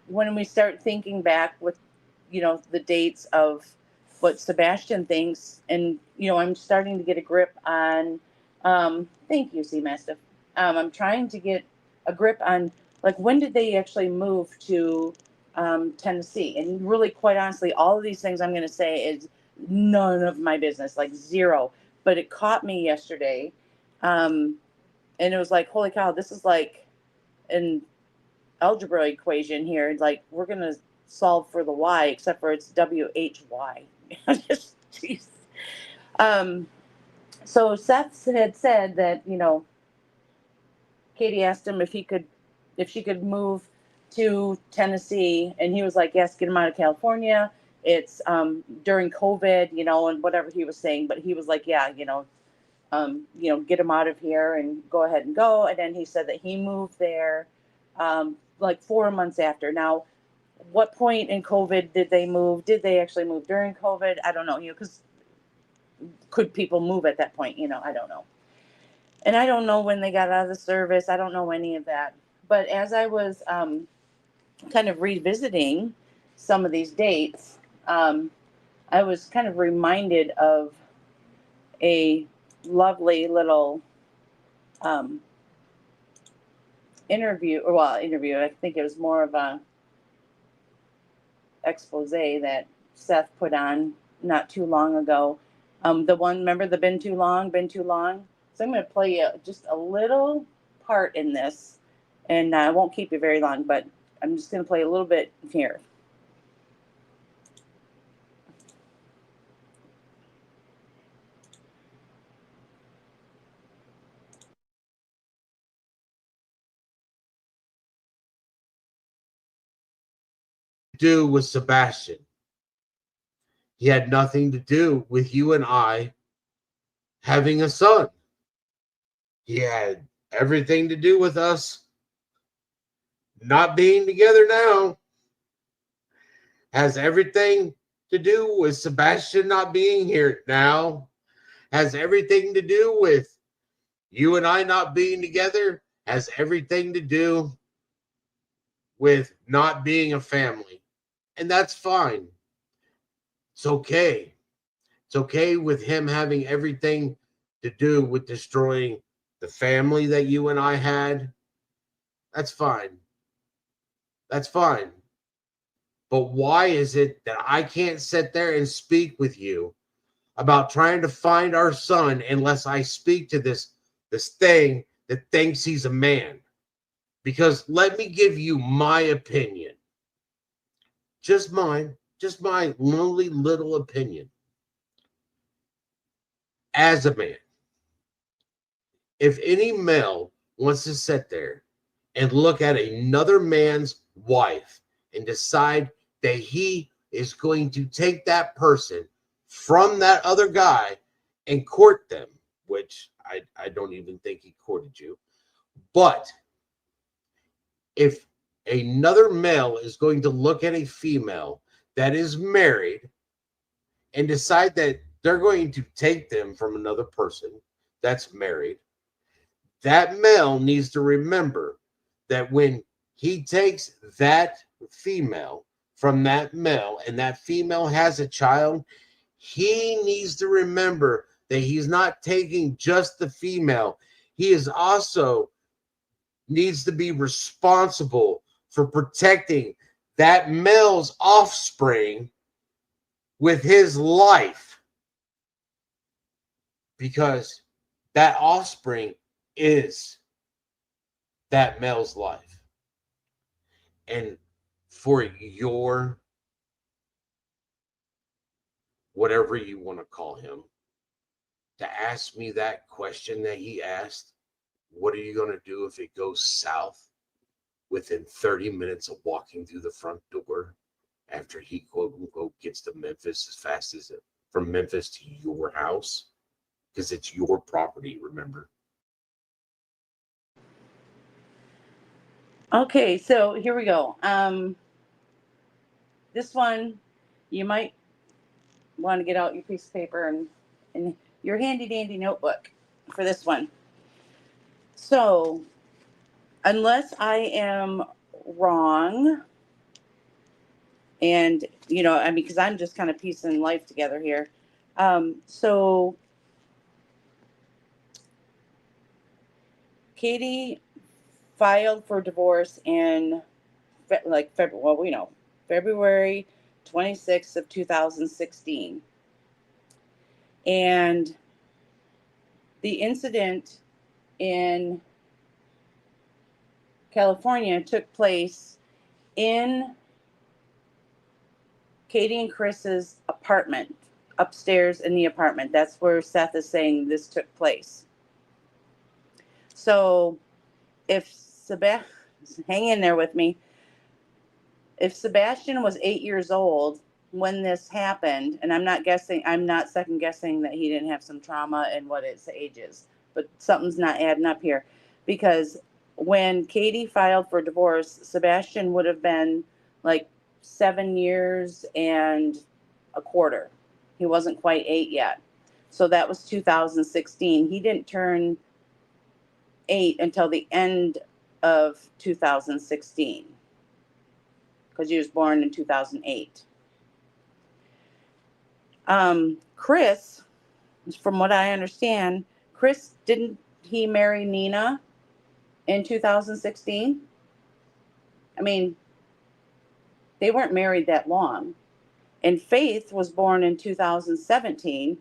when we start thinking back with, the dates of what Sebastian thinks, and, I'm starting to get a grip on, thank you, C Mastiff. I'm trying to get a grip on, when did they actually move to Tennessee? And really, quite honestly, all of these things I'm going to say is none of my business, like zero. But it caught me yesterday. And it was like, holy cow, this is like an algebra equation here. Like, we're going to solve for the y, except for it's WHY. Just, jeez. Um, so Seth had said that, Katie asked him if she could move to Tennessee, and he was like, yes, get him out of California. It's during COVID, and whatever he was saying, but he was like, yeah, get him out of here and go ahead and go. And then he said that he moved there like 4 months after. Now, what point in COVID did they move? Did they actually move during COVID? I don't know, because could people move at that point? I don't know. And I don't know when they got out of the service. I don't know any of that. But as I was kind of revisiting some of these dates, I was kind of reminded of a lovely little interview. I think it was more of a expose that Seth put on not too long ago. The one, remember the been too long. So I'm going to play you just a little part in this, and I won't keep you very long, but I'm just going to play a little bit here. Do with Sebastian. He had nothing to do with you and I having a son. He had everything to do with us not being together now. Has everything to do with Sebastian not being here now. Has everything to do with you and I not being together. Has everything to do with not being a family. And that's fine. It's okay. It's okay with him having everything to do with destroying the family that you and I had. That's fine. That's fine. But why is it that I can't sit there and speak with you about trying to find our son unless I speak to this thing that thinks he's a man? Because let me give you my opinion. Just mine. Just my lonely little opinion. As a man, if any male wants to sit there and look at another man's wife and decide that he is going to take that person from that other guy and court them, which I don't even think he courted you, but if another male is going to look at a female that is married and decide that they're going to take them from another person that's married, that male needs to remember that when he takes that female from that male and that female has a child, he needs to remember that he's not taking just the female. He is also needs to be responsible for protecting that male's offspring with his life, because that offspring is that male's life. And for your, whatever you want to call him, to ask me that question that he asked, what are you going to do if it goes south within 30 minutes of walking through the front door after he quote unquote gets to Memphis as fast as it from Memphis to your house? Because it's your property, remember? Okay, so here we go. This one, you might want to get out your piece of paper and your handy dandy notebook for this one. So, unless I am wrong, and because I'm just kind of piecing life together here. So Katie filed for divorce in February 26th of 2016. And the incident in California took place in Katie and Chris's apartment, upstairs in the apartment. That's where Seth is saying this took place. So if hang in there with me. If Sebastian was 8 years old when this happened, and I'm not second guessing that he didn't have some trauma and what its age is, but something's not adding up here. Because when Katie filed for divorce, Sebastian would have been like 7 years and a quarter. He wasn't quite 8 yet. So that was 2016. He didn't turn 8 until the end of 2016 because he was born in 2008. Chris, from what I understand, Chris, didn't he marry Nina in 2016? I mean, they weren't married that long. And Faith was born in 2017.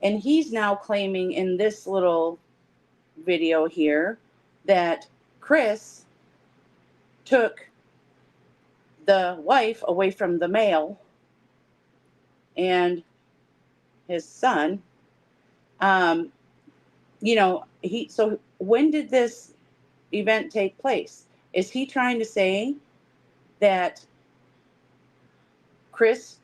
And he's now claiming in this little video here that Chris took the wife away from the male and his son. So when did this event take place? Is he trying to say that he's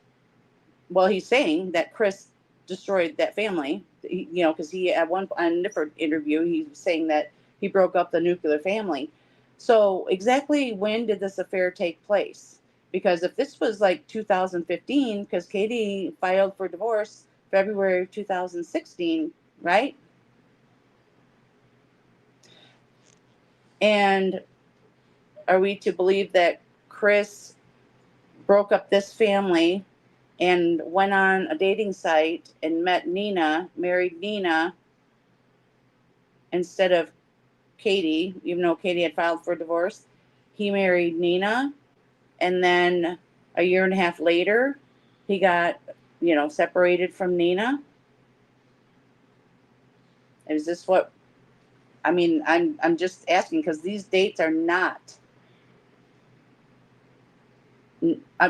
saying that Chris destroyed that family, because he on a different interview, he was saying that he broke up the nuclear family. So exactly when did this affair take place? Because if this was like 2015, because Katie filed for divorce February 2016, right? And are we to believe that Chris broke up this family and went on a dating site and met Nina, married Nina instead of Katie, even though Katie had filed for divorce? He married Nina, and then a year and a half later, he got, separated from Nina. Is this what? I mean, I'm just asking because these dates are not.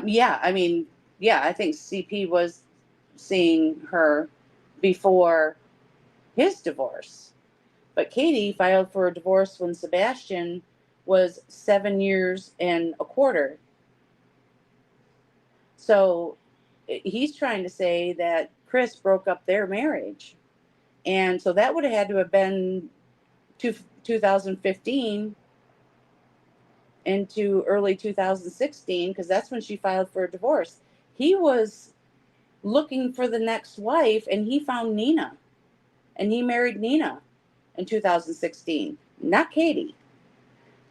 Yeah, I mean, yeah, I think CP was seeing her before his divorce. But Katie filed for a divorce when Sebastian was 7 years and a quarter. So he's trying to say that Chris broke up their marriage. And so that would have had to have been 2015 into early 2016, because that's when she filed for a divorce. He was looking for the next wife, and he found Nina, and he married Nina in 2016, not Katie.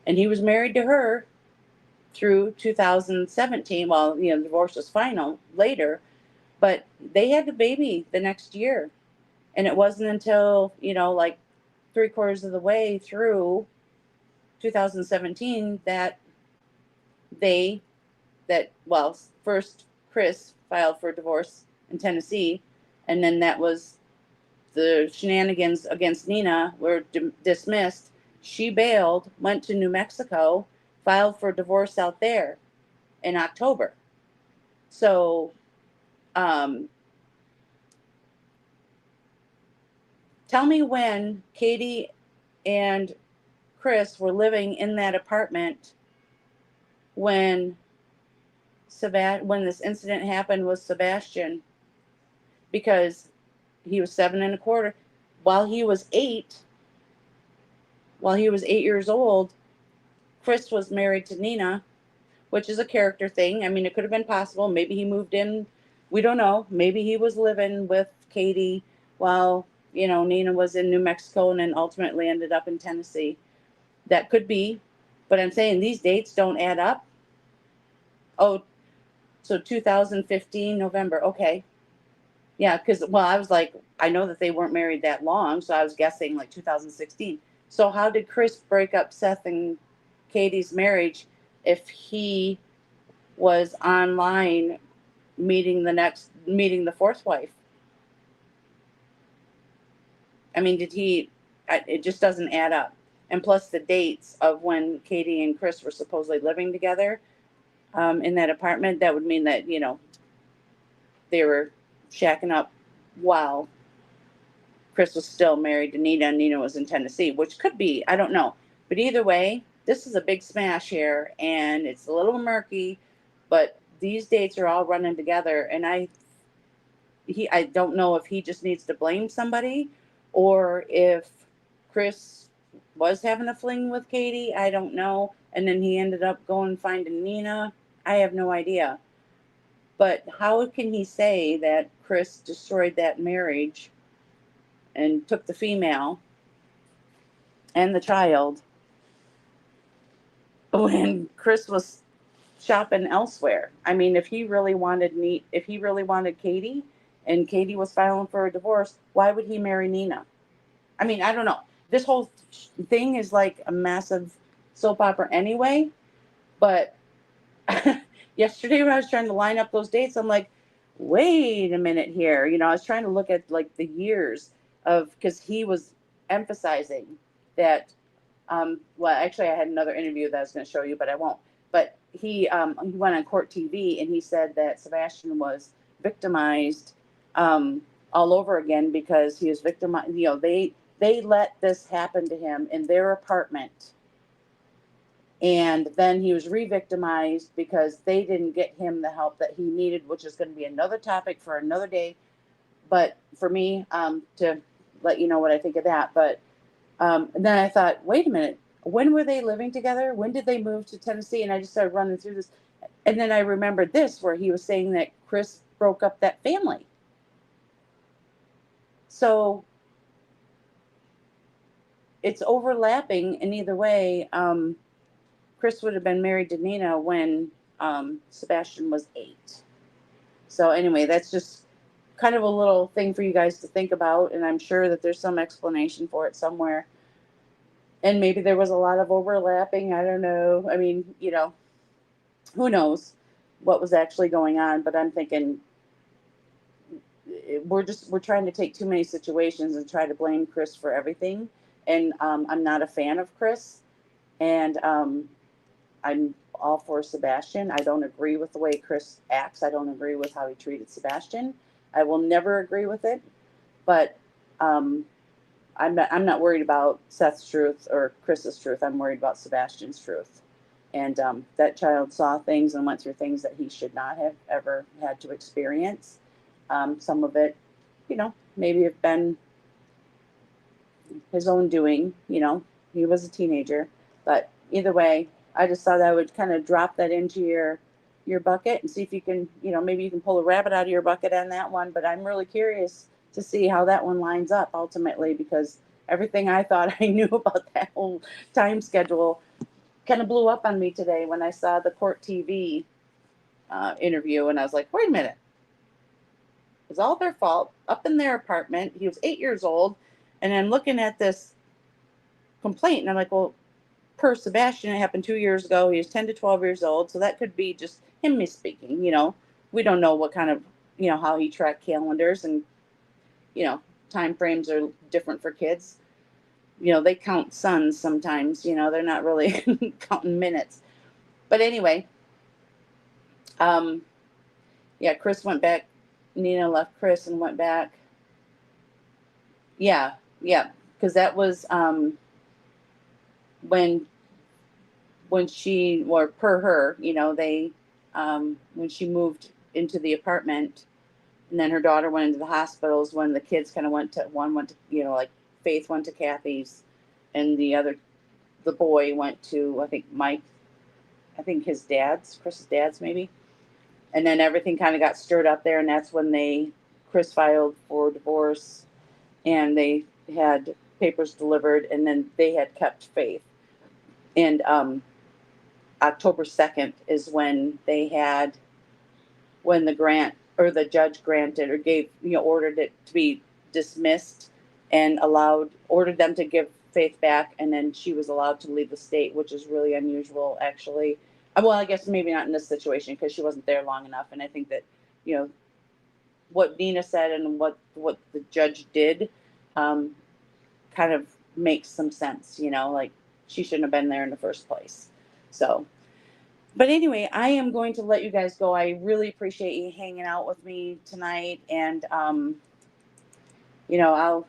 And he was married to her through 2017. Well, the divorce was final later, but they had the baby the next year. And it wasn't until, like 3/4 of the way through 2017 that first Chris filed for divorce in Tennessee, and then that was the shenanigans against Nina were dismissed. She bailed, went to New Mexico, filed for divorce out there in October. So, tell me when Katie and Chris were living in that apartment when this incident happened with Sebastian, because he was 7 and a quarter. While he was 8 years old, Chris was married to Nina, which is a character thing. I mean, it could have been possible. Maybe he moved in. We don't know. Maybe he was living with Katie while, Nina was in New Mexico and then ultimately ended up in Tennessee. That could be. But I'm saying these dates don't add up. Oh, so 2015, November. Okay. Yeah, because, I was like, I know that they weren't married that long, so I was guessing like 2016. So how did Chris break up Seth and Katie's marriage if he was online meeting the fourth wife. I mean, it just doesn't add up. And plus the dates of when Katie and Chris were supposedly living together in that apartment, that would mean that, they were shacking up while Chris was still married to Nina and Nina was in Tennessee, which could be, I don't know. But either way, this is a big smash here and it's a little murky, but these dates are all running together. And I don't know if he just needs to blame somebody or if Chris was having a fling with Katie. I don't know. And then he ended up going finding Nina. I have no idea. But how can he say that Chris destroyed that marriage and took the female and the child when Chris was shopping elsewhere? I mean, if he really wanted Katie and Katie was filing for a divorce, why would he marry Nina? I mean, I don't know. This whole thing is like a massive soap opera anyway, but yesterday when I was trying to line up those dates, I'm like, wait a minute here. I was trying to look at like the years because he was emphasizing that, well, actually I had another interview that I was going to show you, but I won't. But he went on Court TV and he said that Sebastian was victimized all over again because he was victimized. They let this happen to him in their apartment. And then he was re-victimized because they didn't get him the help that he needed, which is going to be another topic for another day. But for me, to let you know what I think of that. But and then I thought, wait a minute, when were they living together? When did they move to Tennessee? And I just started running through this. And then I remembered this, where he was saying that Chris broke up that family. So it's overlapping in either way. Chris would have been married to Nina when Sebastian was 8. So anyway, that's just kind of a little thing for you guys to think about. And I'm sure that there's some explanation for it somewhere. And maybe there was a lot of overlapping. I don't know. I mean, who knows what was actually going on. But I'm thinking we're trying to take too many situations and try to blame Chris for everything. And I'm not a fan of Chris. And I'm all for Sebastian. I don't agree with the way Chris acts. I don't agree with how he treated Sebastian. I will never agree with it. But I'm not worried about Seth's truth or Chris's truth. I'm worried about Sebastian's truth. And that child saw things and went through things that he should not have ever had to experience. Some of it, maybe have been his own doing. He was a teenager. But either way, I just thought I would kind of drop that into your bucket and see if you can, maybe you can pull a rabbit out of your bucket on that one. But I'm really curious to see how that one lines up ultimately, because everything I thought I knew about that whole time schedule kind of blew up on me today when I saw the Court TV interview. And I was like, wait a minute. It was all their fault up in their apartment. He was 8 years old. And I'm looking at this complaint and I'm like, well, per Sebastian, it happened 2 years ago. He was 10 to 12 years old. So that could be just him misspeaking. We don't know what kind of, how he tracked calendars and, time frames are different for kids. They count suns sometimes, they're not really counting minutes. But anyway, Chris went back. Nina left Chris and went back. Yeah. Because that was when she, or per her, they, when she moved into the apartment and then her daughter went into the hospitals, when the kids kind of one went to, like Faith went to Kathy's and the boy went to, I think his dad's, Chris's dad's maybe. And then everything kind of got stirred up there. And that's when Chris filed for divorce and they had papers delivered and then they had kept Faith. And October 2nd is when the judge granted or gave, ordered it to be dismissed and ordered them to give Faith back. And then she was allowed to leave the state, which is really unusual, actually. Well, I guess maybe not in this situation because she wasn't there long enough. And I think that, you know, what Nina said and what the judge did, kind of makes some sense, you know, like she shouldn't have been there in the first place. So, but anyway, I am going to let you guys go. I really appreciate you hanging out with me tonight. And, you know, I'll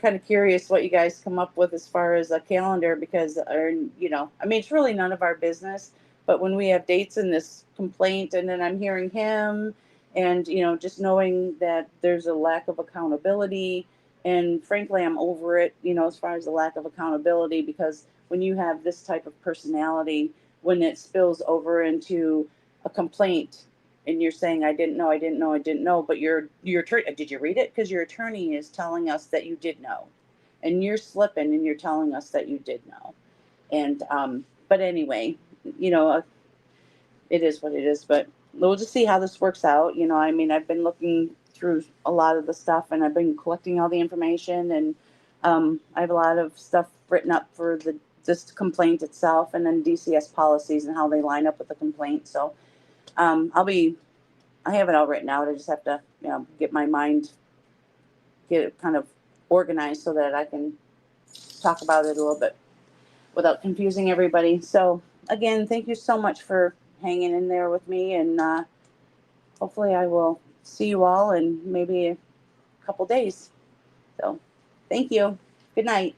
kind of curious what you guys come up with as far as a calendar because, or, you know, I mean, it's really none of our business, but when we have dates in this complaint and then I'm hearing him and, you know, just knowing that there's a lack of accountability and frankly, I'm over it, you know, as far as the lack of accountability, because when you have this type of personality, when it spills over into a complaint and you're saying, I didn't know, I didn't know, I didn't know, but your attorney, did you read it? Because your attorney is telling us that you did know, and you're slipping and you're telling us that you did know. And, but anyway, you know, it is what it is, but we'll just see how this works out. You know, I mean, I've been looking through a lot of the stuff and I've been collecting all the information and, I have a lot of stuff written up for this complaint itself and then DCS policies and how they line up with the complaint. So, I have it all written out. I just have to, you know, get my mind, get it kind of organized so that I can talk about it a little bit without confusing everybody. So again, thank you so much for hanging in there with me, and hopefully I will see you all in maybe a couple days. So thank you. Good night.